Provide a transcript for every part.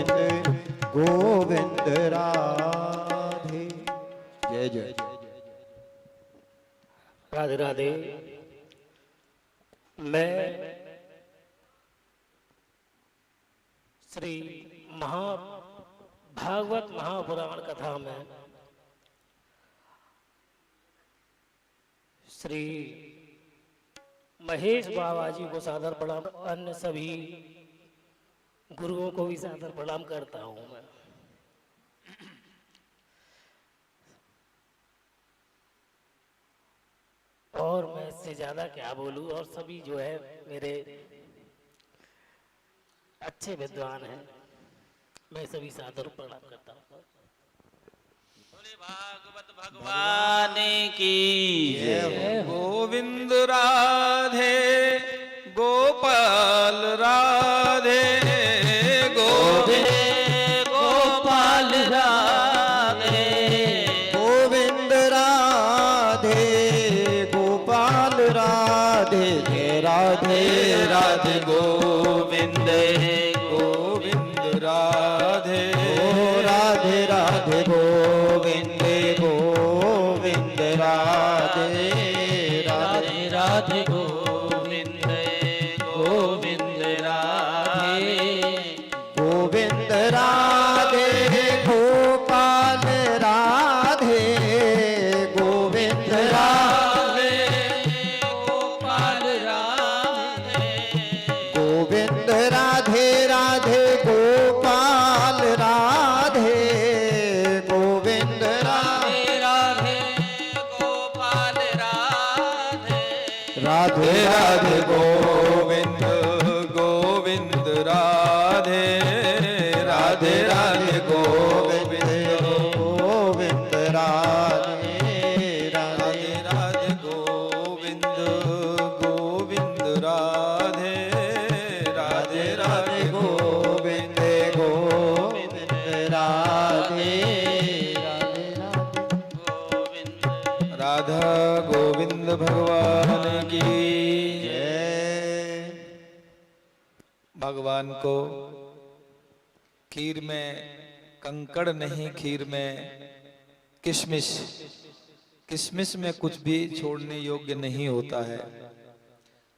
गोविंद गोविंद राधे। जय जय। राधे राधे। मैं श्री भागवत महापुराण कथा में श्री महेश बाबा जी को सादर प्रणाम, अन्य सभी गुरुओं को भी सादर प्रणाम करता हूं मैं। और मैं इससे ज्यादा क्या बोलूं, और सभी जो है मेरे अच्छे विद्वान हैं, मैं सभी सादर प्रणाम करता हूं। भागवत भगवान की जय। गोविंद राधे गोपाल राधे गोविंद गोपाल राधे गोविंद राधे गोपाल राधे। जय राधे राधे गोविंद गोविंद राधे राधे राधे गोविंद गोविंद राधे राधे राधे गोविंद गोविंद राधे गोविंद राधे गोपाल राधे गोविंद राधे गोपाल राधे गोविंद राधे राधे गोपाल राधे गोविंद राधे राधे गोपाल राधे राधे राधे गोविंद गोविंद राधे राधे राधे गोविंद गोविंद राधे राधे राधे गोविंद गोविंद राधे राधे राधे गोविंद गोविंद राधे राधे राधा गोविंद भगवान की जय। भगवान को खीर में कंकड़ नहीं, खीर में किशमिश, किशमिश में कुछ भी छोड़ने योग्य नहीं होता है।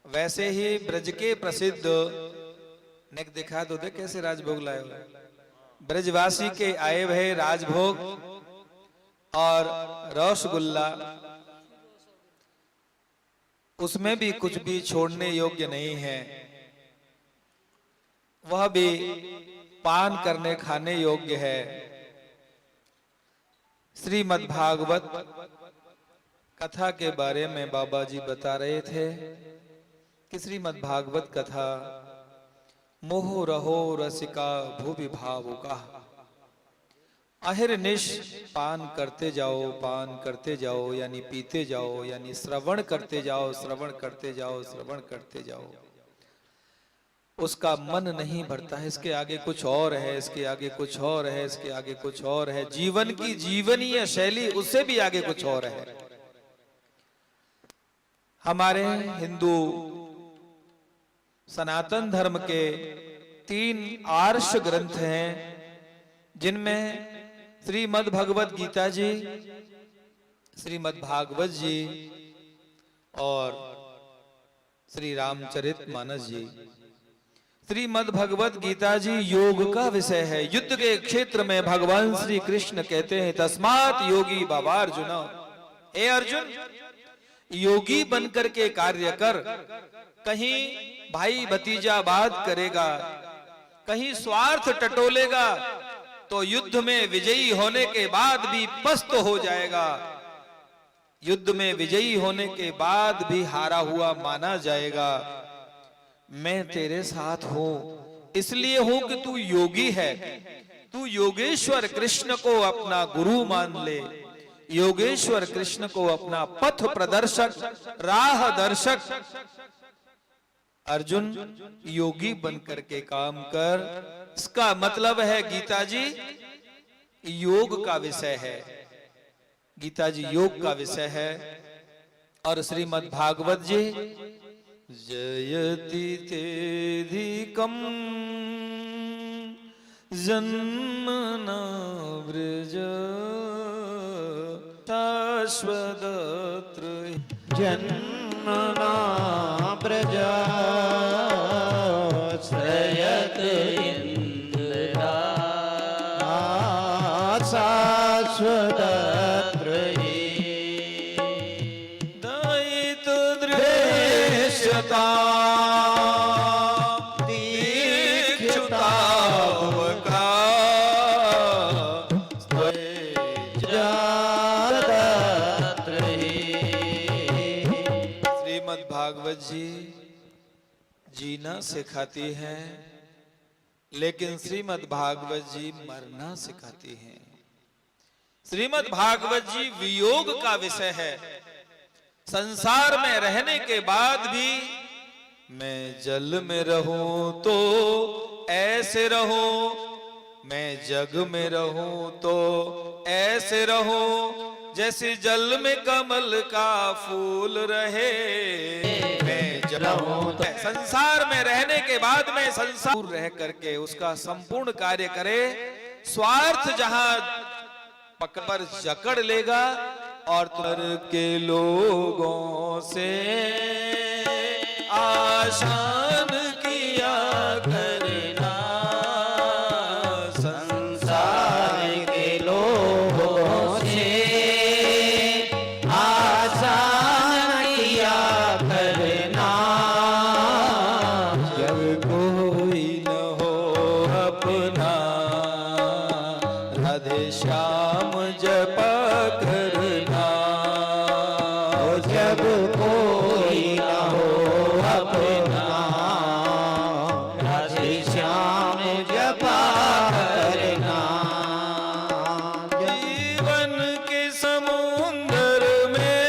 वैसे ही ब्रज के प्रसिद्ध नेक दिखा दो दे कैसे राजभोग लाए हो। ब्रजवासी के आए हुए राजभोग और रसगुल्ला, उसमें भी कुछ भी छोड़ने योग्य नहीं है। वह भी पान करने खाने योग्य है। श्रीमद् भागवत कथा के बारे में बाबा जी बता रहे थे कि श्रीमद् भागवत कथा मोह रहो रसिका भूवि भावुका, अहिर्निश पान करते जाओ, पान करते जाओ, यानी पीते जाओ, यानी श्रवण करते जाओ, श्रवण करते जाओ, श्रवण करते जाओ। उसका मन नहीं भरता है। इसके आगे कुछ और है, इसके आगे कुछ और है, इसके आगे कुछ और है। जीवन की जीवनीय शैली उससे भी आगे कुछ और है। हमारे हिंदू सनातन धर्म के 3 आर्ष ग्रंथ हैं, जिनमें श्रीमद् भगवत गीता जी, श्रीमद् भागवत जी और श्री रामचरित मानस जी। श्रीमद् भगवत गीता जी योग का विषय है। युद्ध के क्षेत्र में भगवान श्री कृष्ण कहते हैं तस्मात् योगी बाबार्जुन, हे अर्जुन योगी बनकर के कार्य कर। कहीं भाई भतीजा बात करेगा, कहीं स्वार्थ टटोलेगा तो युद्ध में विजयी होने के बाद भी पस्त हो जाएगा, युद्ध में विजयी होने के बाद भी हारा हुआ माना जाएगा। मैं तेरे साथ हूं, इसलिए हूं कि तू योगी है। तू योगेश्वर कृष्ण को अपना गुरु मान ले, योगेश्वर कृष्ण को अपना पथ प्रदर्शक, राह दर्शक। अर्जुन योगी बनकर के काम कर। इसका मतलब है गीता जी योग का विषय है, गीता जी योग का विषय है। और श्रीमद् भागवत जी जयति तेधिकम जन्म न ब्रज शाश्वतत्र जन्म न ब्रज श्रयत इंद्रा शाश्वतत्र दयित दृश्यता भागवत जी जीना सिखाती है, लेकिन श्रीमद् भागवत जी मरना सिखाती हैं। श्रीमद् भागवत जी वियोग का विषय है। संसार में रहने के बाद भी मैं जल में रहूं तो ऐसे रहूं, मैं जग में रहूं तो ऐसे रहूं, जैसे जल में कमल का फूल रहे। मैं रहूं तो संसार में रहने के बाद में संसार रह करके उसका संपूर्ण कार्य करे। स्वार्थ जहां पकड़ जकड़ लेगा और तुर के लोगों से आसान किया करना, संसार के लोगों से आसान किया करना। जब कोई न हो अपना राधे श्याम जपा करना। जब कोई न हो अपना राधे श्याम जपा करना। जीवन के समुंदर में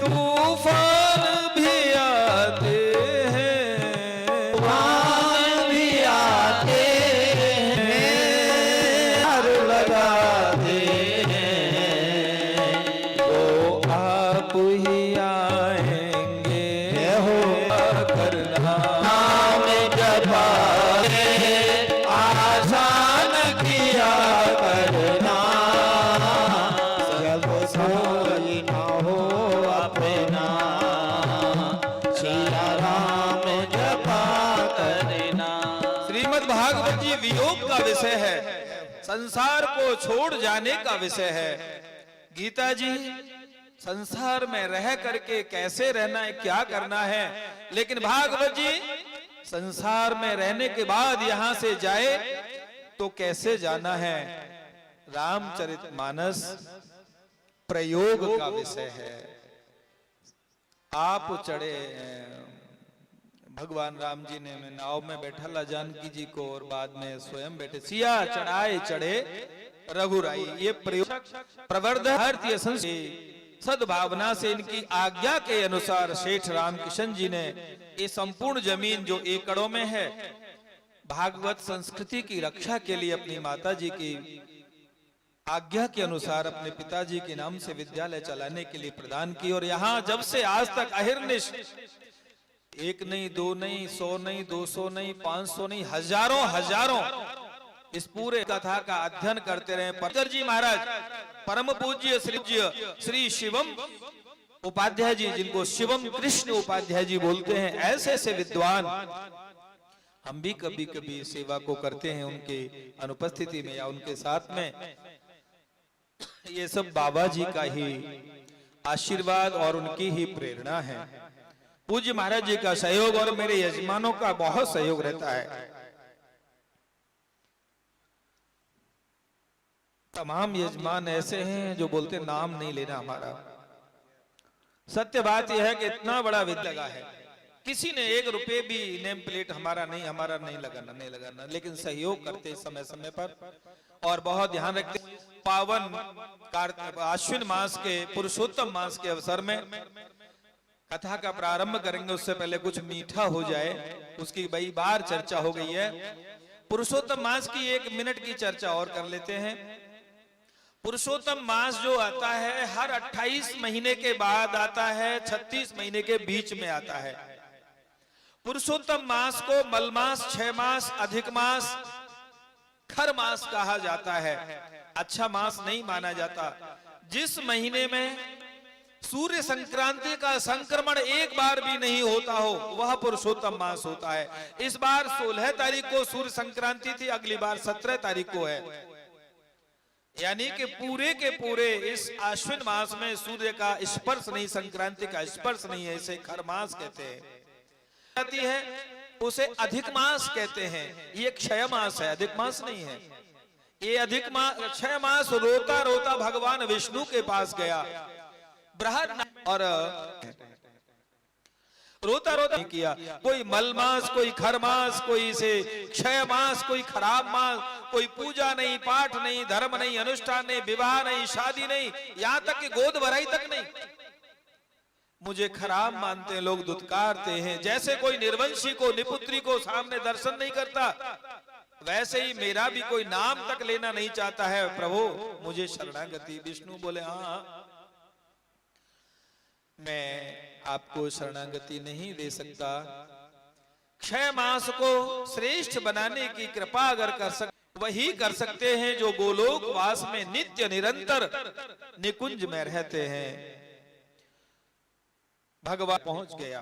तूफान भी आते हैं, तूफान भी आते हैं, हर लगाते हैं, तो आप ही आएंगे हो करना। नाम जपा आसान किया करना। जब कोई न हो अपना सिया राम जपा करना। श्रीमद् भागवत जी वियोग का विषय है, संसार को छोड़ जाने का विषय है। गीता जी संसार में रह करके कैसे रहना है, क्या करना है, लेकिन भागवत जी संसार में रहने के बाद यहां से जाए तो कैसे जाना है। रामचरितमानस प्रयोग का विषय है। आप चढ़े भगवान राम जी ने में नाव में बैठा ला जानकी जी को और बाद में स्वयं बैठे सिया चढ़ाए चढ़े रघुराई। ये प्रयोग प्रवर्धन भारतीय संस्कृति सद्भावना से इनकी आज्ञा के अनुसार सेठ रामकिशन जी ने ये संपूर्ण जमीन जो एकड़ों में है भागवत संस्कृति की रक्षा के लिए अपनी माता जी की आज्ञा के अनुसार अपने पिताजी के नाम से विद्यालय चलाने के लिए प्रदान की। और यहाँ जब से आज तक अहिर्निश एक नहीं, दो नहीं, 100 नहीं, 200 नहीं, 500 नहीं, हजारों हजारों इस पूरे कथा का अध्ययन करते रहे। पत्तर जी महाराज परम पूज्य श्री शिवम उपाध्याय जी, जिनको शिवम कृष्ण उपाध्याय जी बोलते हैं, ऐसे ऐसे विद्वान हम भी कभी कभी सेवा को करते हैं उनके अनुपस्थिति में या उनके साथ में। ये सब बाबा जी का ही आशीर्वाद और उनकी ही प्रेरणा है। पूज्य महाराज जी का सहयोग और मेरे यजमानों का बहुत सहयोग रहता है। तमाम यजमान ऐसे हैं जो बोलते नाम नहीं लेना हमारा। सत्य बात यह है कि इतना बड़ा विध लगा है, किसी ने 1 रुपए भी नेम प्लेट हमारा नहीं लगाना, लेकिन सहयोग करते समय समय पर और बहुत ध्यान रखते। पावन आश्विन मास के पुरुषोत्तम मास के अवसर में कथा का प्रारंभ करेंगे, उससे पहले कुछ मीठा हो जाए, उसकी कई बार चर्चा हो गई है। पुरुषोत्तम मास की 1 मिनट की चर्चा और कर लेते हैं। पुरुषोत्तम मास जो आता है हर 28 महीने के बाद आता है, 36 महीने के बीच में आता है। पुरुषोत्तम मास को मलमास, 6 मास, अधिक मास, खर मास कहा जाता है, अच्छा मास नहीं माना जाता। जिस महीने में सूर्य संक्रांति का संक्रमण एक बार भी नहीं होता हो वह पुरुषोत्तम मास होता है। इस बार 16 तारीख को सूर्य संक्रांति थी, अगली बार 17 तारीख को है, यानी कि पूरे के पूरे इस आश्विन मास में सूर्य का स्पर्श नहीं, संक्रांति का स्पर्श नहीं है, इसे खर मास कहते हैं। है उसे अधिक मास कहते हैं। ये क्षय मास है, अधिक मास नहीं है। ये अधिक मास, क्षय मास रोता रोता भगवान विष्णु के पास गया, बृहद और रोता रोता किया। कोई मल मास, कोई खर मास, कोई इसे क्षय मास, कोई खराब मास, कोई पूजा नहीं, पाठ नहीं, धर्म नहीं, अनुष्ठान नहीं, विवाह नहीं, शादी नहीं, यहां तक कि गोद भराई तक नहीं। मुझे खराब मानते हैं लोग, दुत्कारते हैं। जैसे कोई निर्वंशी को, निपुत्री को सामने दर्शन नहीं करता, वैसे ही मेरा भी कोई नाम तक लेना नहीं चाहता है। प्रभु मुझे शरणागति। विष्णु बोले हाँ, मैं आपको शरणागति नहीं दे सकता। क्षय मास को श्रेष्ठ बनाने की कृपा अगर कर वही कर सकते हैं जो गोलोक वास में नित्य निरंतर निकुंज में रहते हैं। भगवान पहुंच गया,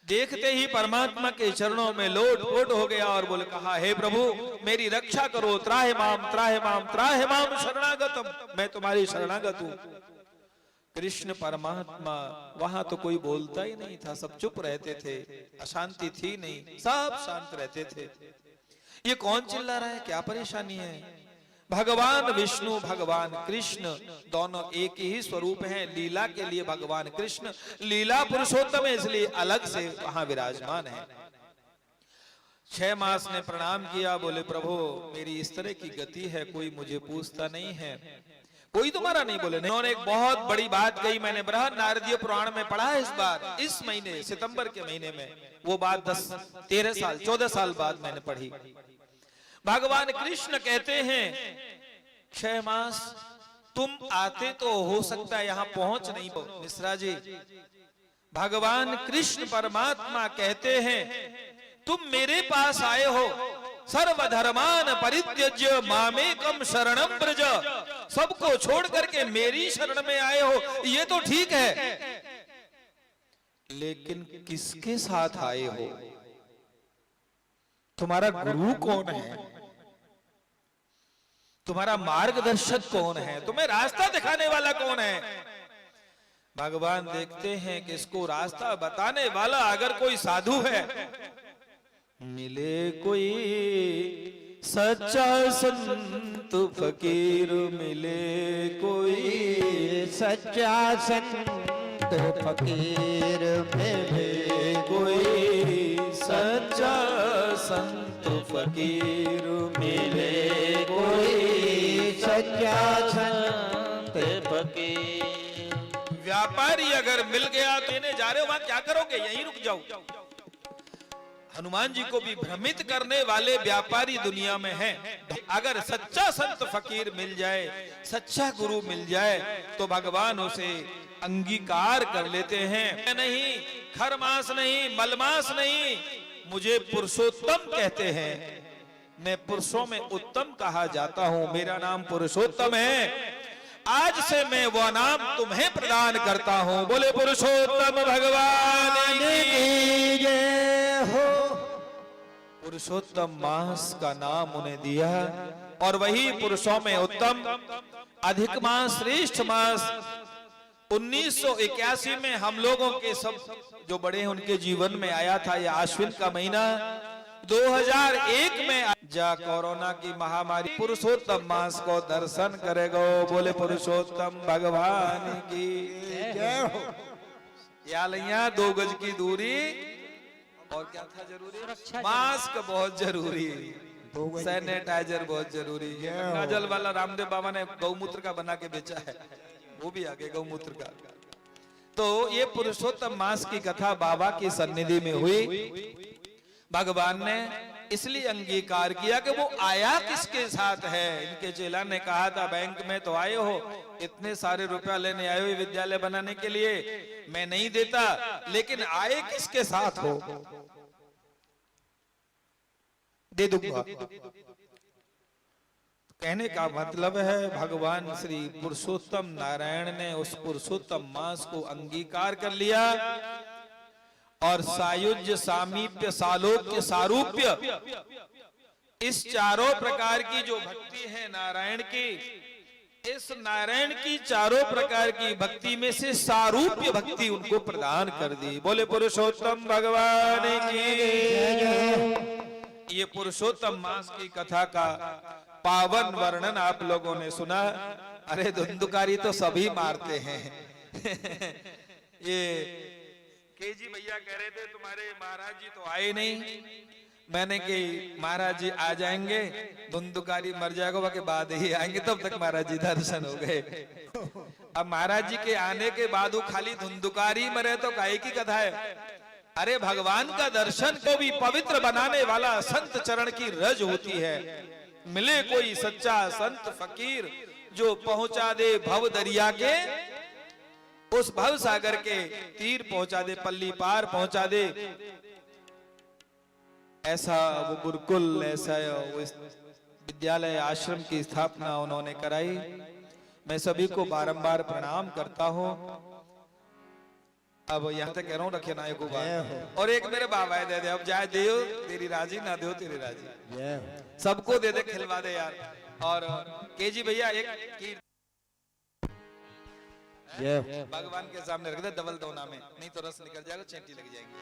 देखते ही परमात्मा के चरणों में लोट पोट हो गया और बोले कहा, हे प्रभु मेरी रक्षा करो, त्राहि माम त्राहि माम त्राहि माम शरणागतम, मैं तुम्हारी शरणागत हूं। कृष्ण परमात्मा वहां तो कोई बोलता ही नहीं था, सब चुप रहते थे, अशांति थी नहीं, सब शांत रहते थे। ये कौन चिल्ला रहा है, क्या परेशानी है? भगवान विष्णु भगवान कृष्ण दोनों एक ही स्वरूप हैं। लीला के लिए भगवान कृष्ण लीला पुरुषोत्तम है, इसलिए अलग से वहां विराजमान है। 6 मास ने प्रणाम किया, बोले प्रभु मेरी इस तरह की गति है, कोई मुझे पूछता नहीं है, कोई तुम्हारा नहीं। बोले नहीं। उन्होंने एक बहुत बड़ी बात कही, मैंने बृहद नारदीय पुराण में पढ़ा है। इस बार इस महीने सितंबर के महीने में, वो बात 13 साल 14 साल बाद मैंने पढ़ी। भगवान कृष्ण कहते हैं 6 मास तुम आते तो हो सकता है, यहां पहुंच नहीं पाओ। मिश्रा जी, भगवान कृष्ण परमात्मा कहते हैं तुम मेरे पास आए हो, सर्वधर्मान परित्यज्य मामेकम शरणम ब्रज, सबको छोड़ करके मेरी शरण में आए हो, ये तो ठीक है, लेकिन किसके साथ आए हो? तुम्हारा गुरु कौन है? तुम्हारा मार्गदर्शक कौन है? तुम्हें रास्ता दिखाने वाला कौन है? भगवान देखते हैं कि इसको रास्ता बताने वाला अगर कोई साधु है, मिले कोई सच्चा संत फकीर, मिले कोई सच्चा संत फकीर, मिले कोई सच्चा संत फकीर, मिले कोई सच्चा संत फकीर। व्यापारी अगर मिल गया तो इन्हें जा रहे हो, वहां क्या करोगे? यहीं रुक जाओ। हनुमान जी को भी भ्रमित करने वाले व्यापारी दुनिया में हैं। अगर सच्चा संत फकीर मिल जाए, सच्चा गुरु मिल जाए, तो भगवान उसे अंगीकार कर लेते हैं। नहीं खरमास नहीं, मलमास नहीं, मुझे पुरुषोत्तम कहते हैं, मैं पुरुषों में उत्तम कहा जाता हूं, मेरा नाम पुरुषोत्तम है। आज से मैं वो नाम तुम्हें प्रदान करता हूं। बोले पुरुषोत्तम भगवान की जय हो। पुरुषोत्तम मास का नाम उन्हें दिया, और वही पुरुषों में उत्तम अधिक मास, श्रेष्ठ मास 1981 में हम लोगों के सब जो बड़े हैं उनके जीवन में आया था। यह आश्विन का महीना 2001 में जा कोरोना की महामारी पुरुषोत्तम मास को दर्शन करेगा। बोले पुरुषोत्तम भगवान की जय हो। या लिया 2 गज की दूरी, और क्या था जरूरी? मास्क बहुत जरूरी, सैनिटाइजर बहुत जरूरी। गंगाजल वाला रामदेव बाबा ने गौमूत्र का बना के बेचा है, वो भी आगे गौमूत्र का। तो ये पुरुषोत्तम मास की कथा बाबा की सन्निधि में हुई। भगवान ने इसलिए अंगीकार किया कि वो आया किसके साथ है। इनके चेला ने कहा था बैंक में तो आए हो, इतने सारे रुपया लेने आए हो विद्यालय बनाने के लिए, मैं नहीं देता, लेकिन आए किसके साथ हो? दे दूंगा। कहने का मतलब है भगवान श्री पुरुषोत्तम नारायण ने उस पुरुषोत्तम मास को अंगीकार कर लिया और सायुज्य, सामीप्य, सालोक्य, सारूप्य, इस चारों प्रकार की जो भक्ति है नारायण की, इस नारायण की चारों प्रकार की भक्ति में से सारूप्य भक्ति उनको प्रदान कर दी। बोले पुरुषोत्तम भगवान की। ये पुरुषोत्तम मास की कथा का पावन वर्णन आप लोगों ने सुना। अरे धुंधुकारी तो सभी मारते हैं। ये केजी भैया कह रहे थे तुम्हारे महाराज जी तो आए नहीं। मैंने कि महाराज जी आ जाएंगे, धुंधुकारी मर जाएगा के बाद ही आएंगे, तब तक महाराज जी दर्शन हो गए। अब महाराज जी के आने के बाद वो खाली धुंधुकारी मरे तो काहे की कथा है। अरे भगवान का दर्शन को भी पवित्र बनाने वाला संत चरण की रज होती है। मिले कोई सच्चा संत फकीर जो पहुंचा दे भव दरिया के, उस भव सागर के तीर पहुंचा दे, पल्ली पार पहुंचा दे, ऐसा वो गुरुकुल, ऐसा वो विद्यालय आश्रम की स्थापना उन्होंने कराई। मैं सभी को बारंबार प्रणाम करता हूँ। अब यहाँ तक कह रहा हूँ, रखे ना एक बार और एक मेरे बाबा दे दे। अब जाए देव तेरी राजी, ना देव तेरी राजी, सबको दे दे, खिलवा दे यार। और केजी भैया एक भगवान के सामने रख दे डबल दोना में, नहीं तो रस निकल जाएगा, चेंटी लग जाएगी।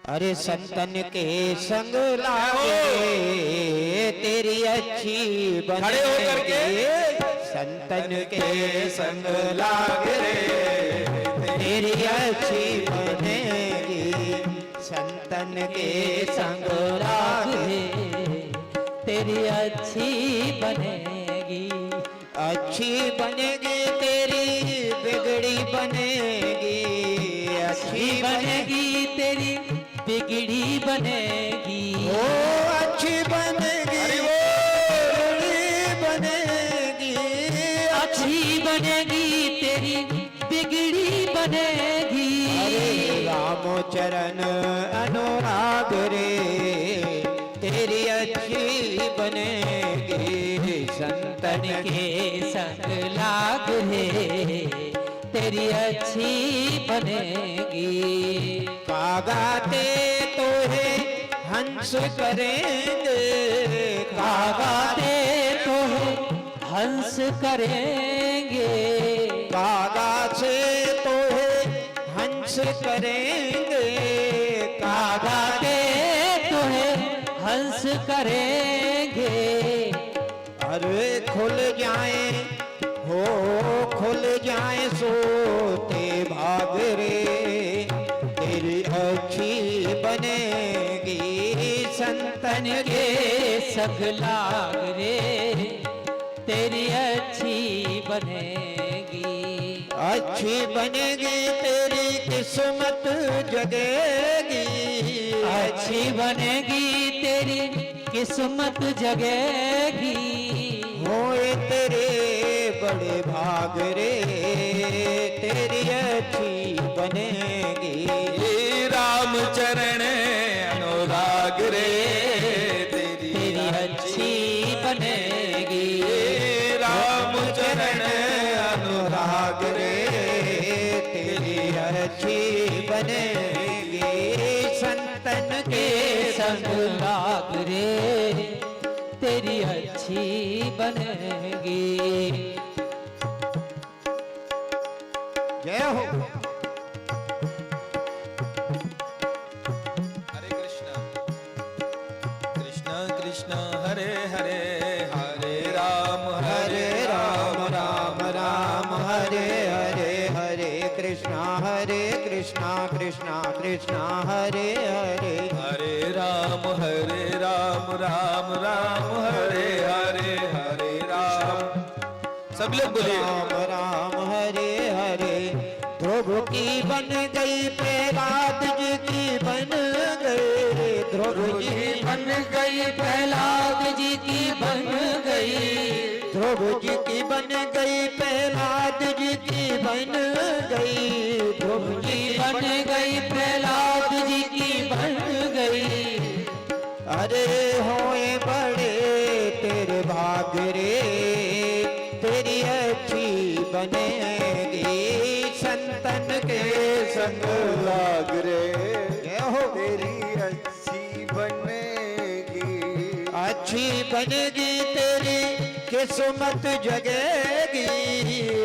अरे संतन के संग लागे तेरी अच्छी बने, खड़े होकर के संतन के संग लागे तेरी अच्छी बनेगी, संतन के संग लागे तेरी अच्छी बनेगी, अच्छी बनेगी तेरी बिगड़ी बनेगी, अच्छी बनेगी तेरी बिगड़ी बनेगी, ओ अच्छी बनेगी बिगड़ी बनेगी, अच्छी बनेगी तेरी बिगड़ी बनेगी। अरे राम चरण अनुराग रे तेरी अच्छी बनेगी, संतन के संग लाग रे तेरी अच्छी बनेगी। कागाते तो है हंस करेंगे, कागाते तो हंस करेंगे, कागा से तो है हंस करेंगे, कागाते तो हंस करेंगे। अरे खुल जाए हो खुल जाए सोते भाग रे तेरी अच्छी बनेगी, संतन के संग लाग रे तेरी अच्छी बनेगी, अच्छी बनेगी तेरी किस्मत जगेगी, अच्छी बनेगी तेरी किस्मत जगेगी। होए तेरे बड़े भाग रे तेरी अच्छी बनेगी, राम चरण अनुराग रे तेरी अच्छी बनेगी, राम चरण अनुराग रे तेरी अच्छी बनेगी, संतन के संग लाग रे तेरी अच्छी बनेगी। जय हो। हरे कृष्णा कृष्णा कृष्णा हरे हरे, हरे राम राम राम राम हरे हरे, हरे कृष्णा कृष्णा कृष्णा हरे हरे, हरे राम राम राम हरे हरे, हरे राम। सब लोग बोलिए राम राम हरे हरे। ध्रुव की बन गई प्रहलाद जी की बन गई, ध्रुव जी बन गई प्रहलाद जी की बन गई, ध्रुव जी की बन गई प्रहलाद जी की बन गई, ध्रुव जी बन गई प्रहलाद जी की बन गई। अरे होए बड़े तेरे भाग रे बनेगी, संतन के संग लाग रे जय हो। तेरी अच्छी बनेगी, अच्छी बनेगी तेरी किस्मत जगेगी,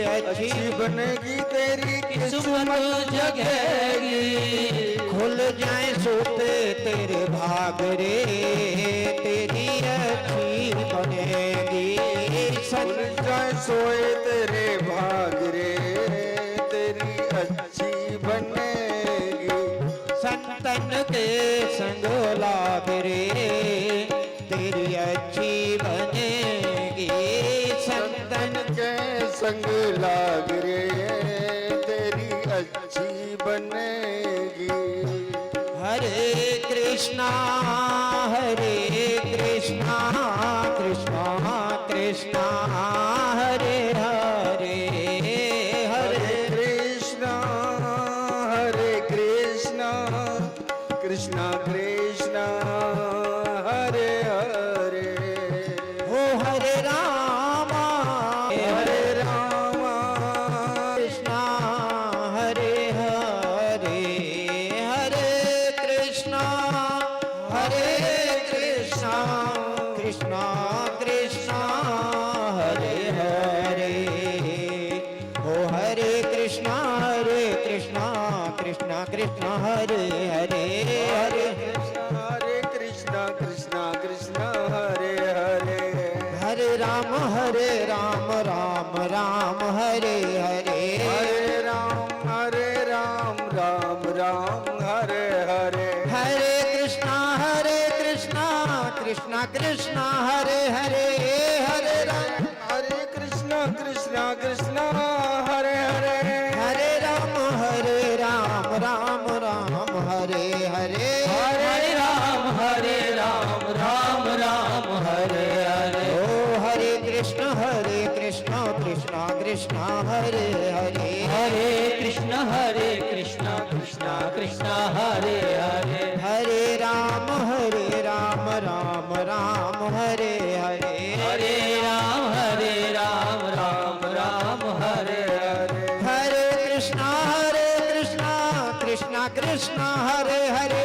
अच्छी अच्छी बनेगी तेरी किस्मत जगेगी, खुल जाए सोते तेरे भाग रे, तेरी अच्छी बनेगी, खुल जाए सोए तेरे भाग रे, तेरी अच्छी बनेगी, संतन के संग लाग रे, तेरी अच्छी बनेगी, संतन के संग लाग रे तेरी अच्छी बनेगी। हरे कृष्णा कृष्णा कृष्णा हरे हरे, हरे कृष्णा हरे कृष्णा कृष्णा कृष्णा हरे हरे, हो हरे रामा हरे रामा कृष्णा हरे हरे, हरे कृष्णा कृष्णा कृष्णा हरे हरे, हो हरे कृष्णा कृष्णा कृष्णा हरे हरे, हरे हरे कृष्णा कृष्णा कृष्णा हरे हरे, हरे राम राम राम हरे हरे, हरे राम राम राम हरे हरे, हरे कृष्णा कृष्णा कृष्णा हरे हरे, हरे राम हरे कृष्णा कृष्णा कृष्णा हरे हरे, हरे राम राम हरे हरे, हरे राम राम राम हरे हरे, ओ हरे कृष्ण कृष्णा कृष्णा हरे हरे, हरे कृष्णा कृष्णा कृष्णा हरे हरे, हरे राम राम हरे हरे, हरे राम राम राम हरे हरे, हरे कृष्णा कृष्णा हरे हरे,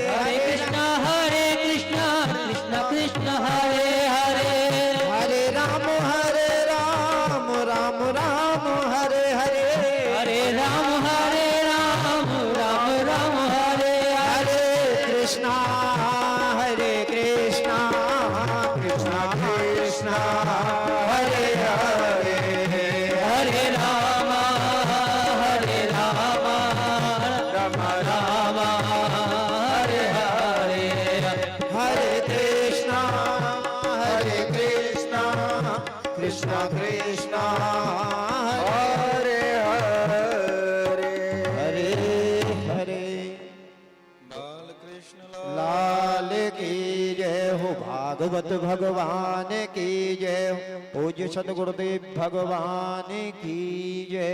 हरे कृष्णा कृष्णा कृष्णा हरे हरे, हरे राम राम हरे हरे, हरे राम राम हरे हरे, हरे कृष्णा कृष्णा कृष्णा हरे हरे, हरे राम राम हरे हरे, हरे कृष्णा कृष्णा कृष्णा हरे हरे, हरे हरे, बाल कृष्ण लाल की जय हो, भागवत भगवान की जय हो, पूज्य सदगुरुदेव भगवान की जय,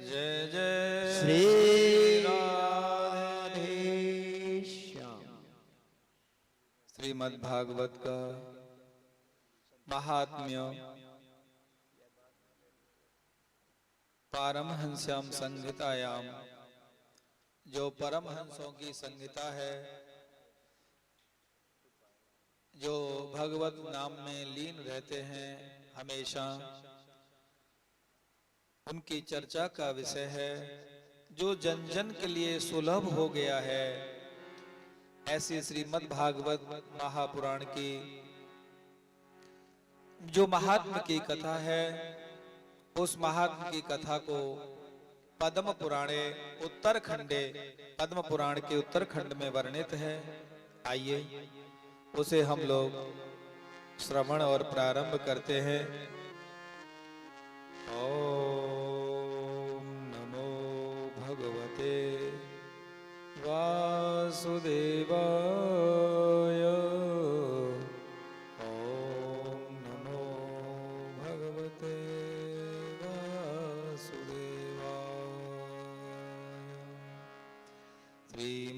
जय जय श्री राधे। राधे श्याम। श्रीमद् भागवत का महात्म्य पारमहंस्याम संहितायाम, जो परमहंसों की संहिता है, जो भगवत नाम में लीन रहते हैं हमेशा, उनकी चर्चा का विषय है, जो जन जन के लिए सुलभ हो गया है। ऐसी श्रीमद् भागवत महापुराण की जो महात्म की कथा है, उस महात्म की कथा को पद्म पुराणे उत्तरखंडे, पद्म पुराण के उत्तरखंड में वर्णित है। आइए उसे हम लोग श्रवण और प्रारंभ करते हैं। ओम नमो भगवते वासुदेवाय, ओम नमो भगवते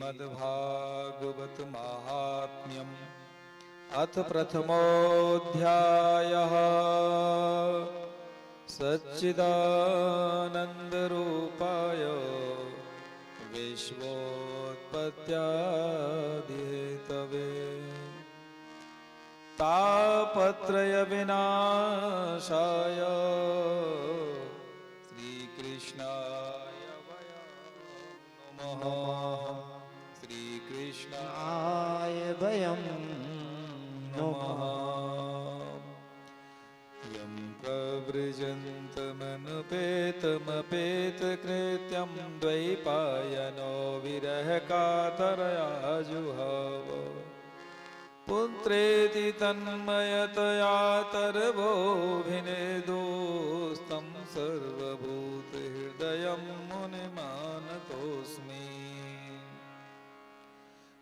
श्रीमद्भागवत महात्म्यम अथ प्रथमोऽध्यायः। सच्चिदानंद रूपाय विश्वोत्पत्त्यादिहेतवे तापत्रय विनाशाय श्रीकृष्णाय वयं नमः। श्रीकृष्णाय आय वयं नमः। यं प्रव्रजन्तमनुपेतमपेतकृत्यं द्वैपायनो विरहकातरया जुहाव पुत्रेति तन्मयतया तरवोऽभिनेदोस्तं सर्वभूतहृदयं मुनिमानतोऽस्मि।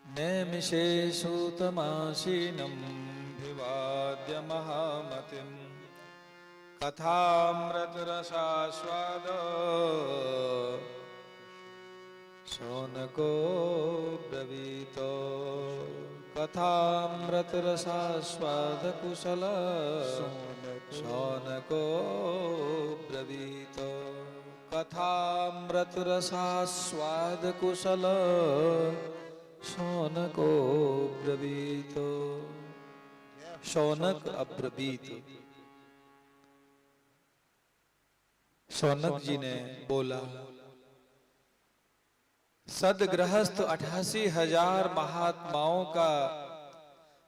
नैमिषेषुतमाशीनं भिवाद्य महामतिं कथामृतरसास्वाद शौनको ब्रवीतो कथामृतरसास्वादकुशल शौनको ब्रवीतो कथामृतरसास्वादकुशल शौनको ब्रवीतो। शौनक अब्रवीत। शौनक जी ने बोला, सदगृहस्थ 88,000 महात्माओं का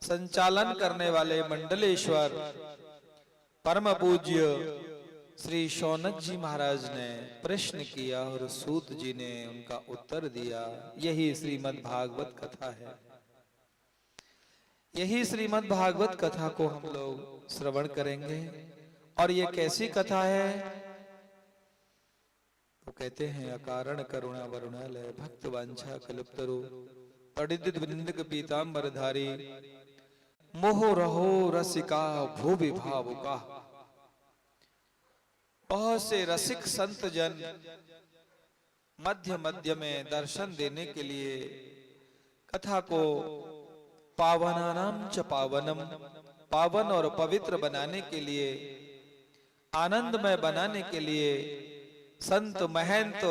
संचालन करने वाले मंडलेश्वर परम पूज्य श्री शौनक जी महाराज ने प्रश्न किया और सूत जी ने उनका उत्तर दिया। यही श्रीमद् भागवत कथा है। यही श्रीमद् भागवत कथा को हम लोग श्रवण करेंगे। और ये कैसी कथा है? वो कहते हैं, अकारण करुणा वरुणालय भक्त वांछा कल्पतरु पडित वृंदक पीतांबरधारी मोह रहो रसिका भूवि भावुका। बहुत से रसिक संत जन मध्य मध्य में दर्शन देने के लिए कथा को पावनानाम च पावनम, पावन और पवित्र बनाने के लिए, आनंदमय बनाने के लिए संत महंत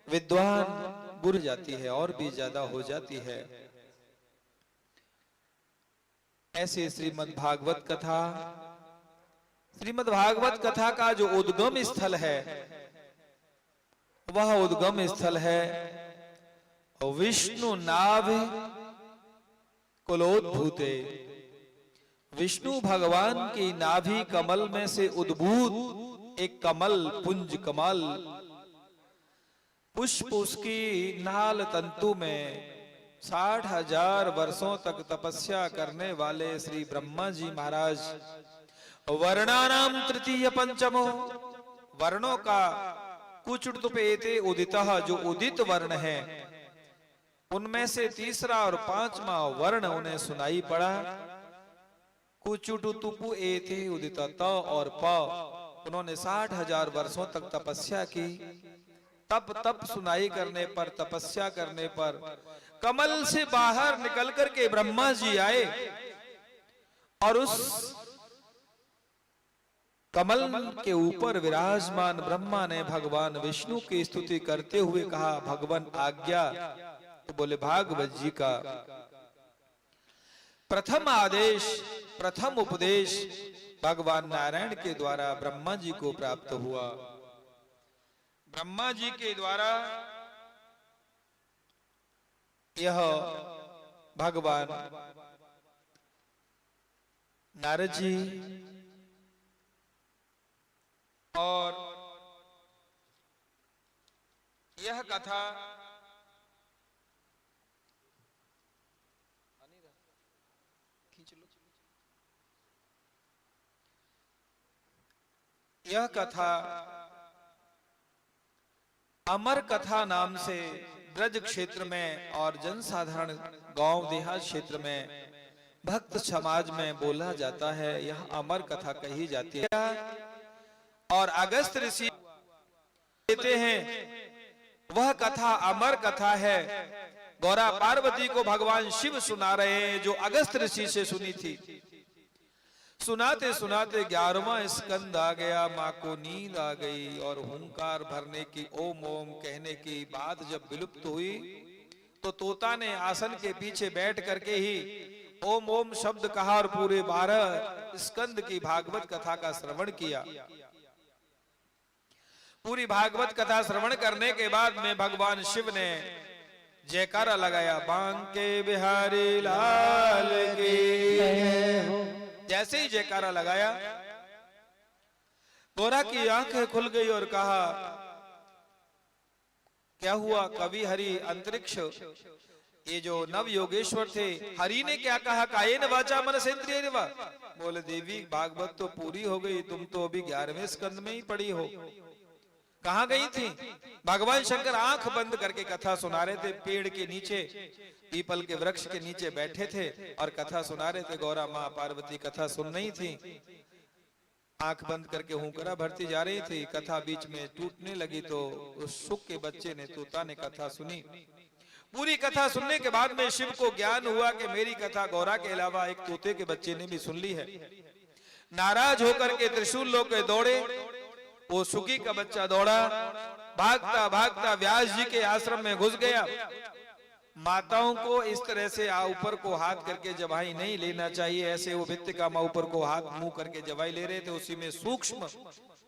विद्वान बुर जाती है और भी ज्यादा हो जाती है। ऐसे श्रीमद् भागवत कथा, श्रीमद् भागवत कथा का जो उद्गम स्थल है वह उद्गम स्थल है विष्णु नाभ कुलोद्भूते। विष्णु भगवान की नाभि कमल में से उद्भूत एक कमल पुंज कमल पुष्प उसकी नाल तंतु में 60,000 वर्षों तक तपस्या करने वाले श्री ब्रह्मा जी महाराज वर्णानाम तृतीय पंचमो, वर्णों का कुचुटुपेते उदितः, जो उदित वर्ण है उनमें से तीसरा और पांचवा वर्ण उन्हें सुनाई पड़ा। कुचुटुपु एते उदित त और प। उन्होंने 60,000 वर्षों तक तपस्या की। तप सुनाई करने पर, तपस्या करने पर कमल से बाहर निकल करके ब्रह्मा जी आए और उस कमल के ऊपर विराजमान ब्रह्मा ने भगवान विष्णु की स्तुति करते हुए कहा, भगवान आज्ञा। तो बोले, भागवत जी का प्रथम आदेश, प्रथम उपदेश भगवान नारायण के द्वारा ब्रह्मा जी को प्राप्त हुआ। ब्रह्मा जी के द्वारा यह भगवान नारद जी और यह कथा यह कथा अमर कथा नाम से ब्रज क्षेत्र में और जनसाधारण गांव देहात क्षेत्र में भक्त समाज में बोला जाता है। यह अमर कथा कही जाती है। और अगस्त ऋषि कहते हैं वह कथा अमर कथा है। गौरा पार्वती को भगवान शिव सुना रहे हैं, जो अगस्त ऋषि से सुनी थी। सुनाते सुनाते 11वां स्कंद आ गया। माँ को नींद आ गई और हुंकार भरने की, ओम ओम कहने की बात जब विलुप्त हुई तो तोता ने आसन के पीछे बैठ करके ही ओम ओम शब्द कहा और पूरे 12 स्कंद की भागवत कथा का श्रवण किया। पूरी भागवत कथा श्रवण करने के बाद में भगवान शिव ने जयकारा लगाया, बांके बिहारी लाल की जय हो। जैसे ही जयकारा लगाया, गोरा की आंखें खुल गई और कहा, क्या हुआ कवि हरि अंतरिक्ष, ये जो नव योगेश्वर थे, हरि ने क्या कहा, कायेन वाचा मनसेंद्रियेण वा। बोले देवी भागवत तो पूरी हो गई, तुम तो अभी 11वें स्कंद में ही पड़ी हो, कहां गई थी। भगवान शंकर आंख बंद करके कथा सुना रहे थे, पेड़ के नीचे, पीपल के वृक्ष के नीचे बैठे थे और कथा सुना रहे थे। गौरा माँ पार्वती कथा सुन रही थी, आंख बंद करके हुंकरा भरती जा रही थी। कथा बीच में टूटने लगी तो उस शुक के बच्चे ने, तोता ने कथा सुनी। पूरी कथा सुनने के बाद में शिव को ज्ञान हुआ कि मेरी कथा गौरा के अलावा एक तोते के बच्चे ने भी सुन ली है। नाराज होकर के त्रिशूल लेकर दौड़े, वो सुकी का बच्चा दौड़ा, भागता भागता व्यास जी के आश्रम में घुस गया। माताओं को इस तरह से ऊपर को हाथ करके जवाई नहीं लेना चाहिए, ऐसे वो भित्तिका माँ ऊपर को हाथ मुंह करके जवाई ले रहे थे। उसी में सूक्ष्म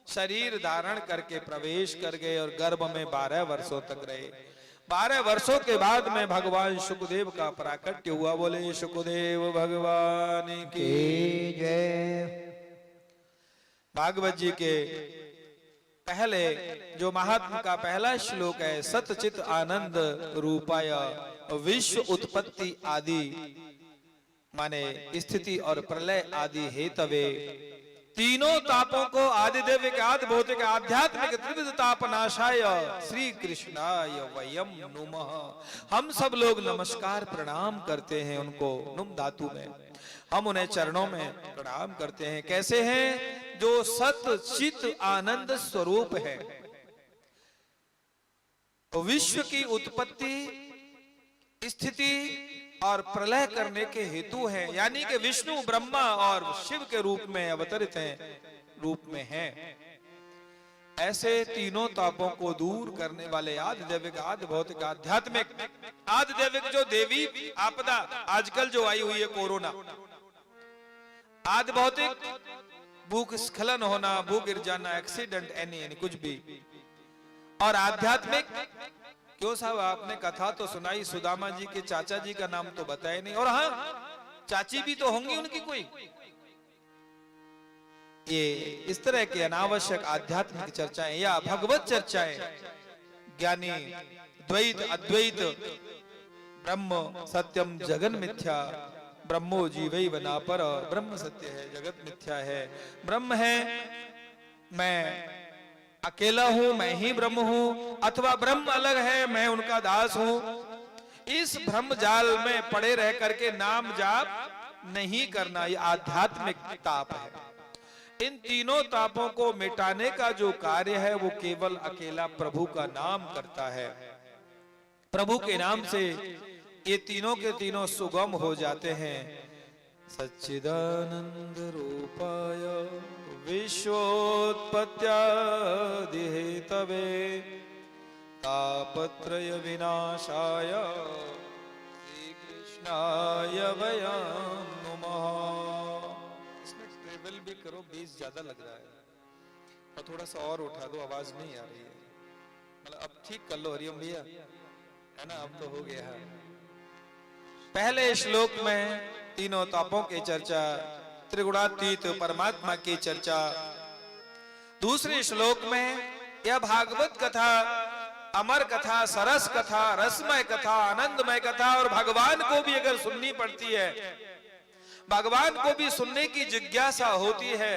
शरीर धारण करके प्रवेश कर गए और गर्भ में 12 वर्षों तक रहे। 12 वर्षों के बाद में भगवान शुकदेव का प्राकट्य हुआ। बोले शुकदेव भगवान की जय। भागवत जी के पहले जो महात्मा का पहला श्लोक है, सतचित आनंद रूपाय विश्व उत्पत्ति आदि, माने स्थिति और प्रलय आदि हेतवे, तीनों तापों को आदिदेव के आदि भौतिक आध्यात्मिक त्रिविध ताप नाशाय श्री कृष्णाय वयम नुमः। हम सब लोग नमस्कार प्रणाम करते हैं उनको, नुम धातु में हम उन्हें चरणों में प्रणाम करते हैं। कैसे हैं? जो सत चित आनंद स्वरूप है, विश्व की उत्पत्ति, स्थिति और प्रलय करने के हेतु है, यानी कि विष्णु ब्रह्मा और शिव के रूप में अवतरित हैं, रूप में हैं। ऐसे तीनों तापों को दूर करने वाले आदिदैविक आदि भौतिक आध्यात्मिक, आदिदैविक जो देवी आपदा आजकल जो आई हुई है कोरोना, आदि भौतिक भूख स्खलन होना, भू गिर जाना, एक्सीडेंट एनी कुछ भी, और आध्यात्मिक, क्यों साहब आपने कथा तो सुनाई, सुदामा जी के चाचा जी का नाम तो बताया नहीं, और हाँ चाची भी तो होंगी उनकी कोई। ये इस तरह की अनावश्यक आध्यात्मिक चर्चाएं या भगवत चर्चाएं, ज्ञानी द्वैत अद्वैत, ब्रह्म सत्यम जगन मिथ्या, ब्रह्मो जीवै वना पर, ब्रह्म सत्य है जगत मिथ्या है, ब्रह्म है मैं अकेला हूं, मैं ही ब्रह्म हूं, अथवा ब्रह्म अलग है मैं उनका दास हूं। इस भ्रम जाल में पड़े रह करके नाम जाप नहीं करना, ये आध्यात्मिक ताप है। इन तीनों तापों को मिटाने का जो कार्य है वो केवल अकेला प्रभु का नाम करता है। प्रभु के नाम से ये तीनों के तीनों सुगम हो जाते हैं। सच्चिदानंद रूपाय विश्वोत्पत्त्यादि हेतवे तापत्रय विनाशाय श्री कृष्णाय वयं नुमः। इसमें ट्रेवल भी करो, 20 ज्यादा लग रहा है, और थोड़ा सा और उठा दो, आवाज नहीं आ रही है, मतलब अब ठीक कर लो हरिओम भैया, है ना, अब तो हो गया है। पहले श्लोक में तीनों तापों की चर्चा, त्रिगुणातीत परमात्मा की चर्चा। दूसरे श्लोक में यह भागवत कथा, अमर कथा, सरस कथा, रसमय कथा, आनंदमय कथा, और भगवान को भी अगर सुननी पड़ती है, भगवान को भी सुनने की जिज्ञासा होती है,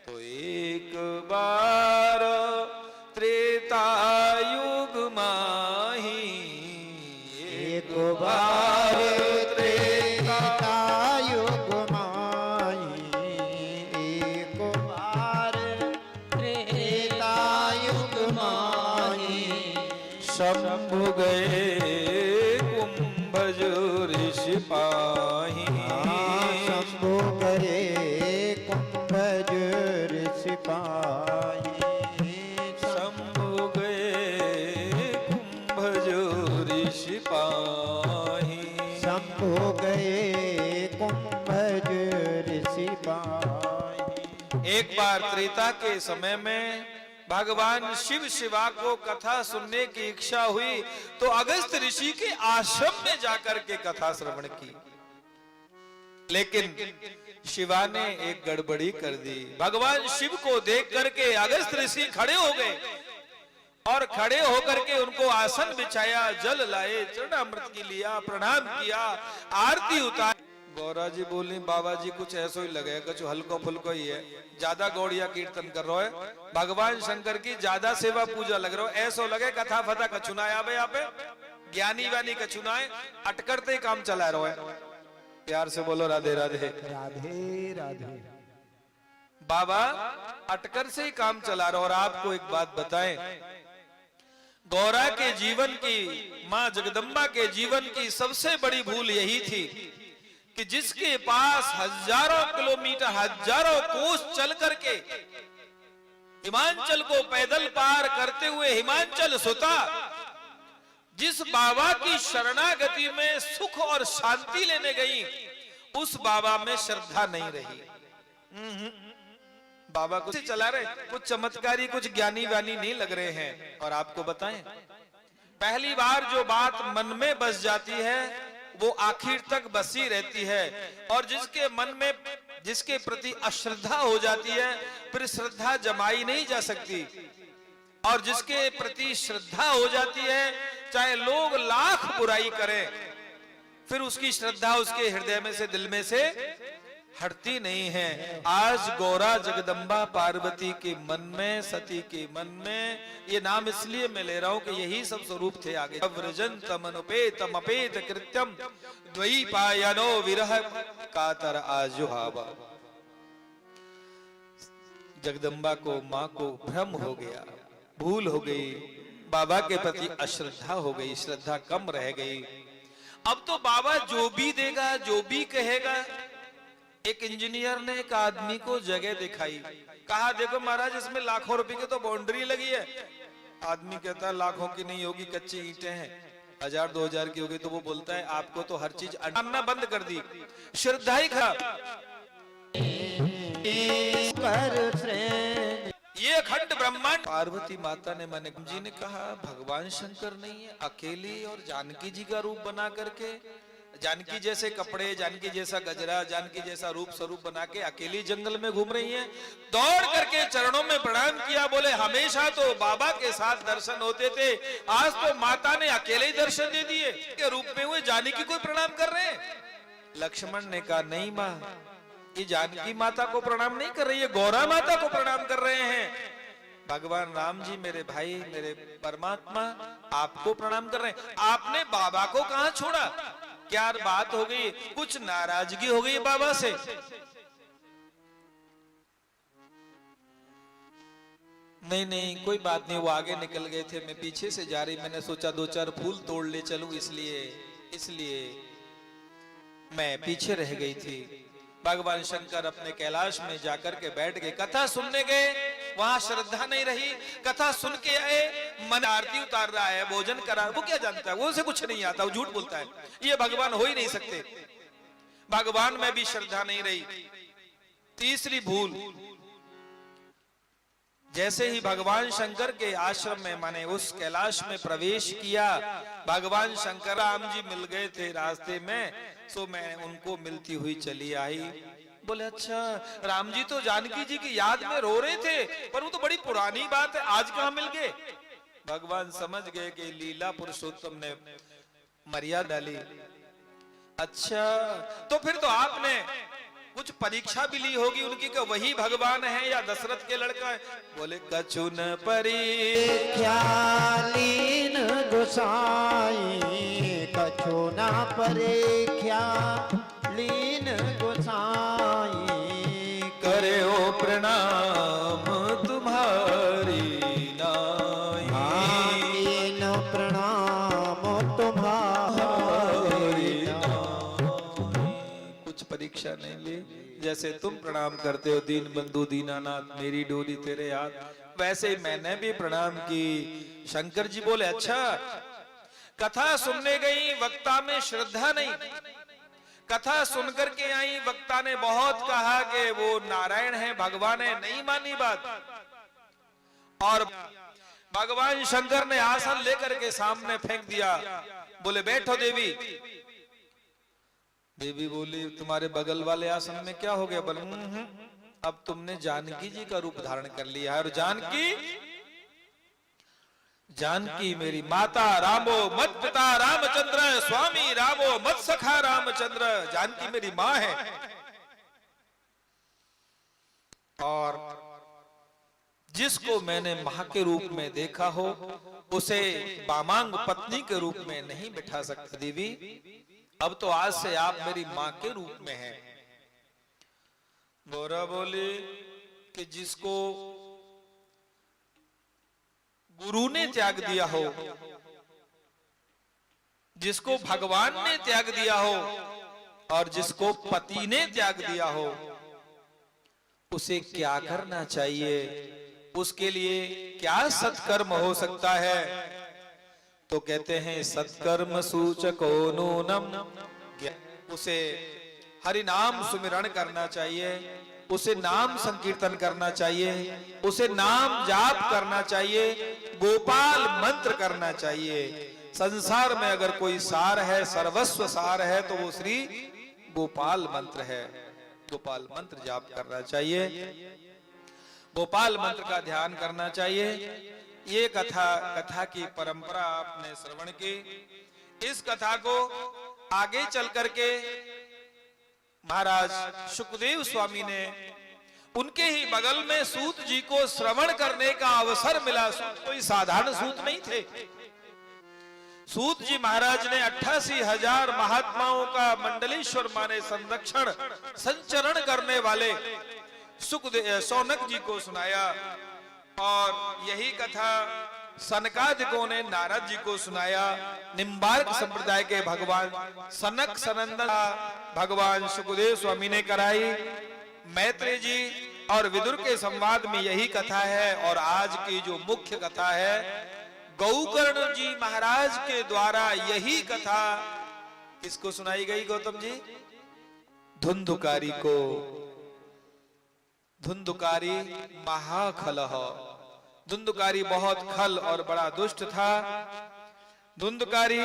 तो एक बार त्रेता युग माही, एक बार त्रेता युग माही, एक बार त्रेता युग माही, शंभु गए कुंभज ऋषि पाही, शंभु गए पाही। शंभु गए कुंभजो ऋषि पाही। शंभु गए कुंभज ऋषि पाही। एक बार त्रेता के समय में भगवान शिव शिवा को कथा सुनने की इच्छा हुई तो अगस्त ऋषि के आश्रम में जाकर के कथा श्रवण की, लेकिन शिवा ने एक गड़बड़ी कर दी। भगवान शिव को देख करके अगस्त ऋषि खड़े हो गए और खड़े होकर के उनको आसन बिछाया, जल लाए, चरणामृत की लिया, प्रणाम किया, आरती उतारी। गौरा जी बोली बाबा जी कुछ ऐसा ही लगे, कुछ हल्को फुल्को ही है, ज्यादा गौड़िया कीर्तन कर रहे है, भगवान शंकर की ज्यादा सेवा पूजा लग रहा है, ऐसा लगे कथा फथा कछुनाए आवे यहाँ पे, ज्ञानी वानी कछुनाए अटकरते ही काम चला रहे है। प्यार से बोलो राधे राधे। राधे राधे। बाबा अटकर से ही काम चला रहा। और आपको एक बात बताएं, गौरा के जीवन की, मां जगदम्बा के जीवन की सबसे बड़ी भूल यही थी कि जिसके पास हजारों किलोमीटर, हजारों कोस चल करके हिमांचल को पैदल पार करते हुए हिमांचल सुता, जिस बाबा की शरणागति में सुख और शांति लेने गई, उस बाबा में श्रद्धा नहीं रही। बाबा कुछ चला रहे, कुछ चमत्कारी, कुछ ज्ञानी वानी नहीं लग रहे हैं। और आपको बताएं, पहली बार जो बात मन में बस जाती है वो आखिर तक बसी रहती है, और जिसके मन में, जिसके प्रति अश्रद्धा हो जाती है फिर श्रद्धा जमाई नहीं जा सकती। और जिसके प्रति श्रद्धा हो जाती है, चाहे लोग लाख बुराई करें, फिर उसकी श्रद्धा उसके हृदय में से, दिल में से हटती नहीं है। आज गौरा जगदम्बा पार्वती के मन में, सती के मन में, ये नाम इसलिए मैं ले रहा हूं कि यही सब स्वरूप थे आगे। व्रजंतम अनुपेतम अपेत कृत्यम द्वैपायनो विरह कातर आजुहावा। जगदम्बा को, मां को भ्रम हो गया, भूल हो गई, बाबा के प्रति अश्रद्धा हो गई, श्रद्धा कम रह गई। अब तो बाबा जो भी देगा, जो भी कहेगा। एक इंजीनियर ने एक आदमी को जगह दिखाई, कहा देखो महाराज इसमें लाखों रुपए की तो बाउंड्री लगी है। आदमी कहता है लाखों की नहीं होगी, कच्ची ईंटें हैं, 1000-2000 की होगी। तो वो बोलता है आपको तो हर चीज अन्ना बंद कर दी, श्रद्धा ही खराब। ये अखंड ब्रह्मांड। पार्वती माता ने, माने जी ने कहा भगवान शंकर नहीं है, अकेले और जानकी जी का रूप बना करके, जानकी जैसे कपड़े, जानकी जैसा गजरा, जानकी जैसा रूप स्वरूप बना के अकेली जंगल में घूम रही हैं। दौड़ करके चरणों में प्रणाम किया, बोले हमेशा तो बाबा के साथ दर्शन होते थे, आज तो माता ने अकेले ही दर्शन दे दिए के रूप में हुए, जानकी को प्रणाम कर रहे हैं। लक्ष्मण ने कहा नहीं माँ, ये जानकी माता को प्रणाम नहीं कर रही है, गौरा माता को प्रणाम कर रहे हैं। भगवान राम जी मेरे भाई, मेरे परमात्मा, आपको प्रणाम कर रहे हैं। आपने बाबा को कहां छोड़ा? क्या बात हो गई? कुछ नाराजगी हो गई बाबा से? नहीं नहीं कोई बात नहीं, वो आगे निकल गए थे, मैं पीछे से जा रही, मैंने सोचा 2-4 फूल तोड़ ले चलूं, इसलिए मैं पीछे रह गई थी। भगवान शंकर अपने कैलाश में जाकर के बैठ गए, कथा सुनने गए, वहां श्रद्धा नहीं रही। कथा सुन के आए, मन आरती उतार रहा है, भोजन करा, वो क्या जानता है, वो उसे कुछ नहीं आता, वो झूठ बोलता है, ये भगवान हो ही नहीं सकते। भगवान में भी श्रद्धा नहीं रही। तीसरी भूल, जैसे ही भगवान शंकर के आश्रम में, माने उस कैलाश में प्रवेश किया, भगवान शंकर राम जी मिल गए थे रास्ते में, सो मैं उनको मिलती हुई चली आई। बोले अच्छा, राम जी तो जानकी जी की याद में रो रहे थे, पर वो तो बड़ी पुरानी बात है, आज कहां मिल गए? भगवान समझ गए कि लीला पुरुषोत्तम ने मर्यादा डाली। अच्छा, तो फिर तो आपने कुछ परीक्षा भी ली होगी उनकी कि वही भगवान है या दशरथ के लड़का है? बोले कछुन परीक्षा लीन गोसाई, कछुना परीक्षा लीन गोसाई, करे ओ प्रणाम तुम्हारी नाई, लीन प्रणाम तुम्हारी। कुछ परीक्षा नहीं ली, जैसे तुम प्रणाम करते हो दीन बंधु दीनानाथ मेरी डोली तेरे हाथ, वैसे ही मैंने भी प्रणाम की। शंकर जी बोले अच्छा, कथा सुनने गई, वक्ता में श्रद्धा नहीं, कथा सुनकर के आई, वक्ता ने बहुत कहा कि वो नारायण है, भगवान है, नहीं मानी बात। और भगवान शंकर ने आसन लेकर के सामने फेंक दिया, बोले बैठो देवी। देवी बोली तुम्हारे बगल वाले आसन में क्या हो गया? बोले अब तुमने जानकी जी का रूप धारण कर लिया है, और जानकी मेरी माता, रामो मत पिता रामचंद्र, स्वामी रामो मत सखा रामचंद्र, जानकी मेरी माँ है। और जिसको मैंने मां के रूप में देखा हो उसे बामांग पत्नी के रूप में नहीं बिठा सकते देवी, अब तो आज से आप मेरी मां के रूप में हैं। गौरा बोले कि जिसको गुरु ने त्याग दिया हो, जिसको भगवान ने त्याग दिया हो, और जिसको पति ने त्याग दिया हो, उसे क्या करना चाहिए, उसके लिए क्या सत्कर्म हो सकता है? तो कहते हैं सत्कर्म सूचको नूनम, उसे हरि नाम सुमिरण करना चाहिए, उसे नाम संकीर्तन करना चाहिए, उसे नाम जाप करना चाहिए, गोपाल मंत्र करना चाहिए। संसार में अगर कोई सार है, सर्वस्व सार है, तो वो श्री गोपाल मंत्र है। गोपाल मंत्र जाप करना चाहिए, गोपाल मंत्र का ध्यान करना चाहिए। ये कथा की परंपरा आपने श्रवण की। इस कथा को आगे चल करके महाराज सुखदेव स्वामी ने, उनके ही बगल में सूत जी को श्रवण करने का अवसर मिला। सूत कोई साधारण सूत नहीं थे। सूत जी महाराज ने 88,000 महात्माओं का मंडलेश्वर माने संरक्षण संचरण करने वाले सौनक जी को सुनाया, और यही कथा सनकादिकों ने नारद जी को सुनाया। निम्बार्क संप्रदाय के भगवान सनक सनंदन भगवान सुखदेव स्वामी ने कराई। मैत्रेय जी और विदुर के संवाद में यही कथा है। और आज की जो मुख्य कथा है, गौकर्ण जी महाराज के द्वारा यही कथा किसको सुनाई गई गौतम जी? धुंधुकारी को। धुंधुकारी महाखलह, धुंधुकारी बहुत खल और बड़ा दुष्ट था। धुंधुकारी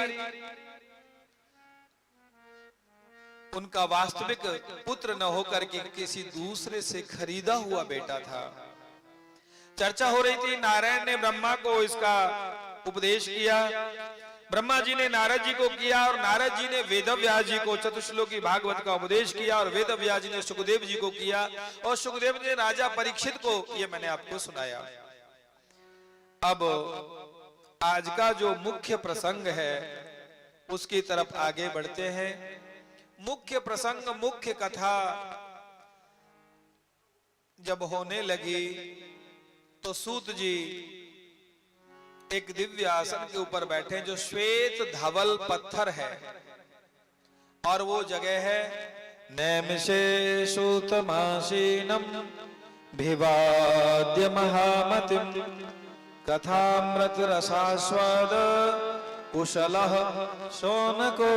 उनका वास्तविक पुत्र न होकर के किसी दूसरे से खरीदा हुआ बेटा था। चर्चा हो रही थी, नारायण ने ब्रह्मा को इसका उपदेश किया, ब्रह्मा जी ने नारद जी को किया, और नारद जी ने वेदव्यास जी को चतुश्लोकी भागवत का उपदेश किया, और वेदव्यास जी ने सुखदेव जी को किया, और सुखदेव ने राजा परीक्षित को। ये मैंने आपको सुनाया। अब आज का जो मुख्य प्रसंग है उसकी तरफ आगे बढ़ते हैं। मुख्य प्रसंग, मुख्य कथा जब होने लगी तो सूत जी एक दिव्य आसन के ऊपर बैठे जो श्वेत धवल पत्थर है, और वो जगह है नैमिषे सूतमासीनम भिवाद्य महामतिम कथामृत रसास्वाद कुशलः शौनको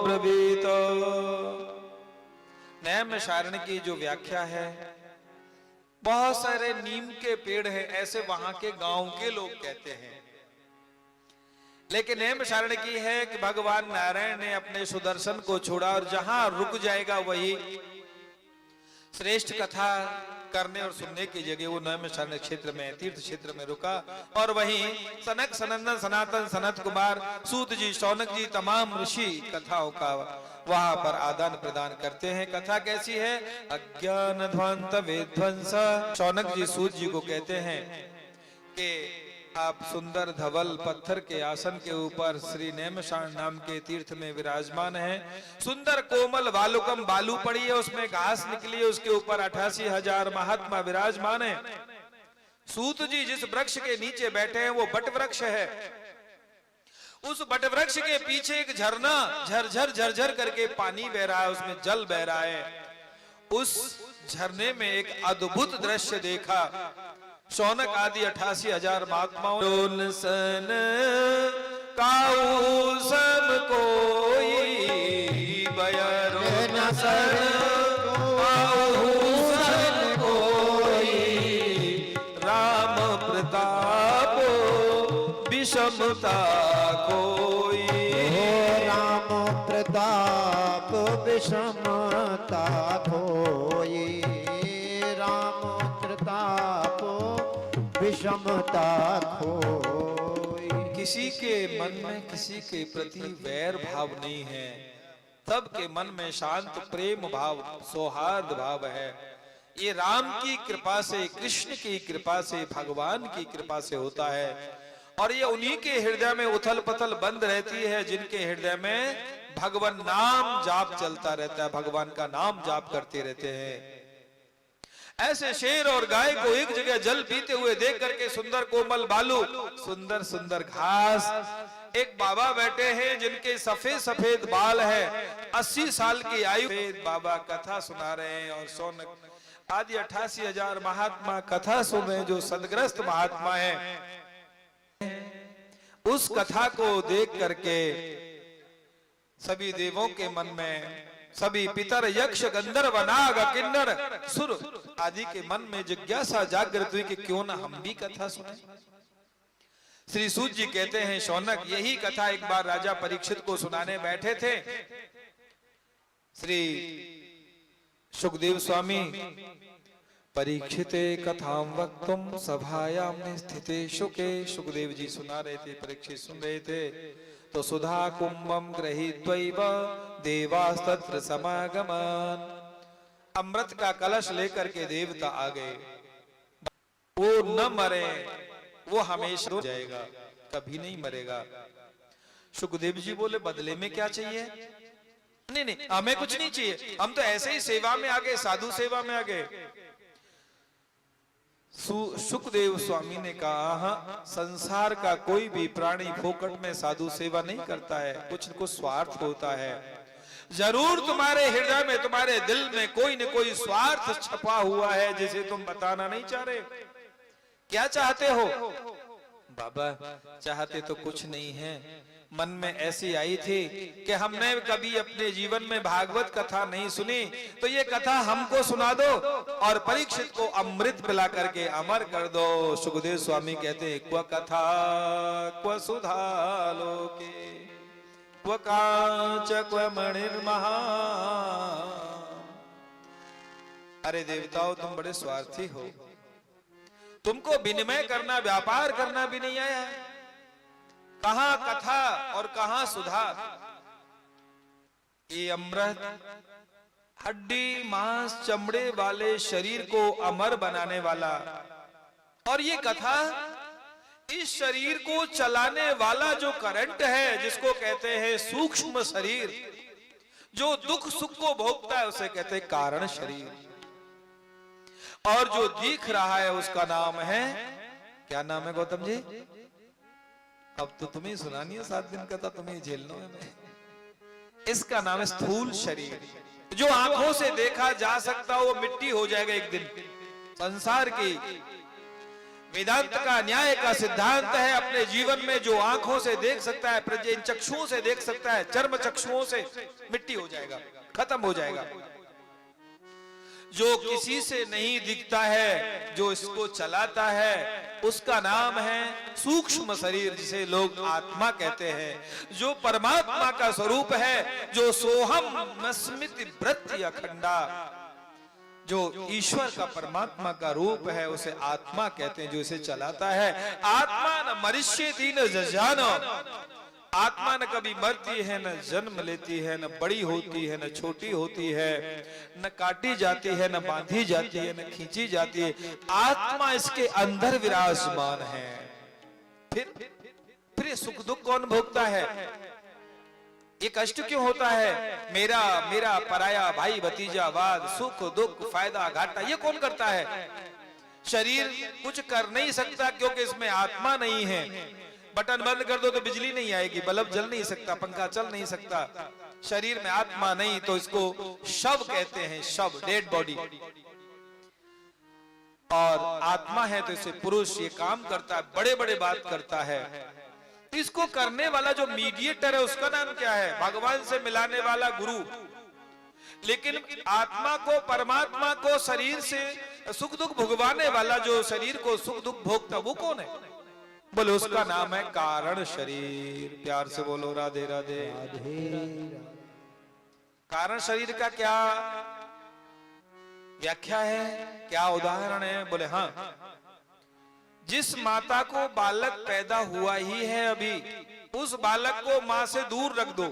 ब्रवीत। नैमिषारण्य की जो व्याख्या है, बहुत सारे नीम के पेड़ हैं, ऐसे वहां के गांव के लोग कहते हैं। लेकिन नैमिषारण्य की है कि भगवान नारायण ने अपने सुदर्शन को छोड़ा, और जहां रुक जाएगा वही श्रेष्ठ कथा करने और सुनने की जगह वो नैमिषारण्य क्षेत्र में, तीर्थ क्षेत्र में रुका। और वहीं सनक सनंदन सनातन सनत कुमार सूत जी शौनक जी तमाम ऋषि कथाओं का वहां पर आदान प्रदान करते हैं। कथा कैसी है? अज्ञान ध्वंत विध्वंस। शौनक जी सूत जी को कहते हैं कि आप सुंदर धवल पत्थर के आसन के ऊपर श्री नैमिषारण्य नाम के तीर्थ में विराजमान हैं। सुंदर कोमल वालुकम बालू पड़ी है, उसमें घास निकली है, उसके ऊपर 88,000 महात्मा विराजमान है। सूत जी जिस वृक्ष के नीचे बैठे हैं वो बट वृक्ष है। उस बट वृक्ष के पीछे एक झरना झरझर झरझर करके पानी बह रहा है, उसमें जल बह रहा है। उस झरने में एक अद्भुत दृश्य देखा। शौनक आदि 88,000 महात्माओं सन काऊ सब कोई बयरो न सन काऊ सब कोई राम प्रताप विषमता कोई। राम प्रताप विषमता कोई। राम प्रताप विषमता खोई। किसी के मन में किसी के प्रति वैर भाव नहीं है, सबके मन में शांत प्रेम भाव सौहार्द भाव है। ये राम की कृपा से, कृष्ण की कृपा से, भगवान की कृपा से होता है। और ये उन्हीं के हृदय में उथल पथल बंद रहती है जिनके हृदय में भगवान नाम जाप चलता रहता है, भगवान का नाम जाप करते रहते हैं। ऐसे शेर और गाय को एक जगह जल पीते हुए देख करके सुंदर कोमल बालू, सुंदर सुंदर घास, एक बाबा बैठे हैं जिनके सफेद सफेद बाल है, 80 साल की आयु। बाबा कथा सुना रहे हैं और शौनक आदि 88,000 महात्मा कथा सुन रहे हैं, जो सदग्रस्त महात्मा हैं। उस कथा को देख करके सभी देवों के मन में, सभी पितर यक्ष गंधर्व नाग किन्नर सुर आदि के मन में जिज्ञासा जागृत हुई कि क्यों ना हम भी कथा सुने। श्री सूत जी कहते हैं, शौनक यही कथा एक बार राजा परीक्षित को सुनाने बैठे थे। श्री सुखदेव स्वामी परीक्षिते कथां वक्तुम सभायां स्थिते शुके। सुखदेव जी सुना रहे थे, परीक्षित सुन रहे थे। तो सुधा कुंभम गृहीत्वैव देवास्तत्र समागमन। अमृत का कलश लेकर के देवता आ गए। वो न मरे, वो हमेशा हो जाएगा, कभी नहीं मरेगा। सुखदेव जी बोले बदले में क्या चाहिए? नहीं नहीं, हमें कुछ नहीं चाहिए, हम तो ऐसे ही सेवा में आ गए, साधु सेवा में आ गए। सुखदेव स्वामी ने कहा, हाँ, संसार का कोई भी प्राणी फोकट में साधु सेवा नहीं करता है, कुछ न कुछ स्वार्थ होता है। जरूर तुम्हारे हृदय में, तुम्हारे दिल में कोई न कोई स्वार्थ छपा हुआ है जिसे तुम बताना नहीं चाह रहे। क्या चाहते हो? बाबा चाहते तो कुछ नहीं है, मन में ऐसी आई थी कि हमने कभी अपने जीवन में भागवत कथा नहीं सुनी, तो ये कथा हमको सुना दो और परीक्षित को अमृत पिला करके अमर कर दो। सुखदेव स्वामी कहते हैं, क्व कथा क्व सुधा लोके क्व कांच क्व मणिर्महा। अरे देवताओं, तुम बड़े स्वार्थी हो, तुमको विनिमय करना, व्यापार करना भी नहीं आया। कहां कथा और कहां सुधा। ये अमृत हड्डी मांस चमड़े वाले शरीर को अमर बनाने वाला, और ये कथा इस शरीर को चलाने वाला जो करंट है, जिसको कहते हैं सूक्ष्म शरीर, जो दुख सुख को भोगता है उसे कहते हैं कारण शरीर, और जो दिख रहा है उसका नाम है, क्या नाम है गौतम जी? अब तो तुम्हें सुनानी है, 7 दिन का था, तुम्हें झेलना है। इसका नाम है स्थूल शरीर। जो आंखों से देखा जा सकता वो मिट्टी हो जाएगा एक दिन। संसार की वेदांत का, न्याय का सिद्धांत है, अपने जीवन में जो आंखों से देख सकता है, प्रजन चक्षुओं से देख सकता है, चर्म चक्षुओं से, मिट्टी हो जाएगा, खत्म हो जाएगा। जो किसी से नहीं दिखता है, जो इसको चलाता है, उसका नाम है सूक्ष्म शरीर, जिसे लोग आत्मा कहते हैं। जो परमात्मा का स्वरूप है, जो सोहम स्मृति वृत्ति अखंडा, जो ईश्वर का, परमात्मा का रूप है, उसे आत्मा कहते हैं, जो इसे चलाता है। आत्मा न मरिष्यति न जजानो। आत्मा न कभी मरती है, न जन्म लेती है, न बड़ी होती है, न छोटी होती है, न काटी जाती है, न बांधी जाती है, न खींची जाती है। आत्मा इसके अंदर विराजमान है। फिर सुख दुख कौन भोगता है? ये कष्ट क्यों होता है? मेरा मेरा पराया, भाई भतीजा वाद, सुख दुख, फायदा घाटा, ये कौन करता है? शरीर कुछ कर नहीं सकता क्योंकि इसमें आत्मा नहीं है। बटन बंद कर दो तो बिजली नहीं आएगी, बल्ब जल नहीं सकता, पंखा चल नहीं सकता, शरीर में आत्मा नहीं तो इसको शव कहते हैं, शव, डेड बॉडी। और आत्मा है तो इसे पुरुष, ये काम करता है, बड़े बड़े बात करता है। इसको करने वाला जो मीडिएटर है उसका नाम क्या है? भगवान से मिलाने वाला गुरु। लेकिन आत्मा को, परमात्मा को शरीर से सुख दुख भोगवाने वाला, जो शरीर को सुख दुख भोगता, वो कौन है? बोले उसका नाम है कारण शरीर। प्यार से बोलो राधे राधे। कारण शरीर का क्या व्याख्या है, क्या उदाहरण है? बोले हाँ, जिस माता को बालक पैदा हुआ ही है अभी, उस बालक को मां से दूर रख दो।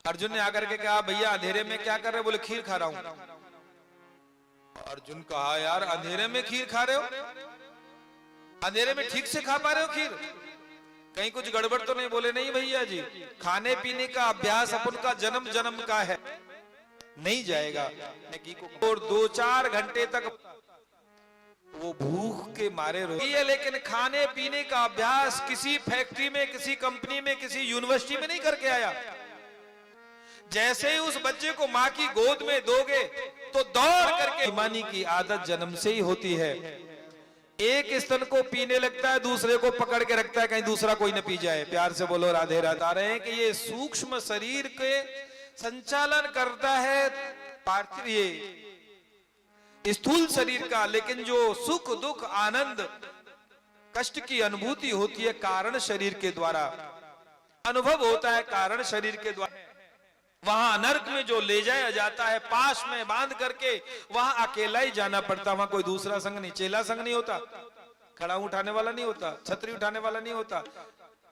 अर्जुन ने आकर के कहा, भैया अंधेरे में क्या कर रहे हो? बोले खीर खा रहा हूं। अर्जुन कहा, यार अंधेरे में खीर खा रहे हो? अंधेरे में ठीक से खा पा रहे हो खीर? कहीं कुछ गड़बड़ तो नहीं? बोले नहीं भैया जी, खाने पीने का अभ्यास अपन का जन्म जन्म का है, नहीं जाएगा। और 2-4 घंटे तक वो भूख के मारे रोई है, लेकिन खाने पीने का अभ्यास किसी फैक्ट्री में, किसी कंपनी में, किसी यूनिवर्सिटी में नहीं करके आया। जैसे ही उस बच्चे को मां की गोद में दोगे तो दौड़ करके, बेईमानी की आदत जन्म से ही होती है। एक स्तन को पीने लगता है, दूसरे को पकड़ के रखता है कहीं दूसरा कोई न पी जाए। प्यार से बोलो राधे राधे। आ रहे हैं कि ये सूक्ष्म शरीर के संचालन करता है पार्थिव, ये स्थूल शरीर का, लेकिन जो सुख दुख आनंद कष्ट की अनुभूति होती है कारण शरीर के द्वारा, अनुभव होता है कारण शरीर के द्वारा। वहां नरक में जो ले जाया जाता है, पास में बांध करके, वहां अकेला ही जाना पड़ता। वहां कोई दूसरा संग नहीं, चेला संग नहीं होता, खड़ा उठाने वाला नहीं होता, छतरी उठाने वाला नहीं होता।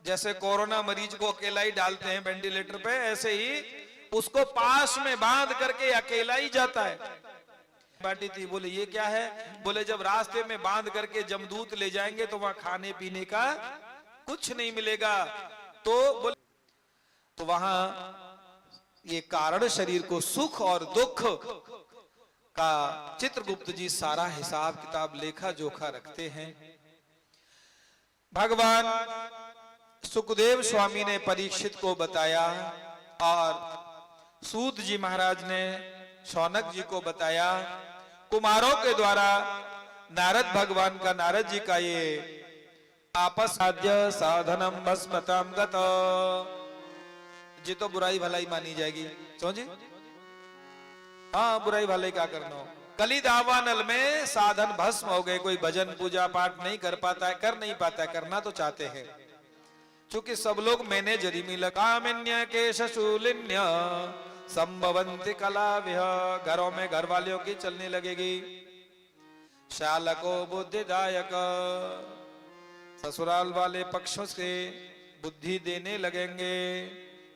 जैसे कोरोना मरीज को अकेला ही डालते हैं वेंटिलेटर पे, ऐसे ही उसको पास में बांध करके अकेला ही जाता है। बाटी थी, बोले ये क्या है? बोले जब रास्ते में बांध करके जमदूत ले जाएंगे तो वहां खाने पीने का कुछ नहीं मिलेगा। तो बोले, तो वहां ये कारण शरीर को सुख और दुख का चित्रगुप्त जी सारा हिसाब किताब लेखा जोखा रखते हैं। भगवान सुखदेव स्वामी ने परीक्षित को बताया और सूत जी महाराज ने शौनक जी को बताया। कुमारों के द्वारा नारद भगवान का, नारद जी का ये आपस साध्य साधनम भस्मताम गत, जी तो बुराई भलाई मानी जाएगी। समझे? हाँ, बुराई भलाई क्या करना हो। कली दावानल में साधन भस्म हो गए। कोई भजन पूजा पाठ नहीं कर पाता है, कर नहीं पाता है, करना तो चाहते हैं। चूंकि सब लोग मैंने जरी मिल कामिन्य के शशूलिन्य संभवंती कला विह, घरों में घर वालियों की चलने लगेगी। शालको बुद्धिदायक, ससुराल वाले पक्षों से बुद्धि देने लगेंगे।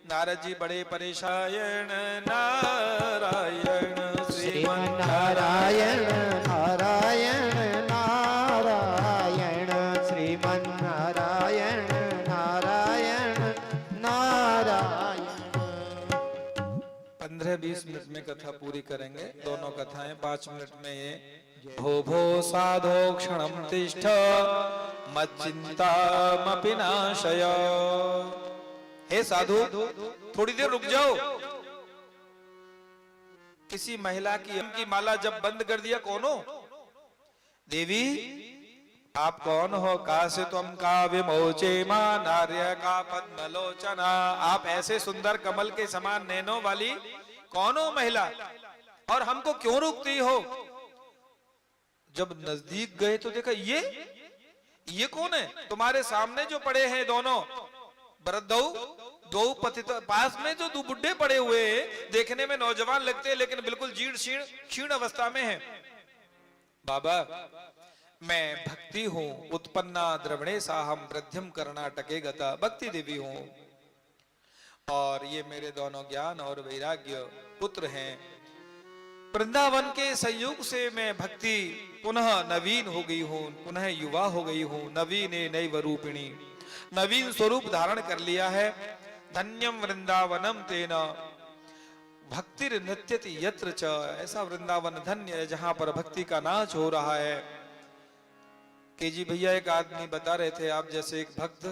नारद जी बड़े परेशान, नारायण श्रीमन नारायण नारायण नारायण, श्रीमन नारायण नारायण नारायण। 15-20 मिनट में कथा पूरी करेंगे, दोनों कथाएं 5 मिनट में। ये भो भो साधो क्षणम तिष्ठ मच्चिंतामपि नाशय। हे साधु, थोड़ी देर रुक जाओ। किसी महिला की माला जब बंद कर दिया, कौन हो? देवी आप कौन हो? का से तुम का विमोचे मां नार्य का पद्मलोचना, आप ऐसे सुंदर कमल के समान नैनों वाली कौन हो महिला, और हमको क्यों रोकती हो? जब नजदीक गए तो देखा ये कौन है? तुम्हारे सामने जो पड़े हैं दोनों दो पतित, पास में जो 2 बुड्ढे पड़े हुए हैं, देखने में नौजवान लगते हैं लेकिन बिल्कुल जीर्ण क्षीण अवस्था में हैं। बाबा मैं भक्ति हूं, उत्पन्ना द्रवणे साहम वृद्धिम कर्णाटके गता, भक्ति देवी हूं, और ये मेरे दोनों ज्ञान और वैराग्य पुत्र हैं। वृंदावन के संयोग से मैं भक्ति पुनः नवीन हो गई हूं, पुनः युवा हो गई हूं। नवीन नैव रूपिणी, नवीन स्वरूप धारण कर लिया है। धन्यम वृंदावनम तेना भक्तिर नृत्यति यत्र च, ऐसा वृंदावन धन्य है जहां पर भक्ति का नाच हो रहा है। के जी भैया एक आदमी बता रहे थे, आप जैसे एक भक्त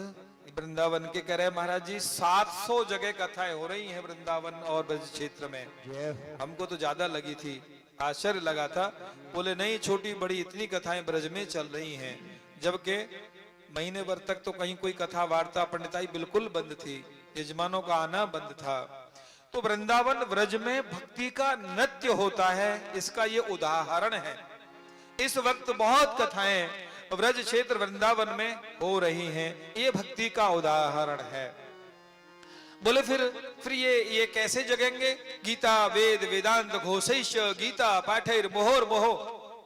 वृंदावन के कह रहे महाराज जी 700 जगह कथाएं हो रही हैं वृंदावन और ब्रज क्षेत्र में। हमको तो ज्यादा लगी थी, आश्चर्य लगा था। बोले नहीं, छोटी बड़ी इतनी कथाएं ब्रज में चल रही हैं, जबकि महीने भर तक तो कहीं कोई कथा वार्ता पंडिताई बिल्कुल बंद थी, यजमानों का आना बंद था। तो वृंदावन ब्रज में भक्ति का नृत्य होता है, इसका ये उदाहरण है। इस वक्त बहुत कथाएं ब्रज क्षेत्र वृंदावन में हो रही हैं, ये भक्ति का उदाहरण है। बोले फिर ये कैसे जगेंगे? गीता वेद वेदांत घोषैश गीता पाठैर मोहर मोहो।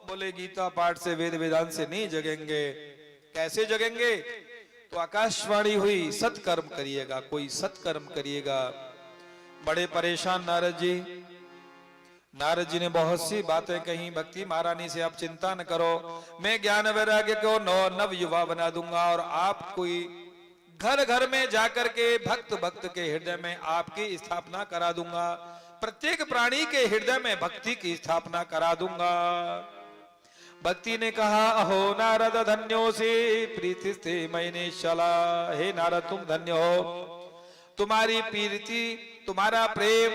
बोले गीता पाठ से वेद वेदांत से नहीं जगेंगे। कैसे जगेंगे? तो आकाशवाणी हुई सत्कर्म करिएगा, कोई सत्कर्म करिएगा। बड़े परेशान नारद जी। नारद जी ने बहुत सी बातें कही। भक्ति महारानी से आप चिंता न करो, मैं ज्ञान वैराग्य को नव युवा बना दूंगा और आप कोई घर घर में जाकर के भक्त भक्त के हृदय में आपकी स्थापना करा दूंगा। प्रत्येक प्राणी के हृदय में भक्ति की स्थापना करा दूंगा। भक्ति ने कहा अहो नारद धन्योसी प्रीति स्थे मैंने चला। हे नारद तुम धन्य हो, तुम्हारी प्रीति तुम्हारा प्रेम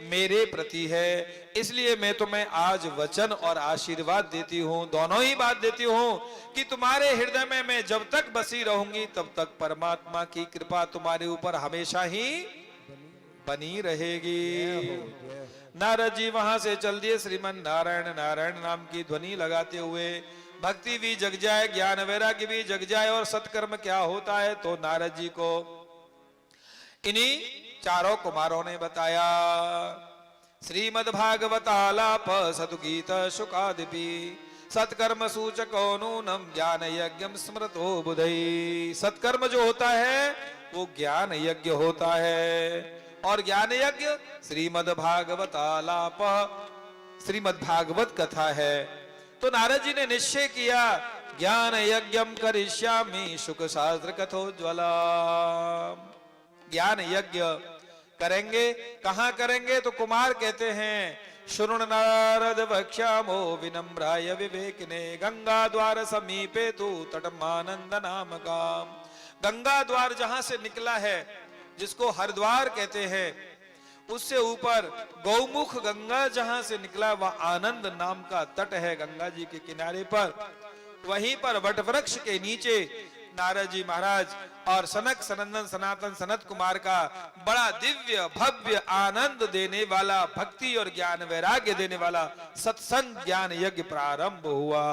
मेरे प्रति है, इसलिए मैं तुम्हें आज वचन और आशीर्वाद देती हूँ, दोनों ही बात देती हूँ कि तुम्हारे हृदय में मैं जब तक बसी रहूंगी तब तक परमात्मा की कृपा तुम्हारे ऊपर हमेशा ही बनी रहेगी। नारद जी वहां से चल दिए श्रीमन नारायण नारायण नाम की ध्वनि लगाते हुए। भक्ति भी जग जाए, ज्ञान वैराग्य भी जग जाए। और सत्कर्म क्या होता है तो नारद जी को इन्हीं चारों कुमारों ने बताया। श्रीमद् भागवतालाप सतुगीत शुकादिपि सत्कर्म सूचको नूनम ज्ञान यज्ञम स्मृतो बुधई। सत्कर्म जो होता है वो ज्ञान यज्ञ होता है, और ज्ञान यज्ञ श्रीमद् भागवतालाप श्रीमद् भागवत कथा है। तो नारद जी ने निश्चय किया ज्ञान यज्ञम करिष्यामि शुक शास्त्र कथोज्वला। ज्ञान यज्ञ करेंगे। कहाँ करेंगे? तो कुमार कहते हैं शृणु नारद वक्ष्यामो विनम्राय विवेकिने गंगा द्वार समीपे तु तटमानंद नाम का। गंगा द्वार जहां से निकला है, जिसको हरिद्वार कहते हैं, उससे ऊपर गौमुख गंगा जहां से निकला वह आनंद नाम का तट है गंगा जी के किनारे पर। वहीं पर वटवृक्ष के नीचे नारद जी महाराज और सनक सनंदन सनातन सनत कुमार का बड़ा दिव्य भव्य आनंद देने वाला भक्ति और ज्ञान वैराग्य देने वाला सत्संग ज्ञान यज्ञ प्रारंभ हुआ।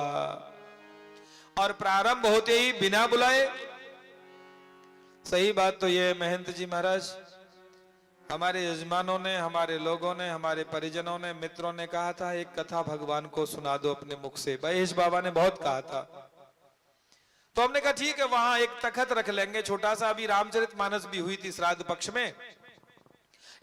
और प्रारंभ होते ही बिना बुलाए, सही बात तो ये महंत जी महाराज, हमारे यजमानों ने, हमारे लोगों ने, हमारे परिजनों ने, मित्रों ने कहा था एक कथा भगवान को सुना दो अपने मुख से। महेश बाबा ने बहुत कहा था। तो हमने कहा ठीक है, वहां एक तखत रख लेंगे छोटा सा। अभी रामचरितमानस भी हुई थी श्राद्ध पक्ष में,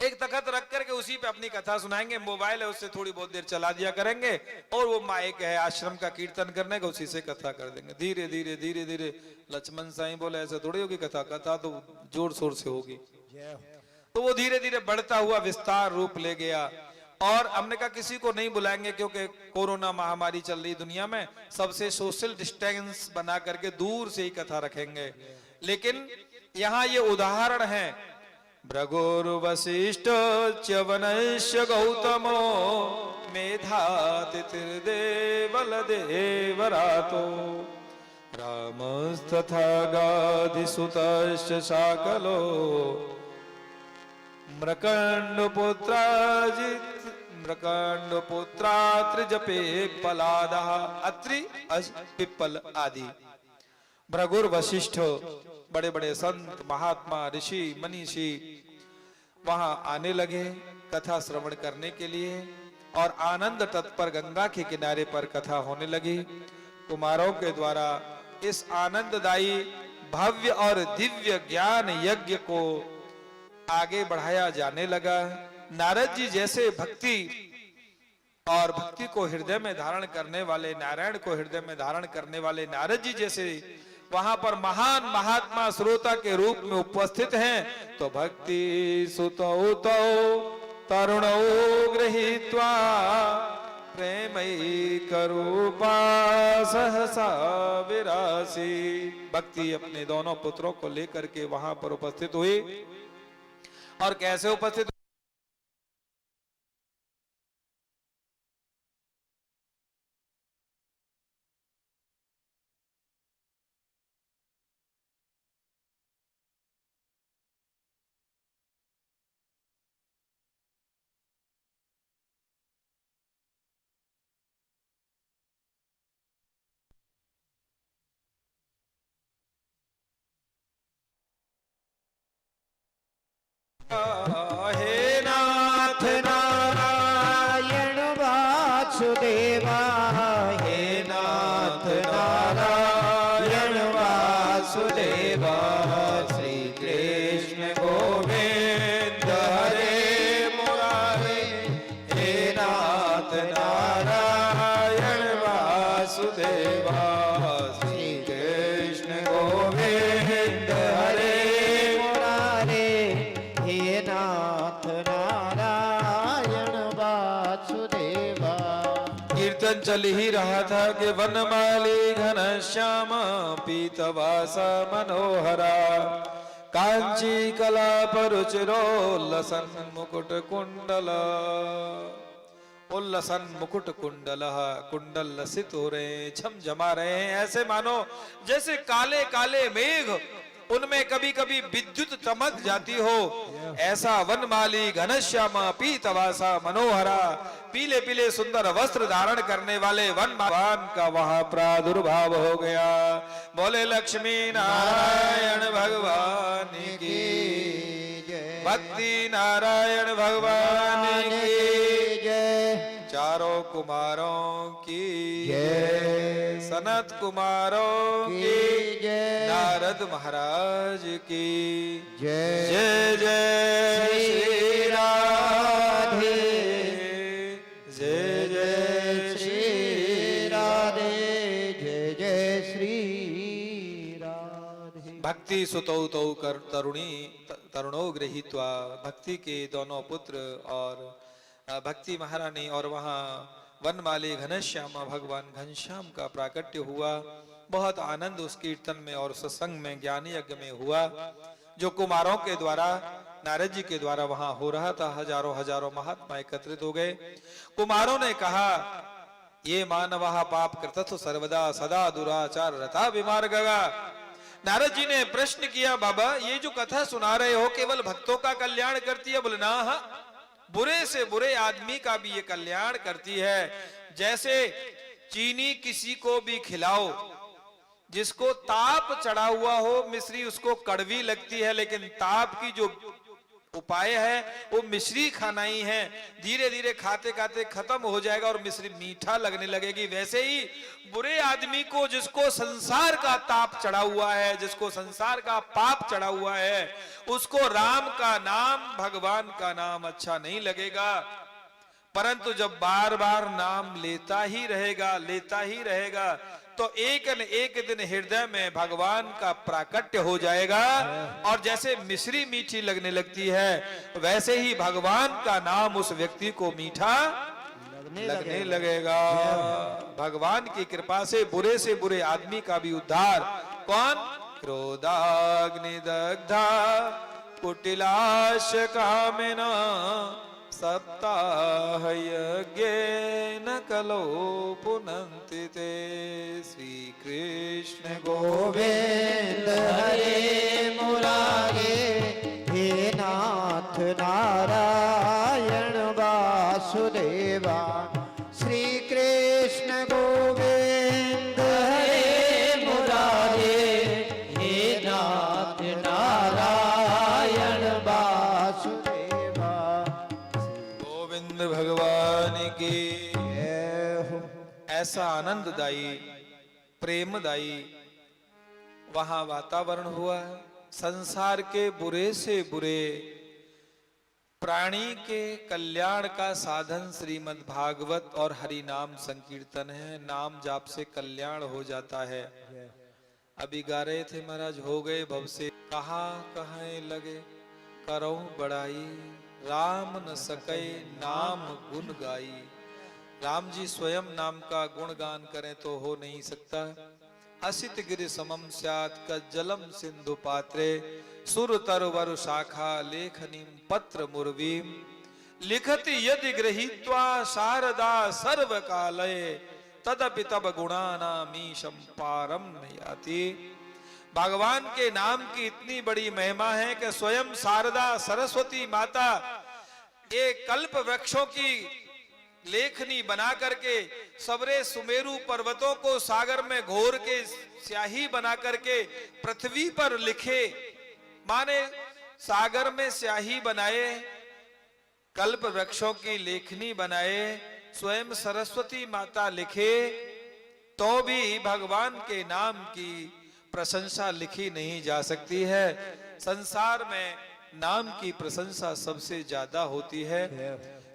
एक तखत रख करके उसी पे अपनी कथा सुनाएंगे। मोबाइल है उससे थोड़ी बहुत देर चला दिया करेंगे, और वो माइक है आश्रम का कीर्तन करने का, उसी से कथा कर देंगे। धीरे धीरे धीरे धीरे लक्ष्मण साईं बोले ऐसे थोड़ी होगी कथा, कथा तो जोर शोर से होगी। तो वो धीरे धीरे बढ़ता हुआ विस्तार रूप ले गया। और हमने कहा किसी को नहीं बुलाएंगे, क्योंकि कोरोना महामारी चल रही दुनिया में, सबसे सोशल डिस्टेंस बना करके दूर से ही कथा रखेंगे। लेकिन यहाँ ये उदाहरण है, भृगुर वशिष्ठ च्यवनश्य गौतमो मेधातिथिर्देवल देवरातो रामस्तथा गाधिसुतश्च शाकलो मृकंडपुत्रात्रिजपे पलादः अत्रि पिप्पल आदि। भृगुर वशिष्ठ बड़े बड़े संत महात्मा ऋषि मनीषी वहां आने लगे कथा श्रवण करने के लिए, और आनंद तट पर गंगा के किनारे पर कथा होने लगी। कुमारों के द्वारा इस आनंददायी भव्य और दिव्य ज्ञान यज्ञ को आगे बढ़ाया जाने लगा। नारद जी जैसे भक्ति और भक्ति को हृदय में धारण करने वाले, नारायण को हृदय में धारण करने वाले नारद जी जैसे वहां पर महान महात्मा श्रोता के रूप में उपस्थित हैं, तो भक्ति सुतौ तरुणौ गृहीत्वा प्रेमई करूपा सहसा विरासी। भक्ति अपने दोनों पुत्रों को लेकर के वहां पर उपस्थित हुई। और कैसे उपस्थित? हे नाथ नारायण वासुदेवा, हे नाथ नारायण वासुदेवा। श्री कृष्ण गोविंद हरे मुरारे, हे नाथ नारायण वासुदेवा। श्री कृष्ण गोविंद हरे मुरारे, हे नाथ नारायण वासुदेवा। कीर्तन चल ही रहा था कि वनमाली घनश्याम पीतवासा मनोहरा, कांची कला परुचिरो लसन मुकुट कुंडल। उल्लसन मुकुट कुंडल, कुंडल लसित हो रहे हैं, झमझमा रहे हैं, ऐसे मानो जैसे काले काले मेघ उनमें कभी कभी विद्युत चमक जाती हो। ऐसा वनमाली घनश्याम पीतवासा मनोहरा, पीले पीले सुंदर वस्त्र धारण करने वाले वन भगवान का वहां प्रादुर्भाव हो गया। बोले लक्ष्मी नारायण भगवान की जय, भक्ति नारायण भगवान की जय, चारों कुमारों की जय, सनत कुमारों की जय, नारद महाराज की जय। जय जय श्री राधे, जय जय श्री राधे, जय जय श्री राधे। भक्ति सुतौ तौ कर तरुणो गृहीत्वा, भक्ति के दोनों पुत्र और भक्ति महारानी और वहाँ वनमाली घनश्यामा भगवान घनश्याम का प्राकट्य हुआ। बहुत आनंद उस कीर्तन में और सत्संग में ज्ञान यज्ञ में हुआ, जो कुमारों के द्वारा नारद जी के द्वारा वहां हो रहा था। हजारों हजारों महात्मा एकत्रित हो गए। कुमारों ने कहा, ये मानव पाप कृतथ सर्वदा सदा दुराचार रथा बीमार गगा। नारद जी ने प्रश्न किया, बाबा ये जो कथा सुना रहे हो केवल भक्तों का कल्याण करती है? बोले ना, बुरे से बुरे आदमी का भी ये कल्याण करती है। जैसे चीनी किसी को भी खिलाओ, जिसको ताप चढ़ा हुआ हो, मिश्री उसको कड़वी लगती है, लेकिन ताप की जो उपाय है वो मिश्री खाना ही है। धीरे धीरे खाते खाते खत्म हो जाएगा और मिश्री मीठा लगने लगेगी। वैसे ही बुरे आदमी को, जिसको संसार का ताप चढ़ा हुआ है, जिसको संसार का पाप चढ़ा हुआ है, उसको राम का नाम, भगवान का नाम अच्छा नहीं लगेगा। परंतु जब बार बार नाम लेता ही रहेगा तो एक न एक दिन हृदय में भगवान का प्राकट्य हो जाएगा। और जैसे मिश्री मीठी लगने लगती है, वैसे ही भगवान का नाम उस व्यक्ति को मीठा लगने लगेगा। भगवान की कृपा से बुरे आदमी का भी उद्धार। कौन? क्रोधाग्नि दग्धा कुटिलाश कामिना, सप्ताह यज्ञेन कलो पुनन्ति ते। श्री कृष्ण गोविंद हरे मुरारे, हे नाथ नारायण वासुदेवा। श्री कृष्ण गोविंद हरे मुरारे, हे नाथ नारायण वासुदेवा। गोविंद भगवान की जय हो। ऐसा आनंददायी प्रेमदायी वहां वातावरण हुआ। संसार के बुरे से बुरे प्राणी के कल्याण का साधन श्रीमद् भागवत और हरि नाम संकीर्तन है। नाम जाप से कल्याण हो जाता है। अभी गा रहे थे महाराज, हो गए भव से कहाँ कहाँ लगे, करो बड़ाई राम न सके नाम गुण गाई। राम जी स्वयं नाम का गुणगान करें तो हो नहीं सकता। असित गिरि समम स्यात् कज्जलम सिंधु पात्रे सुर तरवर शाखा लेखनीम पत्र मुर्वीम लिखति यदि गृहीत्वा शारदा सर्व कालये तदपि तब गुणानामीशम पारम न याति। भगवान के नाम की इतनी बड़ी महिमा है कि स्वयं शारदा सरस्वती माता एक कल्प वृक्षों की लेखनी बना करके सबरे सुमेरु पर्वतों को सागर में घोर के स्याही बना करके पृथ्वी पर लिखे, माने सागर में स्याही बनाए, कल्प वृक्षों की लेखनी बनाए, स्वयं सरस्वती माता लिखे, तो भी भगवान के नाम की प्रशंसा लिखी नहीं जा सकती है। संसार में नाम की प्रशंसा सबसे ज्यादा होती है।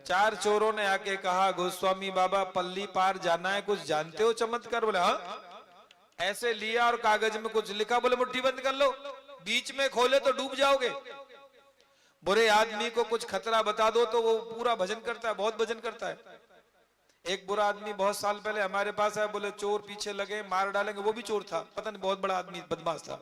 चार चोरों ने आके कहा, गोस्वामी बाबा पल्ली पार जाना है, कुछ जानते हो चमत्कार? बोले हाँ। ऐसे लिया और कागज में कुछ लिखा, बोले मुट्ठी बंद कर लो, बीच में खोले तो डूब जाओगे। बुरे आदमी को कुछ खतरा बता दो तो वो पूरा भजन करता है, बहुत भजन करता है। एक बुरा आदमी बहुत साल पहले हमारे पास आया, बोले चोर पीछे लगे मार डालेंगे, वो भी चोर था, पता नहीं बहुत बड़ा आदमी बदमाश था।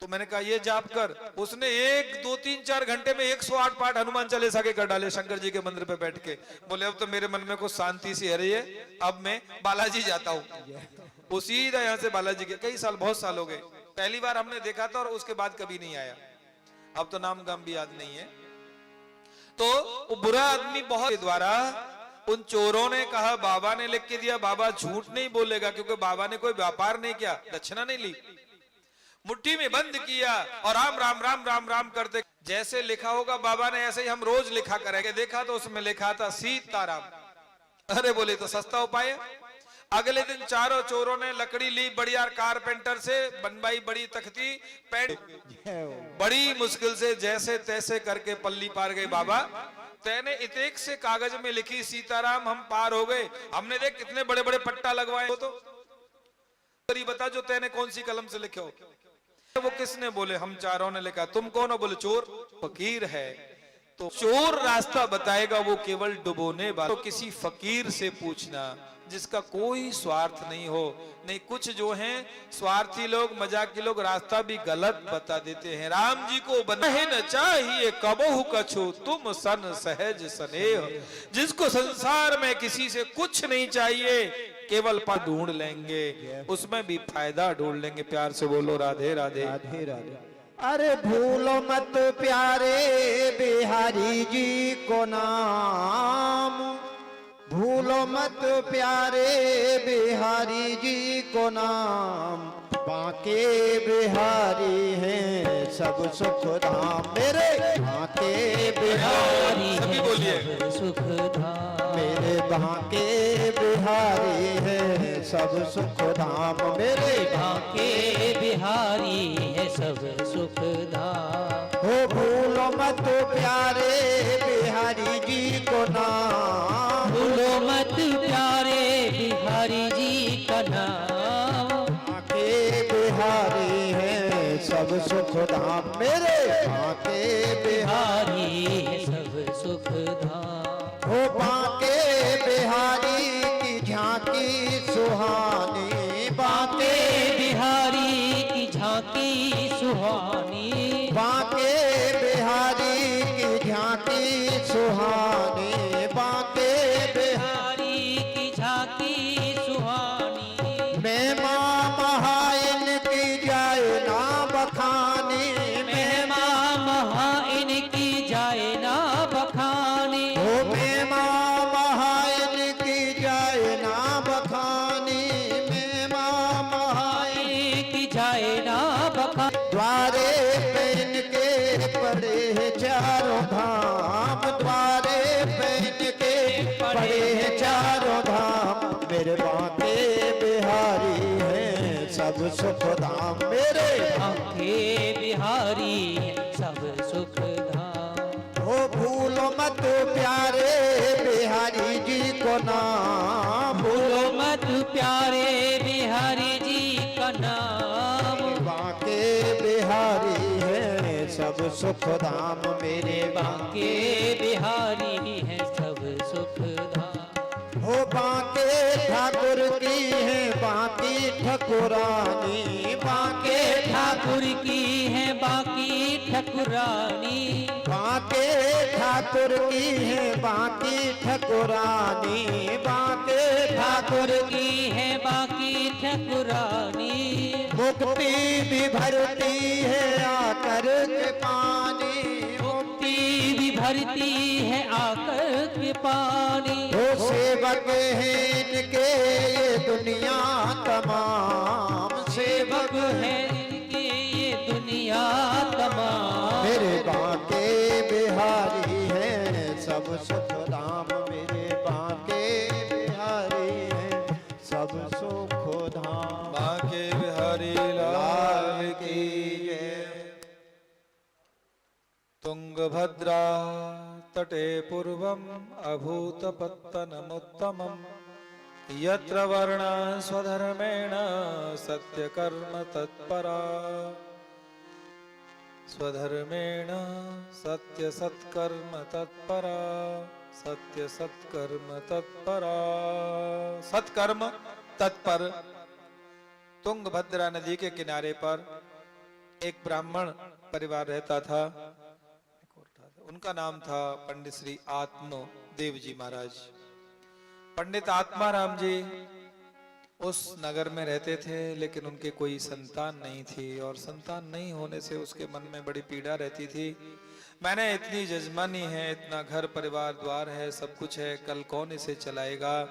तो मैंने कहा ये जाप कर, उसने 1 2 3 4 घंटे में 108 पाठ हनुमान चालीसा के कर डाले शंकर जी के मंदिर पे बैठ के। बोले अब तो मेरे मन में कुछ शांति सी है रही है, अब मैं बालाजी जाता हूँ। वो सीधा यहाँ से बालाजी के, कई साल बहुत साल हो गए, पहली बार हमने देखा था और उसके बाद कभी नहीं आया। अब तो नाम गाम भी याद नहीं है। तो वो बुरा आदमी बहुत द्वारा उन चोरों ने कहा, बाबा ने लिख के दिया, बाबा झूठ नहीं बोलेगा क्योंकि बाबा ने कोई व्यापार नहीं किया, दक्षिणा नहीं ली। मुट्ठी में बंद किया और राम राम राम राम राम करते जैसे लिखा होगा बाबा ने ऐसे ही हम रोज लिखा करेंगे। देखा तो उसमें लिखा था सीताराम। अरे बोले तो सस्ता उपाय है। अगले दिन चारों चोरों ने लकड़ी ली, बढ़िया कारपेंटर से बनवाई बड़ी तख्ती, बड़ी मुश्किल से जैसे तैसे करके पल्ली पार गए। बाबा तैने इतेक से कागज में लिखी सीताराम, हम पार हो गए। हमने देख कितने बड़े बड़े पट्टा लगवाए, हो तो बता जो तैने कौन सी कलम से लिखे हो। वो किसने? बोले हम चारों ने लिखा। तुम कौन हो? बोले चोर। फकीर है तो चोर रास्ता बताएगा, वो केवल डुबोने वाला। तो किसी फकीर से पूछना जिसका कोई स्वार्थ नहीं हो। नहीं, कुछ जो हैं स्वार्थी लोग, मजाकी लोग, रास्ता भी गलत बता देते हैं। राम जी को बनहे न चाहिए कबहु कछु तुम सन सहज स्नेह। जिसको संसार में किसी से कुछ नहीं चाहिए, केवल पा ढूंढ लेंगे, उसमें भी फायदा ढूंढ लेंगे। प्यार से बोलो राधे राधे राधे राधे। अरे भूलो मत प्यारे बिहारी जी को नाम, भूलो मत प्यारे बिहारी जी को नाम। बांके बिहारी हैं सब सुख धाम, मेरे बांके बिहारी सभी बोलिए सब सुख धाम, मेरे बांके बिहारी हैं सब सुख धाम, मेरे बांके बिहारी है सब सुख धाम। हो भूलो मत प्यारे बिहारी जी को नाम, भूलो मत प्यारे बिहारी जी का नाम। बांके बिहारी हैं सब सुख धाम, मेरे बांके बिहारी बिहारी है सब सुख धाम। हो बांके बिहारी की झांकी सुहानी, बांके बिहारी की झांकी सुहानी, बांके बिहारी की झांकी सुहानी, बांके बिहारी की झांकी सुहानी। महिमा महाइन की जाए ना बखानी, महिमा महा इनकी जाए ना बखानी, हो महिमा महाइन की जाए ना बखानी, महिमा महाइन की जाए ना बखानी। द्वारे पहन के पड़े हैं चारों धाम, द्वारे पहन के पड़े हैं चारों धाम। मेरे बांके बिहारी हैं सब सुख धाम, मेरे बांके बिहारी है सब सुख धाम। हो भूलो मत प्यारे बिहारी जी को नाम, भूलो मत प्यारे बिहारी जी का नाम। बांके बिहारी हैं सब सुख धाम, मेरे बांके बिहारी है सब सुख धाम। बांके ठाकुर की है बाकी ठकुरानी, बांके ठाकुर की है बाकी ठकुरानी, बांके ठाकुर की है बाकी ठकुरानी, बांके ठाकुर की है बाकी ठकुरानी। मुक्ति भी भरती है आकर के पानी, मुक्ति भी भरती है आकर के पानी। वो सेवक हैं इनके ये दुनिया तमाम, सेवक है इनके ये दुनिया तमाम। मेरे बांके बिहारी हैं सब सुख धाम, मेरे बांके बिहारी हैं सब सुख धाम। बांके बिहारी लाल की जय। तुंगभद्रा तटे पूर्वम अभूतपत्तनमुत्तमम्, यत्र वर्णा स्वधर्मेण सत्यकर्म तत्परा, स्वधर्मेण सत्य सत्कर्म तत्परा, सत्य सत्कर्म तत्परा, सत्कर्म तत्पर। तुंगभद्रा नदी के किनारे पर एक ब्राह्मण परिवार रहता था। उनका नाम था पंडित श्री आत्म देव जी महाराज। पंडित आत्माराम जी उस नगर में रहते थे, लेकिन उनके कोई संतान नहीं थी, और संतान नहीं होने से उसके मन में बड़ी पीड़ा रहती थी। मैंने इतनी जजमानी है, इतना घर परिवार द्वार है, सब कुछ है, कल कौन इसे चलाएगा।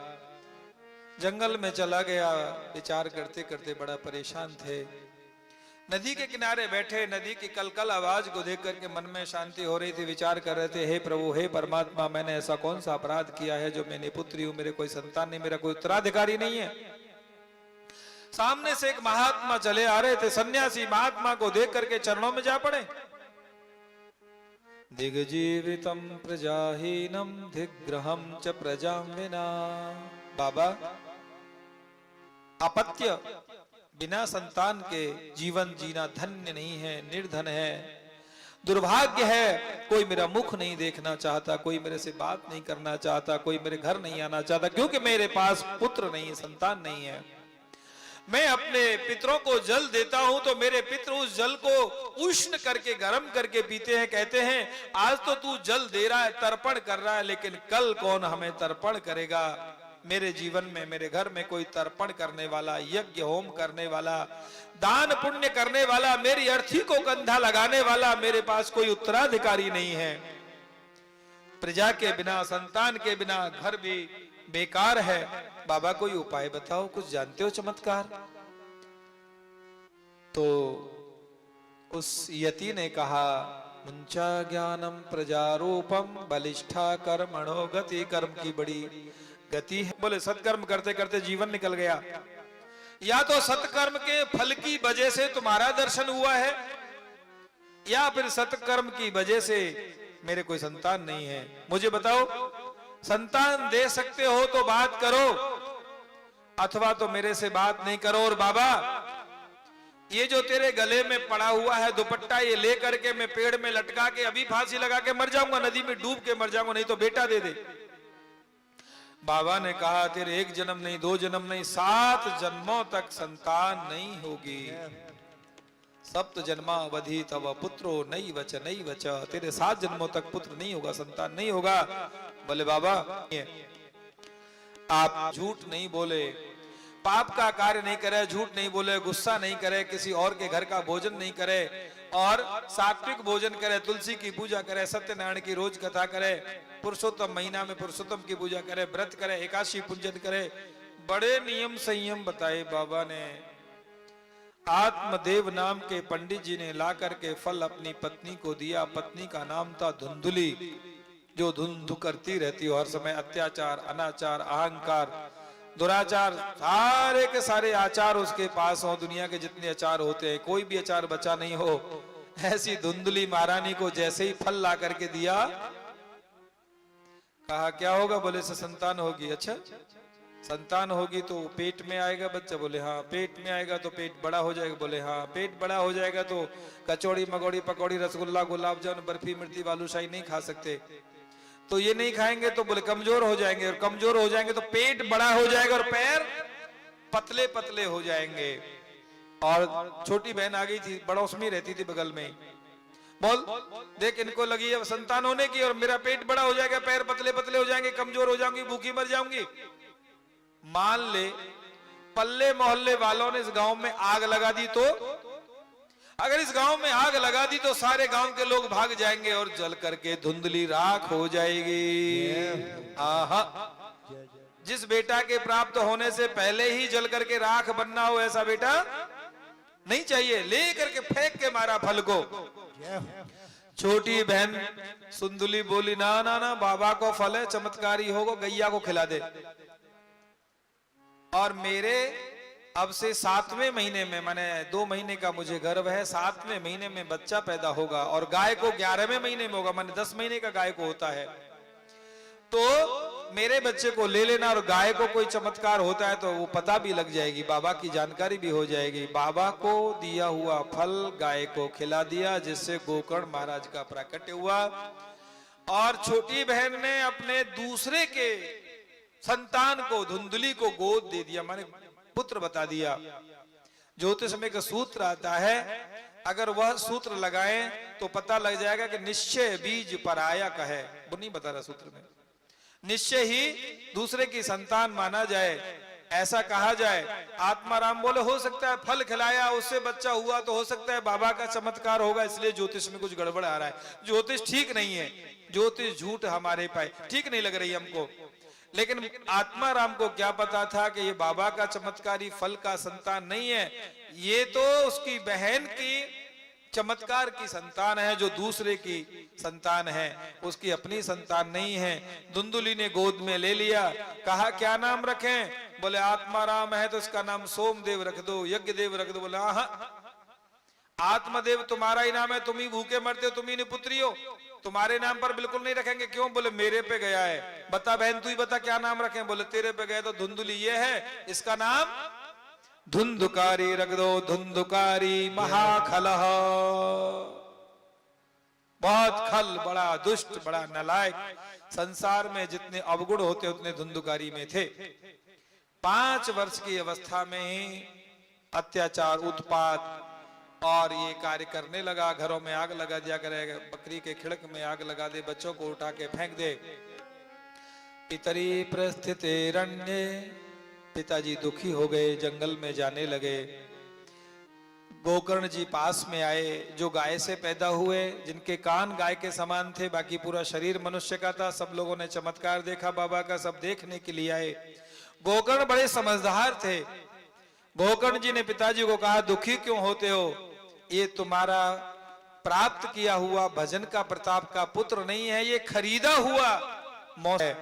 जंगल में चला गया, विचार करते करते बड़ा परेशान थे। नदी के किनारे बैठे, नदी की कलकल आवाज को देख करके मन में शांति हो रही थी। विचार कर रहे थे, हे प्रभु, हे परमात्मा, मैंने ऐसा कौन सा अपराध किया है जो मैं निपुत्री हूं, मेरे कोई संतान नहीं, मेरा कोई उत्तराधिकारी नहीं है। सामने से एक महात्मा चले आ रहे थे। सन्यासी महात्मा को देख करके चरणों में जा पड़े। दिग्जीवितम प्रजाहीनम दिग्रहम च प्रजाम विना। बाबा, अपत्य बिना संतान के जीवन जीना धन्य नहीं है, निर्धन है, दुर्भाग्य है। कोई मेरा मुख नहीं देखना चाहता, कोई मेरे से बात नहीं करना चाहता, कोई मेरे घर नहीं आना चाहता, क्योंकि मेरे पास पुत्र नहीं है, संतान नहीं है। मैं अपने पितरों को जल देता हूं तो मेरे पितर उस जल को उष्ण करके गर्म करके पीते हैं। कहते हैं आज तो तू जल दे रहा है, तर्पण कर रहा है, लेकिन कल कौन हमें तर्पण करेगा। मेरे जीवन में, मेरे घर में कोई तर्पण करने वाला, यज्ञ होम करने वाला, दान पुण्य करने वाला, मेरी अर्थी को कंधा लगाने वाला मेरे पास कोई उत्तराधिकारी नहीं है। प्रजा के बिना, संतान के बिना घर भी बेकार है। बाबा कोई उपाय बताओ, कुछ जानते हो चमत्कार। तो उस यति ने कहा, मुंचा ज्ञानम प्रजारूपम बलिष्ठा कर्मणो गति। कर्म की बड़ी गति है। बोले सत्कर्म करते करते जीवन निकल गया, या तो सत्कर्म के फल की वजह से तुम्हारा दर्शन हुआ है, या फिर सत्कर्म की वजह से मेरे कोई संतान नहीं है। मुझे बताओ, संतान दे सकते हो तो बात करो, अथवा तो मेरे से बात नहीं करो। और बाबा, ये जो तेरे गले में पड़ा हुआ है दुपट्टा, ये ले करके मैं पेड़ में लटका के अभी फांसी लगा के मर जाऊंगा, नदी में डूब के मर जाऊंगा, नहीं तो बेटा दे दे। बाबा ने कहा, तेरे एक जन्म नहीं, 2 जन्म नहीं, 7 जन्मों तक संतान नहीं होगी। सप्त जन्मावधि तव पुत्रो नहीं वच नहीं वच। तेरे 7 जन्मों तक पुत्र नहीं होगा, संतान नहीं होगा। बोले बाबा, आप झूठ नहीं बोले, पाप का कार्य नहीं करे, झूठ नहीं बोले, गुस्सा नहीं करे, किसी और के घर का भोजन नहीं करे, और सात्विक भोजन करे, तुलसी की पूजा करे, सत्यनारायण की रोज कथा करे, पुरुषोत्तम महीना में पुरुषोत्तम की पूजा करे, व्रत करे, एकादशी पूजन करे। बड़े नियम संयम बताए बाबा ने। आत्मदेव नाम के पंडित जी ने ला करके फल अपनी पत्नी को दिया। पत्नी का नाम था धुंधुली, जो धुंधु करती रहती हो हर समय, अत्याचार, अनाचार, अहंकार, दुराचार, सारे के सारे आचार उसके पास हो। दुनिया के जितने आचार होते हैं, कोई भी आचार बचा नहीं हो। ऐसी धुंधुली महारानी को जैसे ही फल ला करके दिया, कहा क्या होगा। बोले से संतान होगी। अच्छा, संतान होगी तो पेट में आएगा बच्चा। बोले हाँ। पेट में आएगा तो पेट बड़ा हो जाएगा। बोले हाँ। पेट बड़ा हो जाएगा तो कचौड़ी, मगौड़ी, पकौड़ी, रसगुल्ला, गुलाब जामुन, बर्फी, मिर्ची, बालूशाही नहीं खा सकते। तो ये नहीं खाएंगे तो बोले कमजोर हो जाएंगे, और कमजोर हो जाएंगे तो पेट बड़ा हो जाएगा और पैर पतले पतले हो जाएंगे। और छोटी बहन आ गई थी, बड़ोस में रहती थी बगल में, बोल देख इनको लगी है संतान होने की और मेरा पेट बड़ा हो जाएगा, पैर पतले पतले हो जाएंगे, कमजोर हो जाऊंगी, भूखी मर जाऊंगी। मान ले पल्ले मोहल्ले वालों ने इस गांव में आग लगा दी तो, अगर इस गांव में आग लगा दी तो सारे गांव के लोग भाग जाएंगे और जल करके धुंधली राख हो जाएगी। आहा, जिस बेटा के प्राप्त होने से पहले ही जल करके राख बनना हो ऐसा बेटा नहीं चाहिए, ले करके फेंक के मारा फल को। छोटी बहन सुंदुली बोली ना ना ना, बाबा को फल है, चमत्कारी होगा, गैया को खिला दे। और मेरे अब से 7वें महीने में, माने 2 महीने का मुझे गर्भ है, 7वें महीने में बच्चा पैदा होगा और गाय को 11वें महीने में होगा, माने 10 महीने का गाय को होता है। तो मेरे बच्चे को ले लेना, और गाय को कोई चमत्कार होता है तो वो पता भी लग जाएगी, बाबा की जानकारी भी हो जाएगी। बाबा को दिया हुआ फल गाय को खिला दिया, जिससे गोकर्ण महाराज का प्राकट्य हुआ। और छोटी बहन ने अपने दूसरे के संतान को, धुंधली को गोद दे दिया, माने पुत्र बता दिया। ज्योतिष में एक सूत्र आता है, अगर वह सूत्र लगाएं तो पता लग जाएगा कि निश्चय बीज पराया का है, वो नहीं बता रहा सूत्र में, निश्चय ही दूसरे की संतान माना जाए, ऐसा कहा जाए। आत्माराम बोले हो सकता है फल खिलाया उससे बच्चा हुआ, तो हो सकता है बाबा का चमत्कार होगा, इसलिए ज्योतिष में कुछ गड़बड़ आ रहा है। ज्योतिष ठीक नहीं है, ज्योतिष झूठ हमारे पाए ठीक नहीं लग रही हमको। लेकिन आत्माराम को क्या पता था कि ये बाबा का चमत्कारी फल का संतान नहीं है, ये तो उसकी बहन की चमत्कार की संतान है, जो दूसरे की संतान है, उसकी अपनी संतान नहीं है। धुंधुली ने गोद में ले लिया, कहा क्या नाम रखें? बोले आत्माराम है तो इसका नाम सोमदेव रख दो, यज्ञदेव रख दो। बोले हाँ, आत्मदेव तुम्हारा ही नाम है, तुम ही भूखे मरते हो, तुम ही पुत्री हो, तुम्हारे नाम पर बिल्कुल नहीं रखेंगे। क्यों? बोले मेरे पे गया है। बता बहन तू ही बता क्या नाम रखें? बोले तेरे पे गया तो धुंधुली ये है, इसका नाम धुंधुकारी रख दो, धुंधुकारी महाखलह, बहुत खल, बड़ा दुष्ट, बड़ा नालायक। संसार में जितने अवगुण होते उतने धुंधुकारी में थे। 5 वर्ष की अवस्था में ही अत्याचार, उत्पात और ये कार्य करने लगा। घरों में आग लगा दिया करे, बकरी के खिड़क में आग लगा दे, बच्चों को उठा के फेंक दे। पितरी प्रस्थिते रण्ये, पिताजी दुखी हो गए, जंगल में जाने लगे। गोकर्ण जी पास में आए, जो गाय से पैदा हुए, जिनके कान गाय के समान थे, बाकी पूरा शरीर मनुष्य का था। सब लोगों ने चमत्कार देखा बाबा का, सब देखने के लिए आए। गोकर्ण बड़े समझदार थे। गोकर्ण जी ने पिताजी को कहा दुखी क्यों होते हो? ये तुम्हारा प्राप्त किया हुआ भजन का प्रताप का पुत्र नहीं है, ये खरीदा हुआ मौत है,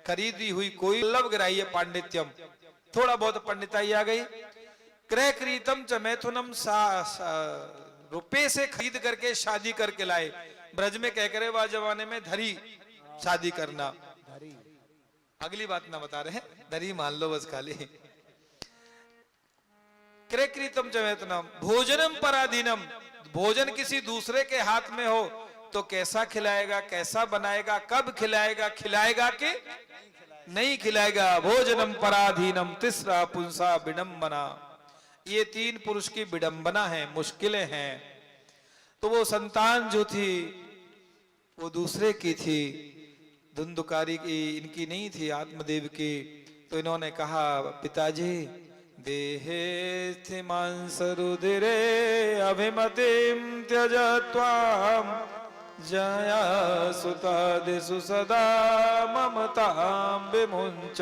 खरीदी हुई कोई लव ग्राह्य पांडित्यम, थोड़ा बहुत पंडिताई आ गई। क्रय क्रीतम च मैथुनम, रुपए से खरीद करके शादी करके लाए। ब्रज में कह करे वह जमाने में धरी शादी करना, अगली बात ना बता रहे हैं, धरी मान लो बस खाली। क्रय क्रीतम च मैथुनम, भोजनम पराधीनम, भोजन किसी दूसरे के हाथ में हो तो कैसा खिलाएगा, कैसा बनाएगा, कब खिलाएगा, खिलाएगा कि नहीं खिलाएगा। भोजनम पराधीनम, तीसरा पुंसा विडंबना, ये 3 पुरुष की विडंबना है, मुश्किलें हैं। तो वो संतान जो थी वो दूसरे की थी, धुंधुकारी की इनकी नहीं थी, आत्मदेव की। तो इन्होंने कहा पिताजी देहे स्थिमांस रुधिरे अभिमतिम त्यजत्वाम जया सुतादिषु सदा ममतां विमुञ्च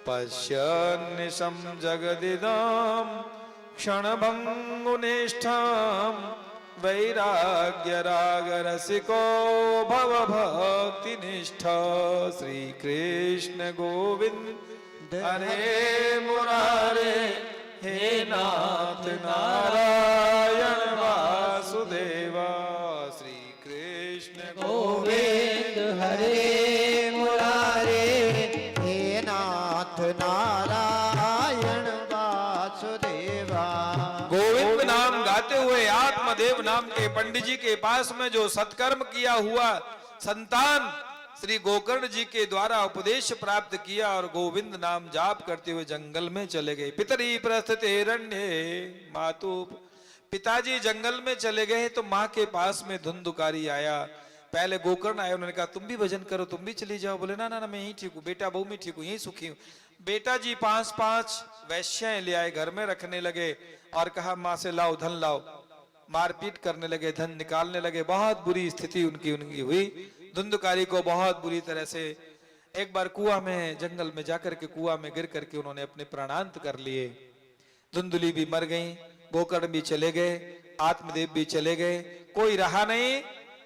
पश्यन्निशं जगदिदं क्षणभङ्गुनिष्ठां वैराग्यरागरसिको भवभक्तिनिष्ठा। श्री कृष्ण गोविंद हरे मुरारे, हे नाथ नारायण वासुदेवा। श्री कृष्ण गोविंद हरे मुरारे, हे नाथ नारायण वासुदेवा। गोविंद नाम गाते हुए आत्मदेव नाम के पंडित जी के पास में जो सत्कर्म किया हुआ संतान श्री गोकर्ण जी के द्वारा उपदेश प्राप्त किया और गोविंद नाम जाप करते हुए जंगल में चले गए। पितरी प्रस्थितेरण्ये मातु, पिताजी जंगल में चले गए तो माँ के पास में धुंधुकारी आया। पहले गोकर्ण आए, उन्होंने कहा तुम भी भजन करो, तुम भी चली जाओ। बोले ना ना ना, मैं यहीं ठीक हूँ, बेटा बहू में ठीक हूँ, यहीं सुखी हूँ। बेटा जी 5-5 वैश्याएं ले आए, घर में रखने लगे और कहा माँ से लाओ धन लाओ। मारपीट करने लगे, धन निकालने लगे। बहुत बुरी स्थिति उनकी हुई। धुंधुकारी को बहुत बुरी तरह से एक बार कुआं में, जंगल में जाकर के कुआं में गिर करके उन्होंने अपने प्राणांत कर लिए। धुंधुली भी मर गई, गोकर्ण भी चले गए, आत्मदेव भी चले गए, कोई रहा नहीं।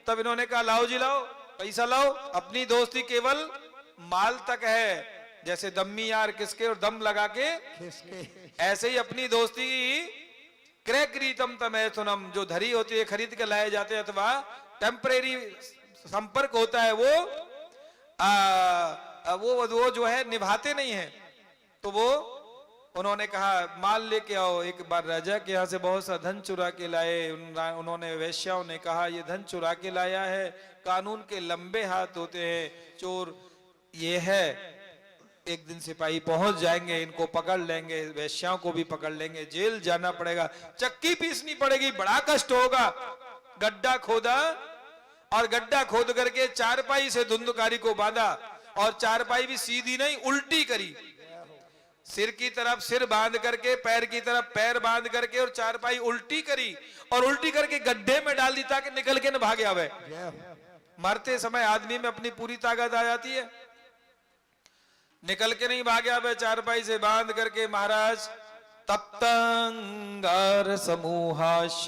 तब इन्होंने कहा लाओ जी लाओ, पैसा लाओ। अपनी दोस्ती केवल माल तक है, जैसे दम्मी यार किसके और दम लगा के ऐसे ही अपनी दोस्ती क्रय क्रीतम तमैथुनम, जो धरी होती है खरीद के लाए जाते हैं, अथवा टेम्परेरी संपर्क होता है, वो जो है निभाते नहीं है। तो वो उन्होंने कहा माल लेके आओ। एक बार राजा के यहाँ से बहुत सा धन चुरा के लाए। उन्होंने वैश्याओं ने कहा ये धन चुरा के लाया है, कानून के लंबे हाथ होते हैं, चोर ये है, एक दिन सिपाही पहुंच जाएंगे, इनको पकड़ लेंगे, वैश्याओं को भी पकड़ लेंगे, जेल जाना पड़ेगा, चक्की पीसनी पड़ेगी, बड़ा कष्ट होगा। गड्ढा खोदा और गड्ढा खोद करके चारपाई से धुंधुकारी को बांधा, और चारपाई भी सीधी नहीं उल्टी करी, सिर की तरफ सिर बांध करके, पैर की तरफ पैर बांध करके, और चारपाई उल्टी करी और उल्टी करके गड्ढे में डाल दी ताकि निकल के न भागे आवे। मरते समय आदमी में अपनी पूरी ताकत आ जाती है, निकल के नहीं भागे आवे। चारपाई से बांध करके महाराज तप्तंगार समूहाश,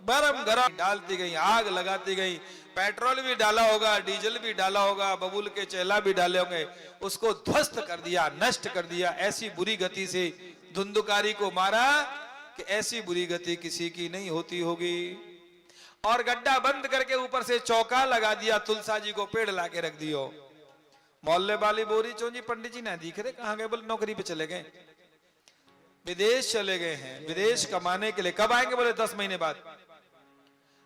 गरम गरम डालती गई, आग लगाती गई, पेट्रोल भी डाला होगा, डीजल भी डाला होगा, बबूल के चेला भी डाले होंगे, उसको ध्वस्त कर दिया, नष्ट कर दिया। ऐसी बुरी गति से धुंधुकारी को मारा कि ऐसी बुरी गति किसी की नहीं होती होगी। और गड्ढा बंद करके ऊपर से चौका लगा दिया, तुलसा जी को पेड़ लाके रख दियो। मोहल्ले वाली बोरी चौंजी पंडित जी ना दिख रहे, कहां गए? बोले नौकरी पे चले गए, विदेश चले गए हैं, विदेश कमाने के लिए। कब आएंगे? बोले 10 महीने बाद।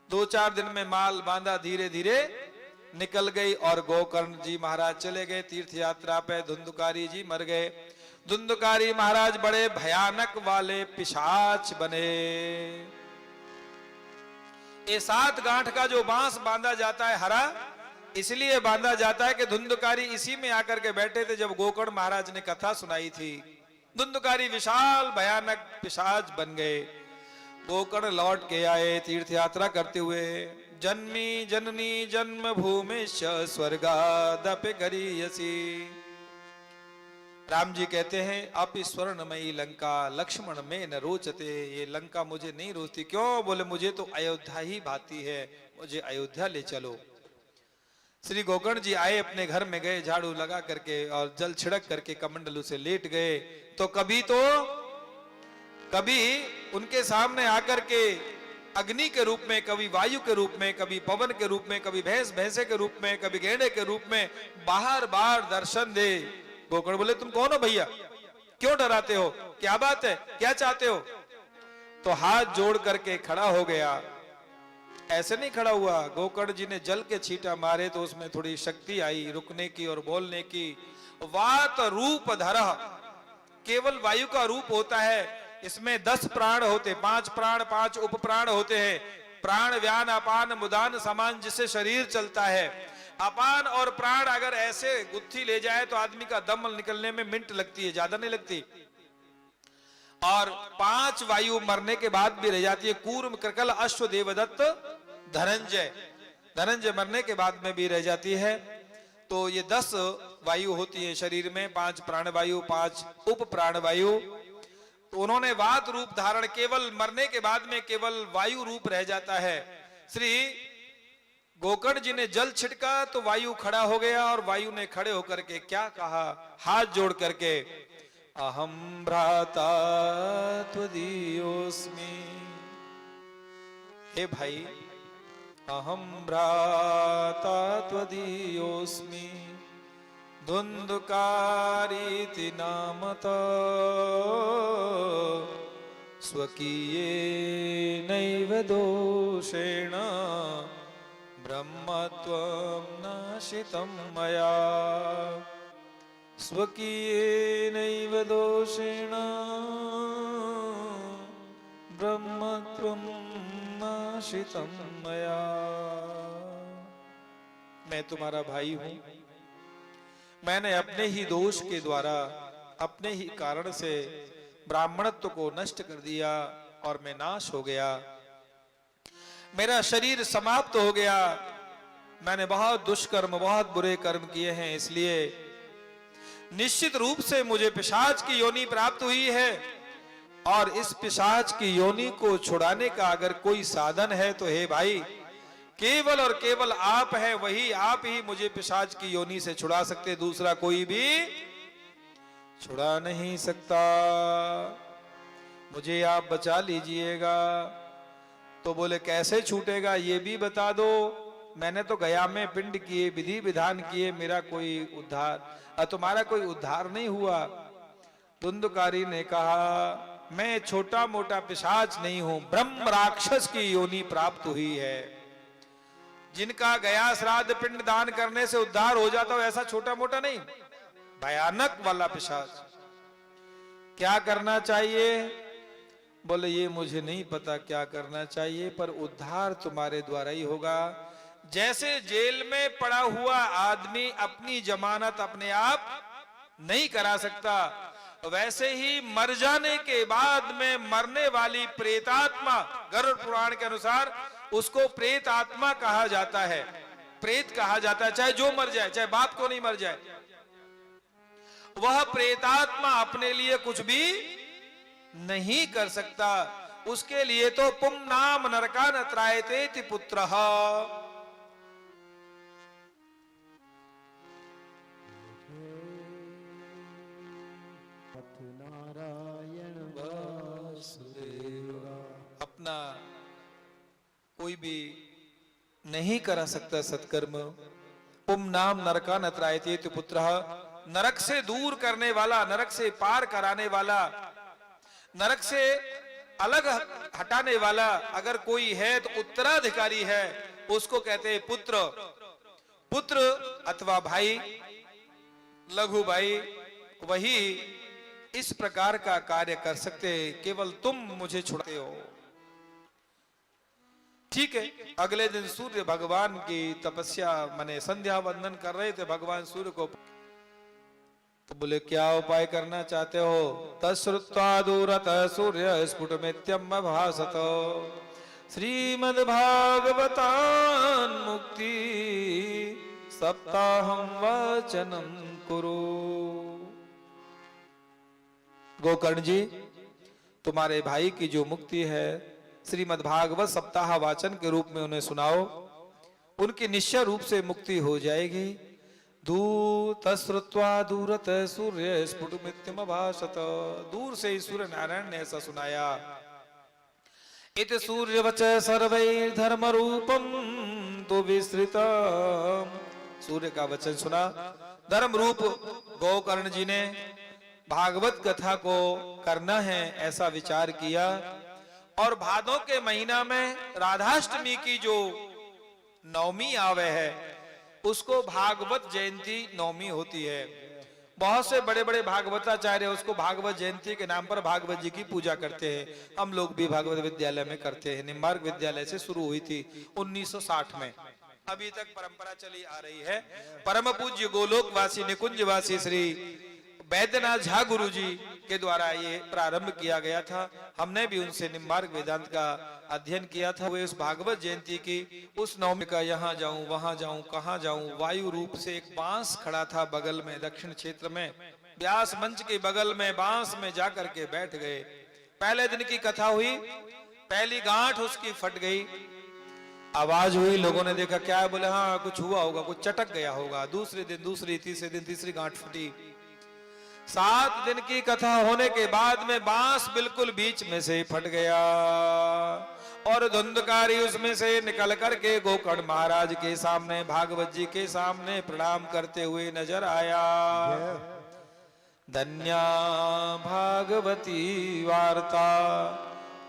2-4 दिन में माल बांधा, धीरे धीरे निकल गई और गोकर्ण जी महाराज चले गए तीर्थ यात्रा पे। धुंधुकारी जी मर गए। धुंधुकारी महाराज बड़े भयानक वाले पिशाच बने। ये 7 गांठ का जो बांस बांधा जाता है हरा, इसलिए बांधा जाता है कि धुंधुकारी इसी में आकर के बैठे थे जब गोकर्ण महाराज ने कथा सुनाई थी। धुंधुकारी विशाल भयानक पिशाच बन गए। गोकर्ण लौट के आए तीर्थ यात्रा करते हुए। जन्मी जननी जन्म भूमि स्वर्गादपि गरीयसी। राम जी कहते हैं आप स्वर्णमयी लंका लक्ष्मण में न रोचते, ये लंका मुझे नहीं रोचती। क्यों? बोले मुझे तो अयोध्या ही भाती है, मुझे अयोध्या ले चलो। श्री गोकर्ण जी आए, अपने घर में गए, झाड़ू लगा करके और जल छिड़क करके कमंडलू से लेट गए। तो कभी उनके सामने आकर के अग्नि के रूप में, कभी वायु के रूप में, कभी पवन के रूप में, कभी भैंसे के रूप में, कभी गेंडे के रूप में बार बार दर्शन दे। गोकर्ण बोले तुम कौन हो भैया, क्यों डराते हो, क्या बात है, क्या चाहते हो? तो हाथ जोड़ करके खड़ा हो गया। ऐसे नहीं खड़ा हुआ, गोकर्ण जी ने जल के छींटा मारे तो उसमें थोड़ी शक्ति आई रुकने की और बोलने की। वात रूप धरा, केवल वायु का रूप होता है। इसमें 10 प्राण होते, 5 प्राण 5 उप प्राण होते हैं। प्राण व्यान अपान मुदान समान, जिससे शरीर चलता है। अपान और प्राण अगर ऐसे गुत्थी ले जाए तो आदमी का दम निकलने में मिनट लगती है, ज्यादा नहीं लगती। और 5 वायु मरने के बाद भी रह जाती है। कूर्म कृकल अश्व देवदत्त धनंजय मरने के बाद में भी रह जाती है। तो ये 10 वायु होती है शरीर में, 5 प्राण वायु, 5 उप प्राण वायु। तो उन्होंने वात रूप धारण, केवल मरने के बाद में केवल वायु रूप रह जाता है। श्री गोकर्ण जी ने जल छिड़का तो वायु खड़ा हो गया, और वायु ने खड़े होकर के क्या कहा, हाथ जोड़ करके, अहम भ्राता त्वदीयोस्मि। हे भाई, अहम भ्राता त्वदीयोस्मि धुंधुकारीति नामतः स्वकीये नैव दोषेण ब्रह्मत्वं नाशितं मया स्वकीयेनैव दोषेण ब्रह्मत्वं नाशितं मया। मैं तुम्हारा भाई हूं, मैंने अपने ही दोष के द्वारा, अपने ही कारण से ब्राह्मणत्व को नष्ट कर दिया और मैं नाश हो गया, मेरा शरीर समाप्त हो गया। मैंने बहुत दुष्कर्म, बहुत बुरे कर्म किए हैं, इसलिए निश्चित रूप से मुझे पिशाच की योनि प्राप्त हुई है। और इस पिशाच की योनि को छुड़ाने का अगर कोई साधन है तो हे भाई, केवल और केवल आप है, वही आप ही मुझे पिशाच की योनि से छुड़ा सकते, दूसरा कोई भी छुड़ा नहीं सकता। मुझे आप बचा लीजिएगा। तो बोले कैसे छूटेगा ये भी बता दो। मैंने तो गया में पिंड किए, विधि विधान किए, मेरा कोई उद्धार, तुम्हारा कोई उद्धार नहीं हुआ। धुंधकारी ने कहा मैं छोटा मोटा पिशाच नहीं हूं, ब्रह्म राक्षस की योनि प्राप्त हुई है। जिनका गया श्राद्ध पिंड दान करने से उद्धार हो जाता हो, ऐसा छोटा मोटा नहीं, भयानक वाला पिशाच। क्या करना चाहिए? बोले ये मुझे नहीं पता क्या करना चाहिए, पर उद्धार तुम्हारे द्वारा ही होगा। जैसे जेल में पड़ा हुआ आदमी अपनी जमानत अपने आप नहीं करा सकता, वैसे ही मर जाने के बाद में मरने वाली प्रेतात्मा, गरुड़ पुराण के अनुसार उसको प्रेत आत्मा कहा जाता है, प्रेत कहा जाता है। चाहे जो मर जाए, चाहे बाप को नहीं मर जाए, वह प्रेतात्मा अपने लिए कुछ भी नहीं कर सकता। उसके लिए तो पुम नाम नरका न त्रायते पुत्रः। अपना कोई भी नहीं करा सकता सत्कर्म। पुम नाम नरका न त्रायते पुत्रः, नरक से दूर करने वाला, नरक से पार कराने वाला, नरक से अलग हटाने वाला अगर कोई है तो उत्तराधिकारी है, उसको कहते हैं पुत्र। पुत्र अथवा भाई, लघु भाई, वही इस प्रकार का कार्य कर सकते हैं। केवल तुम मुझे छुड़ाते हो। ठीक है। अगले दिन सूर्य भगवान की तपस्या माने संध्या वंदन कर रहे थे भगवान सूर्य को। तो बोले क्या उपाय करना चाहते हो? तश्रुत्वा दूरत सूर्य स्फुटमित्यम भासत श्रीमद्भागवतान् मुक्ति सप्ताहं वचनं कुरु। गोकर्ण जी, तुम्हारे भाई की जो मुक्ति है श्रीमद् भागवत सप्ताह वाचन के रूप में उन्हें सुनाओ, उनकी निश्चय रूप से मुक्ति हो जाएगी। तश्रुत्वा दूरत सूर्य स्फुटमित्यम भासत, दूर से ही सूर्य नारायण ने ऐसा सुनाया। इत सूर्यवच सर्वैर्धर्म रूपम तो विस्तृतम, सूर्य का वचन सुना। धर्म रूप गोकर्ण जी ने भागवत कथा को करना है ऐसा विचार किया। और भादों के महीना में राधाष्टमी की जो नवमी आवे है उसको भागवत जयंती नवमी होती है। बहुत से बड़े बड़े भागवताचार्य उसको भागवत जयंती के नाम पर भागवत जी की पूजा करते हैं। हम लोग भी भागवत विद्यालय में करते हैं। निम्बार्क विद्यालय से शुरू हुई थी 1960 में, अभी तक परंपरा चली आ रही है। परम पूज्य गोलोकवासी निकुंजवासी श्री वैद्यनाथ झा गुरु जी के द्वारा ये प्रारंभ किया गया था। हमने भी उनसे निम्बार्क वेदांत का अध्ययन किया था। वे उस भागवत जयंती की उस नवमी का यहाँ जाऊं वहां जाऊं कहाँ जाऊं, वायु रूप से एक बांस खड़ा था बगल में, दक्षिण क्षेत्र में व्यास मंच के बगल में बांस में जाकर के बैठ गए। पहले दिन की कथा हुई, पहली गांठ उसकी फट गई, आवाज हुई, लोगों ने देखा क्या है, बोले हाँ कुछ हुआ होगा, कुछ चटक गया होगा। दूसरे दिन दूसरी, तीसरे दिन तीसरी गांठ फटी। 7 दिन की कथा होने के बाद में बांस बिल्कुल बीच में से फट गया और धुंधकारी उसमें से निकल करके गोकर्ण महाराज के सामने, भागवत जी के सामने प्रणाम करते हुए नजर आया। धन्या भागवती वार्ता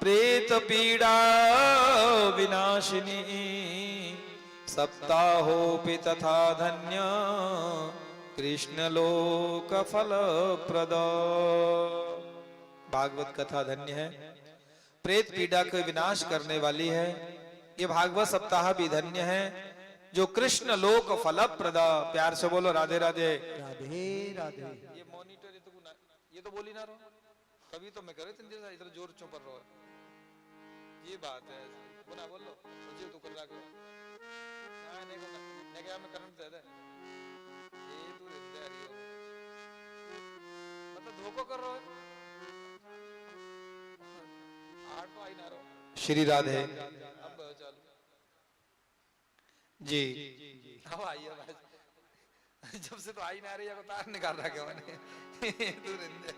प्रेत पीड़ा विनाशिनी सप्ताहोपि तथा धन्य कृष्ण लोक फल प्रद। भागवत कथा धन्य है, प्रेत पीड़ा को विनाश करने वाली है। ये भागवत सप्ताह भी धन्य है जो कृष्ण लोक फल प्रद। प्यार से बोलो राधे राधे। राधे राधे। ये मॉनिटर ये तो बोली ना रहो, कभी तो मैं करे इधर जोर चुप कर रहा है। ये बात है, बोला बोलो सोचिए तो कर रहा है ने क्या मैं करंट दे दे ये तू दे रही हो मतलब धोखा कर रहा है। आठ तो आई ना रहो। श्री राधे। अब चलो जी, अब आई है जब से तो आई ना रही है, तार निकाल रहा क्या मैंने तू रिंदे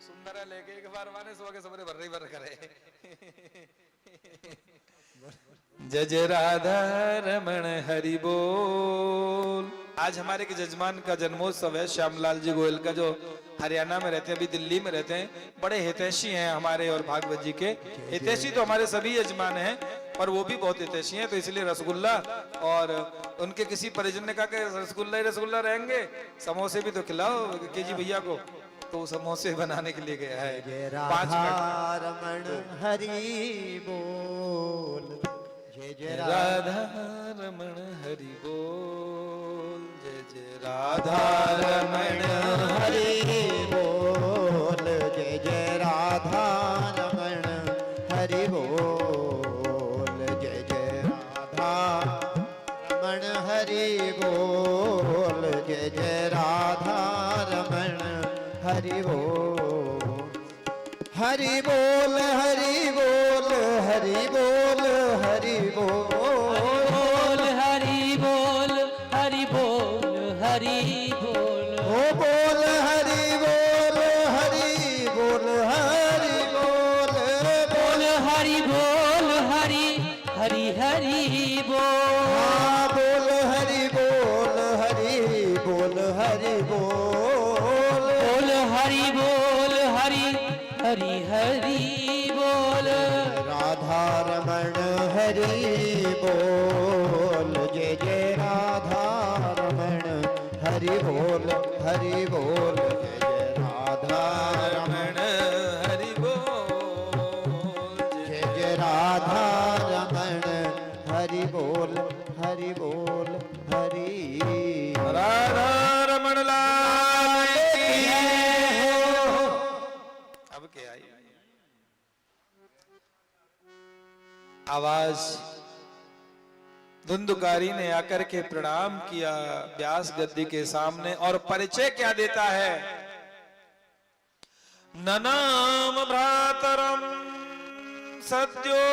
सुंदर है लेके एक बार माने सो के सबरे भर रही भर करे। जय जय राधा रमण हरि बोल। आज हमारे के जजमान का जन्मोत्सव है, श्यामलाल जी गोयल का, जो हरियाणा में रहते हैं, अभी दिल्ली में रहते हैं। बड़े हितैषी हैं हमारे और भागवत जी के। हितैषी तो हमारे सभी यजमान हैं पर वो भी बहुत हितैषी हैं, तो इसलिए रसगुल्ला, और उनके किसी परिजन ने कहा कि रसगुल्ला ही रसगुल्ला रहेंगे, समोसे भी तो खिलाओ के जी भैया को, तो समोसे बनाने के लिए गया है। 5 मिनट। रमण हरि बोल। जय जय राधा रमण हरि बोल। जय जय राधा रमण हरि बोल। जय जय राधा रमण हरि बोल। जय जय राधा रमण हरि बोल। जय जय राधा रमण हरि बोल। हरि बोल हरि बोल हरि बोल हरि बोल। हरि बोल हरि बोल हरि बोल। ओ बोल हरि बोल हरि बोल हरि बोल। बोल हरि बोल हरि हरि हरि बोल। हाँ बोल हरि बोल हरि बोल हरि बोल। बोल हरि बोल हरि हरि हरि बोल। राधा रमण हरि बोल। जय जय राधा रमण हरि बोल हरि बोल। जय जय राधा रमण हरि बोल। जय जय राधा रमण हरि बोल हरि बोल हरि। राधा रमण लाल की हो। अब क्या आई आवाज। धुंधुकारी ने आकर के प्रणाम किया व्यास गद्दी के सामने, और परिचय क्या देता है। ननाम भ्रातरम सद्यो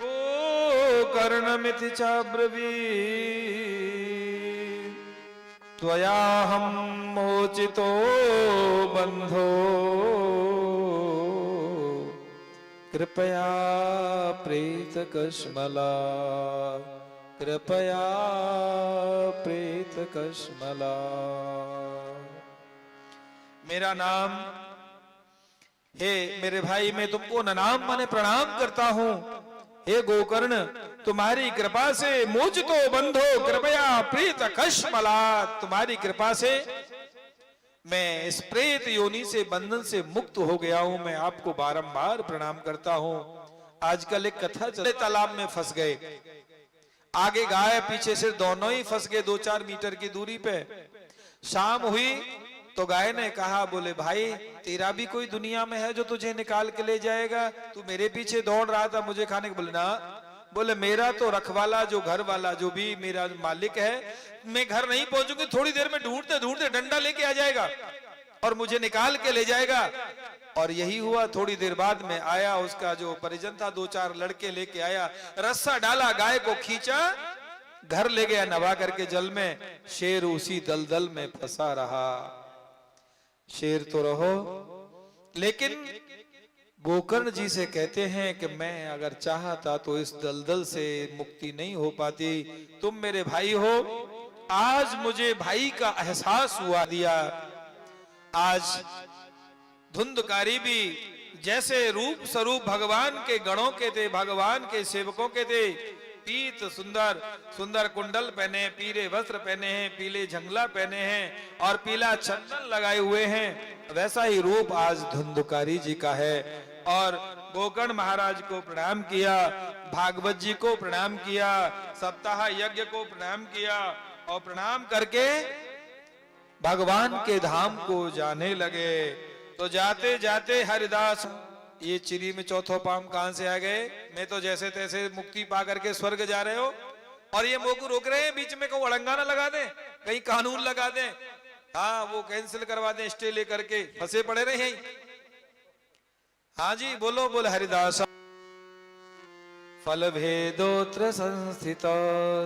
गोकर्णमिति चाब्रवी त्वयाहं मोचितो बंधो कृपया प्रेत कश्मला। कृपया प्रेत कश्मला। मेरा नाम, हे मेरे भाई, मैं तुमको ननाम माने प्रणाम करता हूं। हे गोकर्ण, तुम्हारी कृपा से मोचितो बंधो कृपया प्रेत कश्मला। तुम्हारी कृपा से मैं इस प्रेत योनि से बंधन से मुक्त हो गया हूं। मैं आपको बारंबार प्रणाम करता हूं। आजकल एक कथा चले, तालाब में फंस गए, आगे गाय पीछे से दोनों ही फंस गए 2-4 मीटर की दूरी पे। शाम हुई तो गाय ने कहा, बोले भाई तेरा भी कोई दुनिया में है जो तुझे निकाल के ले जाएगा? तू मेरे पीछे दौड़ रहा था मुझे खाने को। बोले ना, बोले मेरा तो रखवाला, जो घर वाला, जो भी मेरा मालिक है, मैं घर नहीं पहुंचूंगी, थोड़ी देर में ढूंढते ढूंढते डंडा लेके आ जाएगा और मुझे निकाल के ले जाएगा। और यही हुआ। थोड़ी देर बाद में आया उसका जो परिजन था, 2-4 लड़के लेके आया, रस्सा डाला, गाय को खींचा, घर ले गया नवा करके जल में। शेर उसी दलदल में फंसा रहा। शेर तो रहो, लेकिन गोकर्ण जी से कहते हैं कि मैं अगर चाहता तो इस दलदल से मुक्ति नहीं हो पाती। तुम मेरे भाई हो, आज मुझे भाई का एहसास हुआ दिया। आज धुंधकारी भी जैसे रूप स्वरूप भगवान के गणों के थे, भगवान के सेवकों के थे, पीत सुंदर सुंदर कुंडल पहने, पीले वस्त्र पहने हैं, पीले झंगला पहने हैं और पीला चंदन लगाए हुए हैं। वैसा ही रूप आज धुंधुकारी जी का है। और गोकर्ण महाराज को प्रणाम किया, भागवत जी को प्रणाम किया, सप्ताह यज्ञ को प्रणाम किया और प्रणाम करके भगवान के धाम को जाने लगे। तो जाते जाते हरिदास, ये चिरी में चौथो पाम कहां से आ गए? मैं तो जैसे तैसे मुक्ति पा करके स्वर्ग जा रहे हो और ये मोकू रोक रहे हैं बीच में, को अड़ंगा ना लगा दें, कहीं कानून लगा दें, हाँ वो कैंसिल करवा दें, स्टे लेकर के फंसे पड़े रहे यहीं। हाँ जी बोलो बोल हरिदास। फल भेदोत्र संस्थित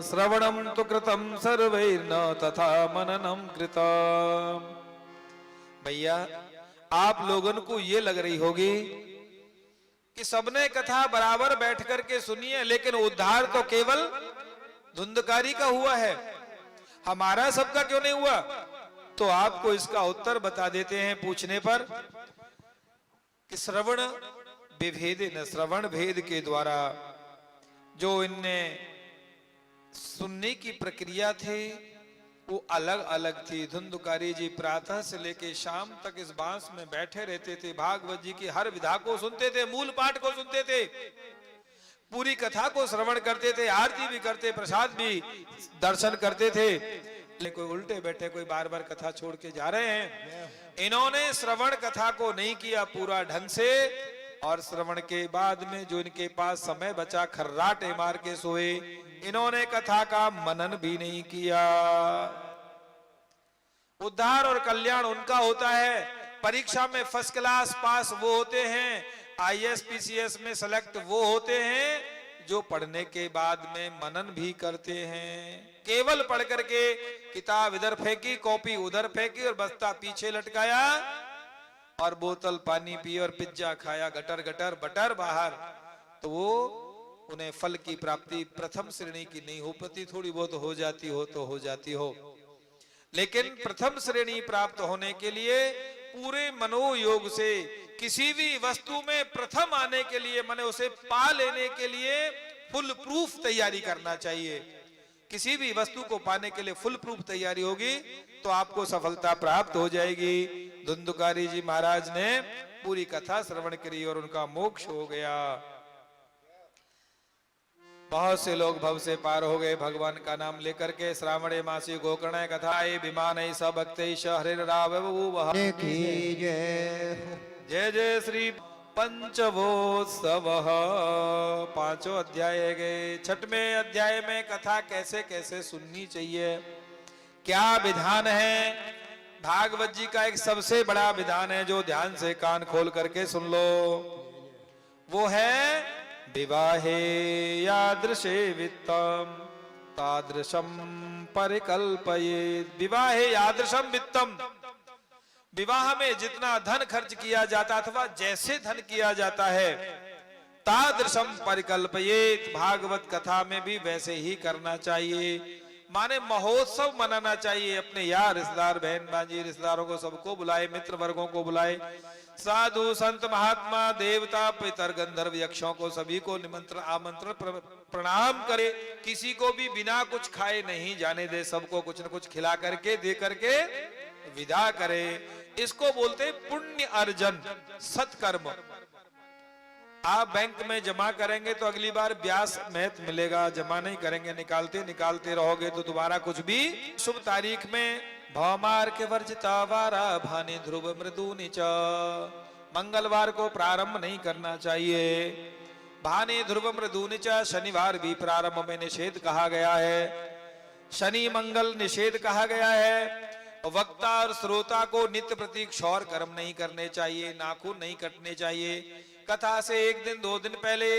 श्रवणम तो कृतम सर्वैर्न तथा मननम कृतम। भैया आप लोगों को ये लग रही होगी कि सबने कथा बराबर बैठ करके सुनी है, लेकिन उद्धार तो केवल धुंधकारी का हुआ है, हमारा सबका क्यों नहीं हुआ? तो आपको इसका उत्तर बता देते हैं पूछने पर कि श्रवण विभेदेन, श्रवण भेद के द्वारा जो इनने सुनने की प्रक्रिया थी वो अलग अलग थी। धुंधुकारी जी प्रातः से लेके शाम तक इस बांस में बैठे रहते थे, भागवत जी की हर विधा को सुनते थे, मूल पाठ को सुनते थे, पूरी कथा को श्रवण करते थे, आरती भी करते, प्रसाद भी दर्शन करते थे। कोई उल्टे बैठे, कोई बार बार कथा छोड़ के जा रहे हैं। इन्होंने श्रवण कथा को नहीं किया पूरा ढंग से, और श्रवण के बाद में जो इनके पास समय बचा खर्राटे मार के सोए। इन्होंने कथा का मनन भी नहीं किया। उद्धार और कल्याण उनका होता है, परीक्षा में फर्स्ट क्लास पास वो होते हैं, आईएएस पीसीएस में सेलेक्ट वो होते हैं जो पढ़ने के बाद में मनन भी करते हैं। केवल पढ़ करके किताब इधर फेंकी, कॉपी उधर फेंकी और बस्ता पीछे लटकाया और बोतल पानी पी और पिज्जा खाया, गटर गटर बटर बाहर, तो वो उन्हें फल की प्राप्ति प्रथम श्रेणी की नहीं हो पाती। थोड़ी बहुत हो जाती हो तो हो जाती हो, लेकिन प्रथम श्रेणी प्राप्त होने के लिए पूरे मनोयोग से किसी भी वस्तु में प्रथम आने के लिए, माने उसे पा लेने के लिए फुल प्रूफ तैयारी करना चाहिए। किसी भी वस्तु को पाने के लिए फुल प्रूफ तैयारी होगी तो आपको सफलता प्राप्त हो जाएगी। धुंधुकारी जी महाराज ने पूरी कथा श्रवण करी और उनका मोक्ष हो गया। बहुत से लोग भव से पार हो गए भगवान का नाम लेकर के। श्रावणे मासी गोकर्ण कथा विमान सब भक्ति हरे राव जय जय श्री पंचवोत्सव। पांचों अध्याय गए। छठवें अध्याय में कथा कैसे कैसे सुननी चाहिए, क्या विधान है। भागवत जी का एक सबसे बड़ा विधान है जो ध्यान से कान खोल करके सुन लो, वो है विवाहे यादृशे वित्तम तादृशम परिकल्पयेत्। विवाहे यादृशम वित्तम, विवाह में जितना धन खर्च किया जाता अथवा जैसे धन किया जाता है, तादृशम परिकल्पयेत्, भागवत कथा में भी वैसे ही करना चाहिए। माने महोत्सव मनाना चाहिए। अपने यार रिश्तेदार, बहन भांजी रिश्तेदारों को सबको बुलाए, मित्र वर्गों को बुलाए, साधु संत महात्मा देवता पितर गंधर्व यक्षों को सभी को निमंत्रण आमंत्रण प्रणाम करे। किसी को भी बिना कुछ खाए नहीं जाने दे, सबको कुछ न कुछ खिला करके दे करके विदा करे। इसको बोलते पुण्य अर्जन, सत्कर्म। आप बैंक में जमा करेंगे तो अगली बार ब्याज महत मिलेगा, जमा नहीं करेंगे निकालते निकालते रहोगे तो दोबारा कुछ भी। शुभ तारीख में भौमार के वर्जिता वारा भानि ध्रुव मृदु नीच, मंगलवार को प्रारंभ नहीं करना चाहिए। भानि ध्रुव मृदु नीच, शनिवार भी प्रारंभ में निषेध कहा गया है, शनि मंगल निषेध कहा गया है। वक्ता और श्रोता को नित्य प्रति क्षौर कर्म नहीं करने चाहिए, नाखून नहीं कटने चाहिए। कथा से एक दिन दो दिन पहले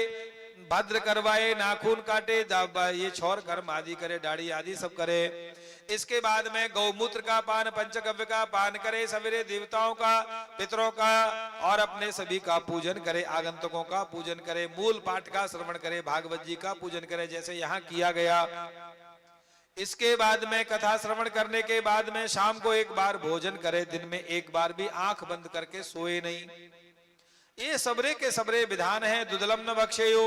भद्र करवाए, नाखून काटे, ये क्षौर कर्म आदि करे, दाढ़ी आदि सब करे। इसके बाद में गौमूत्र का पान, पंचगव्य का पान करे, सवेरे देवताओं का पितरों का और अपने सभी का पूजन करे, आगंतुकों का पूजन करे, मूल पाठ का श्रवण करे, भागवत जी का पूजन करे जैसे यहाँ किया गया। इसके बाद में कथा श्रवण करने के बाद में शाम को एक बार भोजन करे, दिन में एक बार भी आंख बंद करके सोए नहीं। ये सबरे के सबरे विधान है। दुदलम न बख्शेयो,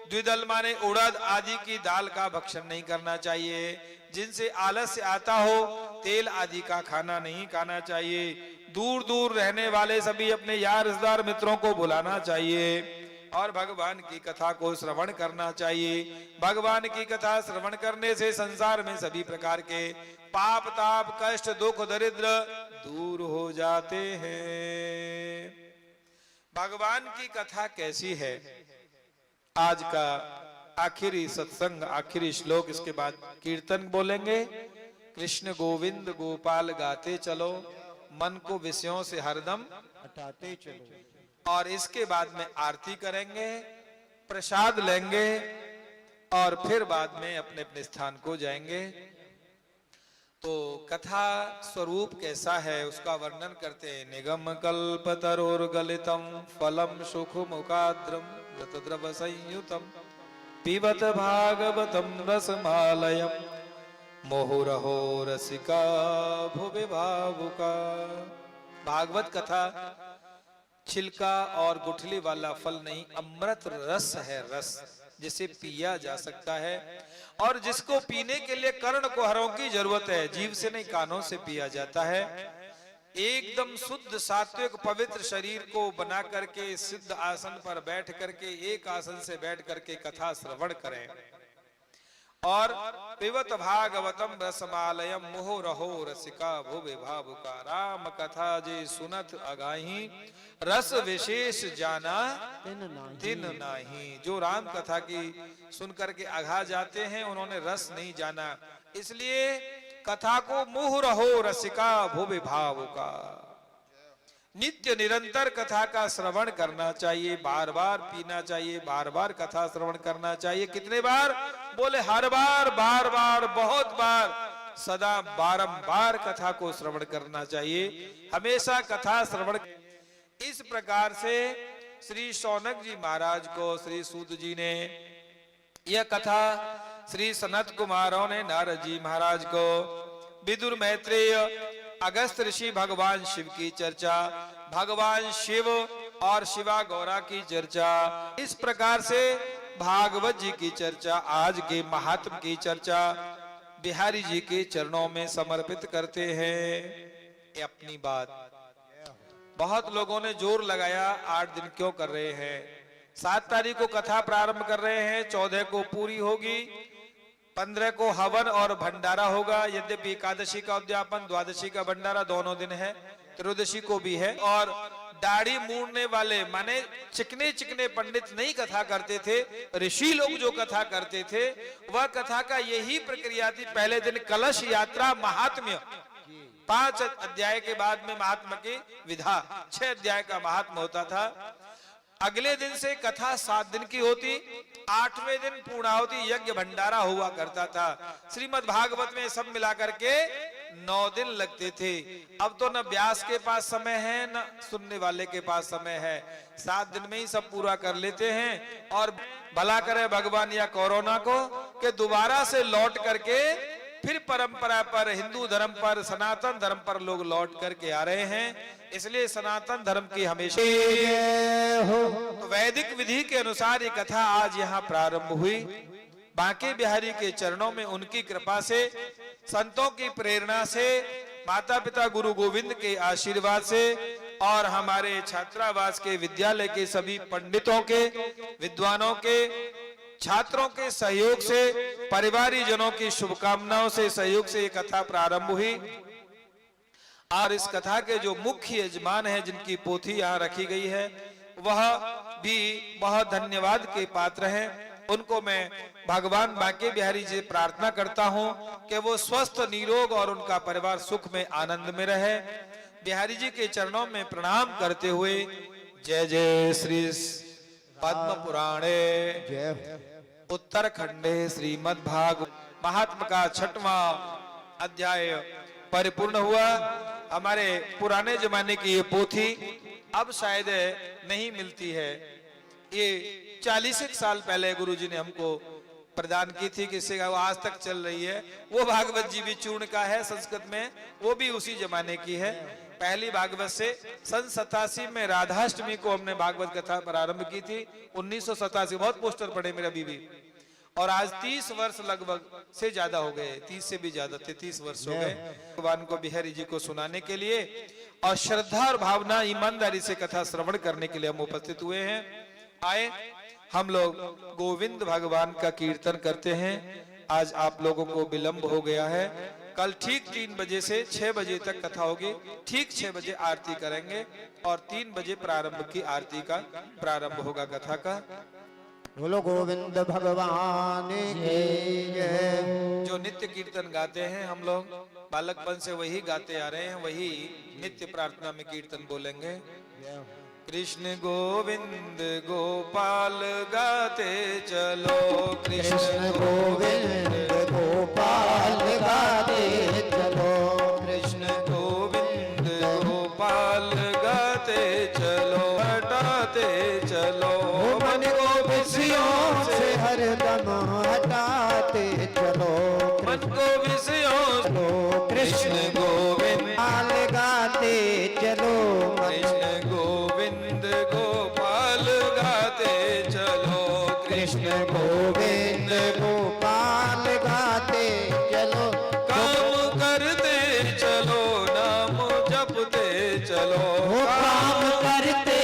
द्विदल माने उड़द आदि की दाल का भक्षण नहीं करना चाहिए। जिनसे आलस्य आता हो तेल आदि का खाना नहीं खाना चाहिए। दूर दूर रहने वाले सभी अपने यार रिश्तेदार मित्रों को बुलाना चाहिए और भगवान की कथा को श्रवण करना चाहिए। भगवान की कथा श्रवण करने से संसार में सभी प्रकार के पाप ताप कष्ट दुख दरिद्र दूर हो जाते हैं। भगवान की कथा कैसी है, आज का आखिरी सत्संग आखिरी श्लोक, इसके बाद कीर्तन बोलेंगे। कृष्ण गोविंद गोपाल गाते चलो, मन को विषयों से हरदम हटाते चलो। और इसके बाद में आरती करेंगे, प्रसाद लेंगे और फिर बाद में अपने अपने स्थान को जाएंगे। तो कथा स्वरूप कैसा है उसका वर्णन करते हैं। निगम कल्पतरोर्गलितम फलम सुख मुखाद्रम रतद्रव संयुतम पिबत भागवतम रसमालयम मोहुरहो रसिका भुवि भावुका। भागवत कथा छिलका और गुठली वाला फल नहीं, अमृत रस है, रस जिसे पिया जा सकता है और जिसको पीने के लिए कर्ण कुहरों की जरूरत है, जीव से नहीं कानों से पिया जाता है। एकदम शुद्ध सात्विक पवित्र शरीर को बना करके सिद्ध आसन पर बैठ करके एक आसन से बैठ करके कथा श्रवण करें और पिबत भागवतम रसमालयम मोह रहो रसिका भुवि भावुका। राम कथा जे सुनत अगाही रस विशेष जाना तिन नाही। जो राम कथा की सुन करके अघा जाते हैं उन्होंने रस नहीं जाना, इसलिए कथा को मोह रहो रसिका भुवि भावुका। नित्य निरंतर कथा का श्रवण करना चाहिए, बार बार पीना चाहिए, बार बार कथा श्रवण करना चाहिए। कितने बार? बोले हर बार, बार बार, बहुत बार, सदा बारंबार कथा को श्रवण करना चाहिए, हमेशा कथा श्रवण। इस प्रकार से श्री शौनक जी महाराज को श्री सूत जी ने यह कथा, श्री सनत कुमारों ने नारद जी महाराज को, विदुर मैत्रेय अगस्त ऋषि भगवान शिव की चर्चा, भगवान शिव और शिवा गौरा की चर्चा, इस प्रकार से भागवत जी की चर्चा, आज के महात्म की चर्चा बिहारी जी के चरणों में समर्पित करते हैं। ये अपनी बात बहुत लोगों ने जोर लगाया, 8 दिन क्यों कर रहे हैं? 7 तारीख को कथा प्रारंभ कर रहे हैं, 14 को पूरी होगी, 15 को हवन और भंडारा होगा। यद्यपि एकादशी का उद्यापन, द्वादशी का भंडारा दोनों दिन है, त्रयोदशी को भी है। और दाढ़ी मूड़ने वाले माने चिकने चिकने पंडित नहीं कथा करते थे, ऋषि लोग जो कथा करते थे वह कथा का यही प्रक्रिया थी। पहले दिन कलश यात्रा महात्म्य, 5 अध्याय के बाद में महात्मा की विधा, 6 अध्याय का महात्मा होता था। अगले दिन से कथा 7 दिन की होती, 8वें दिन पूर्णाहुति यज्ञ भंडारा हुआ करता था। श्रीमद् भागवत में सब मिलाकर के 9 दिन लगते थे। अब तो न व्यास के पास समय है न सुनने वाले के पास समय है, 7 दिन में ही सब पूरा कर लेते हैं। और भला करे भगवान या कोरोना को कि दोबारा से लौट करके फिर परंपरा पर, हिंदू धर्म पर, सनातन धर्म पर लोग लौट करके आ रहे हैं। इसलिए सनातन धर्म की हमेशा तो वैदिक विधि के अनुसार ये कथा आज यहाँ प्रारंभ हुई। बांके बिहारी के चरणों में, उनकी कृपा से, संतों की प्रेरणा से, माता पिता गुरु गोविंद के आशीर्वाद से और हमारे छात्रावास के विद्यालय के सभी पंडितों के, विद्वानों के, छात्रों के सहयोग से, परिवारी जनों की शुभकामनाओं से, सहयोग से ये कथा प्रारंभ हुई। और इस कथा के जो मुख्य यजमान हैं, जिनकी पोथी यहाँ रखी गई है, वह भी बहुत धन्यवाद के पात्र हैं। उनको मैं भगवान बांके बिहारी जी प्रार्थना करता हूँ कि वो स्वस्थ, निरोग और उनका परिवार सुख में, आनंद में रहे। बिहारी जी के चरणों में प्रणाम करते हुए जय जय श्री पद्म पुराणे उत्तरखंडे श्रीमद् भागवत महात्मा का 6वां अध्याय परिपूर्ण हुआ। हमारे पुराने जमाने की ये पोथी अब शायद नहीं मिलती है। ये 40 साल पहले गुरुजी ने हमको प्रदान की थी, किसी का वो आज तक चल रही है। वो भागवत जी भी चूर्ण का है संस्कृत में, वो भी उसी जमाने की है। पहली भागवत से सन 87 में राधाष्टमी को हमने भागवत कथा प्रारंभ की थी। 1987 बहुत पोस्टर पड़े मेरे अभी भी, और आज 30 वर्ष लगभग से ज्यादा हो गए, 30 से भी ज्यादा, 33 वर्ष हो गए भगवान को बिहारी जी को सुनाने के लिए। और श्रद्धा और भावना ईमानदारी से कथा श्रवण करने के लिए हम उपस्थित हुए हैं। आए हम लोग गोविंद भगवान का कीर्तन करते हैं। आज आप लोगों को विलंब हो गया है। कल ठीक 3 बजे से 6 बजे तक कथा होगी। ठीक 6 बजे आरती करेंगे और 3 बजे प्रारंभ की आरती का प्रारंभ होगा कथा का। बोलो गोविंद भगवान की जय। जो नित्य कीर्तन गाते हैं हम लोग बालकपन से वही गाते आ रहे हैं, वही नित्य प्रार्थना में कीर्तन बोलेंगे। कृष्ण गोविंद गोपाल गाते चलो, कृष्ण गोविंद गोपाल गाते चलो, कृष्ण गोविंद गोपाल गाते चलो, हटाते चलो मन को विषयों से हरदम हटाते चलो, मन को विषयों से। कृष्ण गोविंद गोपाल गाते चलो, कृष्ण गोविंद गोपाल गाते चलो, कृष्ण गोविंद गोपाल गाते चलो, काम करते चलो, नाम जपते चलो, काम करते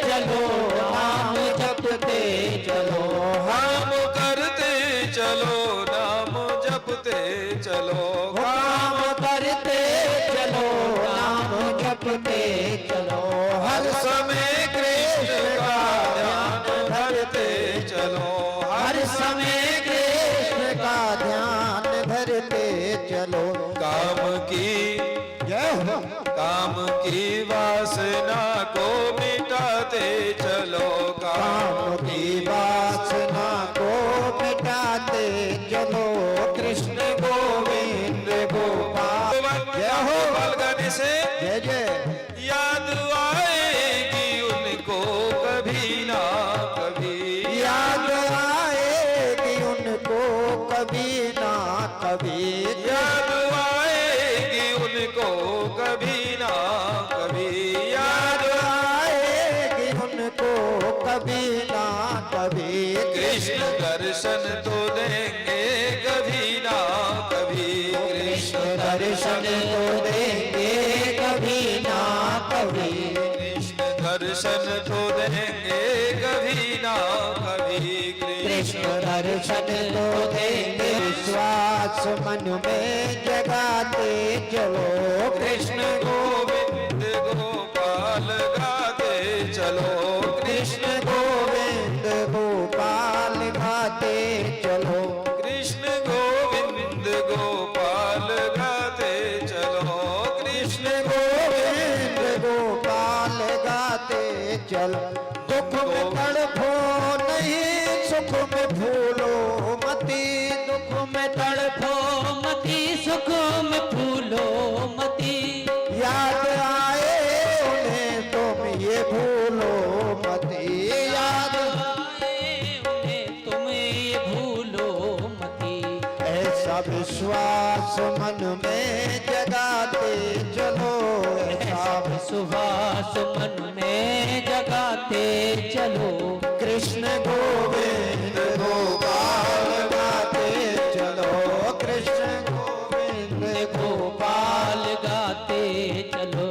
चलो, नाम जपते चलो, काम करते चलो, नाम जपते चलो, काम करते चलो, नाम जपते चलो, हर समय कृष्ण का ध्यान धरते चलो, हर समय कृष्ण का ध्यान धरते चलो, काम की जय हो। काम की वासना को मिटाते चलो, काम की वासना को मिटाते चलो, कृष्ण गोविंद गोपाल जय हो। गोपाल गाने से जय जय। याद आएगी उनको कभी ना कभी, याद आएगी उनको कभी ना कभी, याद आएगी उनको कभी ना कभी, याद आएगी उनको कभी ना कभी, कृष्ण दर्शन तो देंगे कभी ना कभी, कृष्ण दर्शन तो देंगे कभी ना कभी, कृष्ण दर्शन तो देंगे कभी ना कभी, कृष्ण दर्शन तो देंगे। विश्वास मन में जगाते चलो, कृष्ण गोविंद गोपाल गाते चलो, कृष्ण गोविंद गोपाल गाते चलो, कृष्ण गोविंद गोपाल गाते चलो, कृष्ण गोविंद गोपाल गाते चलो। दुख में तड़फो नहीं, सुख में भूलो मती, दुख में तड़फो मती सुख में फूलो मती, याद आए उन्हें तुम ये भूलो मती, याद आए उन्हें तुम ये भूलो मती, ऐसा विश्वास मन में जगाते चलो, ऐसा सुहास मन में जगाते चलो, कृष्ण गोविंद गोपाल गाते चलो, कृष्ण गोविंद गोपाल गाते चलो,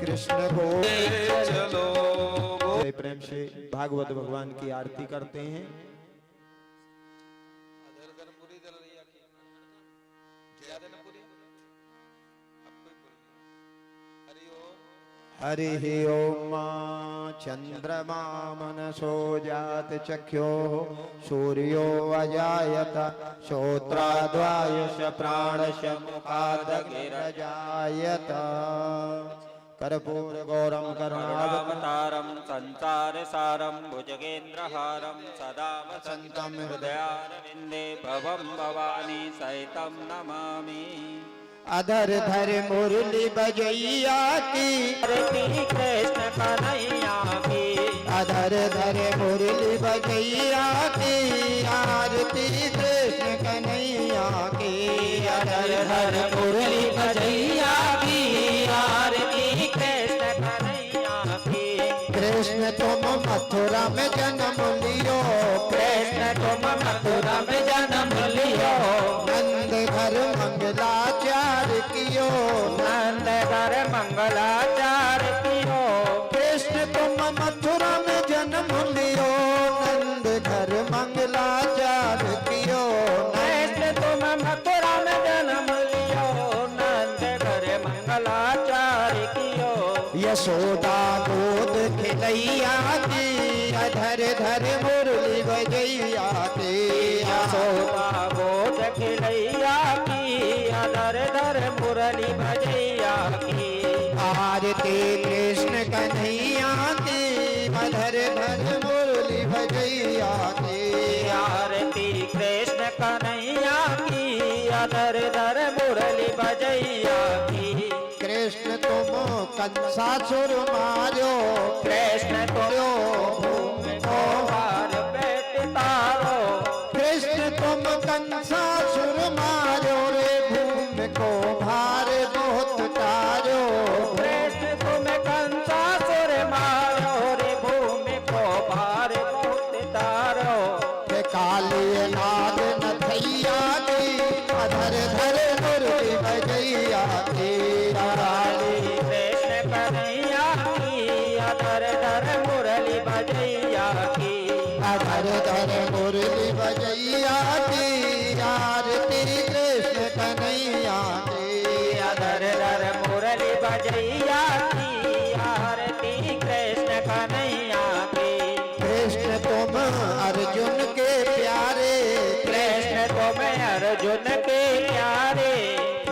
कृष्ण गोविंद चलो। जय। प्रेम से भागवत भगवान की आरती करते हैं। हरि ओम चंद्रमा मनसो जात चख्यो सूर्यो अजायत श्रोत्राद्वायुष प्राणश मुखादगिरजायत कर्पूर गौरम करुणावतारम करुणावतारं संसारसारं भुजगेन्द्रहारं सदा वसन्तं हृदयारविन्दे भवं भवानी सहितं नमामि। अधर धर मुरली बजैया की, आरती कृष्ण कन्हैया की, अधर धर मुरली बजैया की, आरती कृष्ण कन्हैया की, हर हर मुरली बजैया की, आरती कृष्ण तुम मथुरा में जन्म लियो, कृष्ण तुम मथुरा में जन्म लियो, नंद घर मंगलाचार कियो, नंद घर मंगलाचार कियो, कृष्ण तुम मथुरा में जन्म लियो, नंद घर मंगलाचार कियो, कृष्ण तुम मथुरा में जन्म लियो, नंद घर मंगलाचार कियो, यशोदा गोद खिलैया की, अधर धर मुरली बजैया की, यशोदा गोद खिलैया की, अधर धर मुरली भजैया की, आरती कृष्ण कन्हैया की, अधर धर मुरली बजैया की, आरती कृष्ण कन्हैया की, अधर धर मुरली भजैया की, कृष्ण तुम कंसासुर मार्यो, कृष्ण तुम भूमि को भार पेट तारो, कृष्ण तुम कंसासुर मार्यो रे, भूमि को भार बहुत तारो, कृष्ण तुम कंसासुर मारो रे, भूमि को भार बहुत तारो, के काली नाग नथैया की, अधर धर मुरली बजैया की, काली कृष्ण कन्हैया की, अधर धर मुरली भजैया की, अधर धर मुरली बजैया की, आरती कृष्ण कन्हैया की, अधर धर मुरली भजैया की, आरती कृष्ण कन्हैया की, कृष्ण तुम अर्जुन के प्यारे, कृष्ण तुम अर्जुन के प्यारे,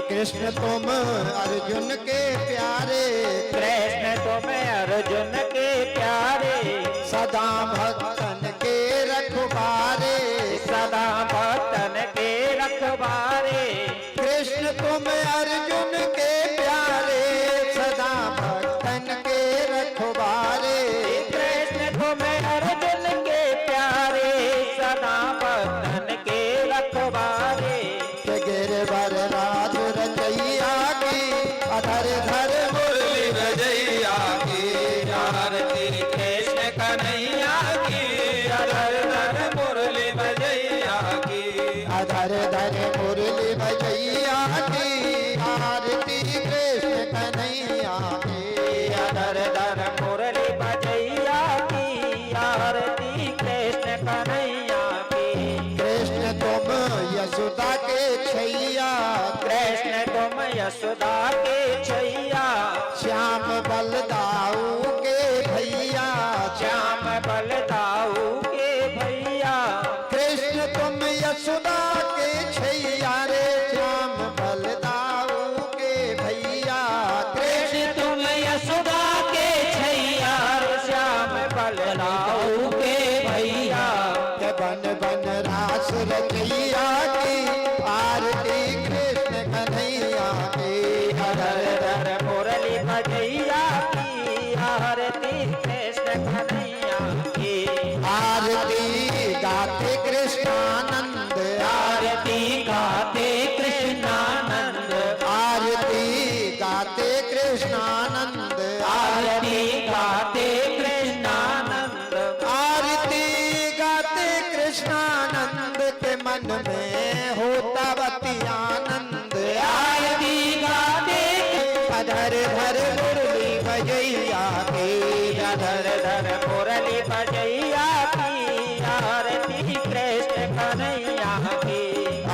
कृष्ण तुम अर्जुन के प्यारे, कृष्ण तुम अर्जुन के प्यारे, सदा भक्तन के रखवारे, सदा भक्तन के रखवारे, कृष्ण तुम अर्जुन के प्यारे, सदा भक्तन के रखवारे, कृष्ण तुम अर्जुन के प्यारे, सदा भक्तन के रखवारे, के गिरवर राज रचैया की, अधर धर मुरली बजैया की, आरती कृष्ण कन्हैया की, अधर धर मुरली भजैया की, अधर धर मुरली बजैया की, आरती कृष्ण कन्हैया की, अधर धर मुरली भजैया की, आरती कृष्ण कन्हैया की, कृष्ण तुम यशोदा के छैया, कृष्ण तुम यशोदा के छैया, श्याम बलदाऊ के भैया, श्याम बलदाऊ के भैया, कृष्ण तुम यशोदा के छैया रे, श्याम बलदाऊ के भैया, कृष्ण तुम यशोदा के छैया, श्याम बलदाऊ के भैया, के बन बन रास रचैया की, आरती कृष्ण कन्हैया की, अधर धर मुरली भजैया की, आरती कृष्ण कन्हैया की, आरती गाते कृष्णानंद, आरती गाते कृष्णानंद, आरती गाते कृष्णानंद, आरती गाते कृष्णानंद, आरती गाते कृष्णानंद के मन में होता बती आनंद, आरती गाते अधर धर मुरली बजैया की, अधर धर मुरली भजैया की, आरती कृष्ण कन्हैया की,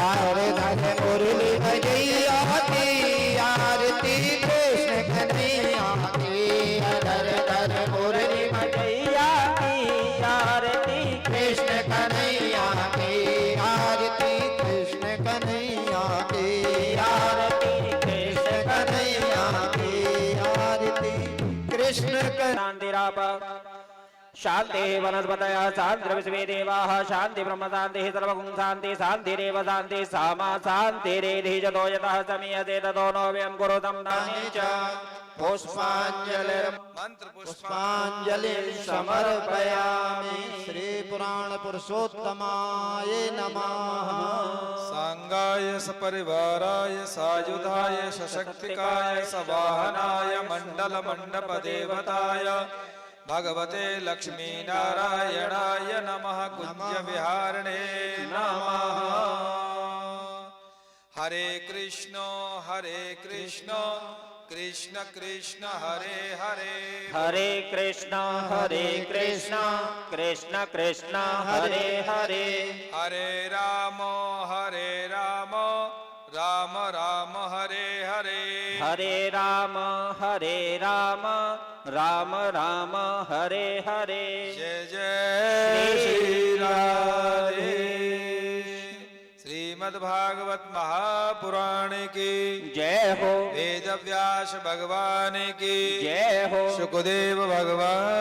आर धर मुरली बजैया की, आरती कृष्ण कन्हैया की, अधर धर मुरली भजैया की, आरती कृष्ण कन्हैया की, आरती कृष्ण कन्हैया की, आरती कृष्ण कन्हैया की, आरती कृष्ण कन्हैया। शांतिराप शांति वनस्पतयः शांति विश्वे देवाः शांति ब्रह्म शांति सर्वगुण शांति शांतिरेव शांति सामा शांतिरेधि जतो यतः समीयते ततो नो व्यं कुरुतं दाने च पुष्पांजलिर् मंत्र पुष्पांजलि समर्पयामि श्री पुराण पुरुषोत्तमाय नमः। सांगाय सपरिवाराय सायुधाय सशक्तिकाय सवाहनाय मंडल मंडप देवताय भगवते लक्ष्मी नारायणाय नमः कुंज विहारिणे नमः। हरे कृष्ण कृष्ण कृष्ण हरे हरे, हरे कृष्ण कृष्ण कृष्ण हरे हरे, हरे राम राम राम हरे हरे, हरे राम राम राम हरे हरे। जय जय श्री राधे। श्रीमद्भागवत महापुराण की जय हो, वेद व्यास भगवान की जय हो, सुखदेव भगवान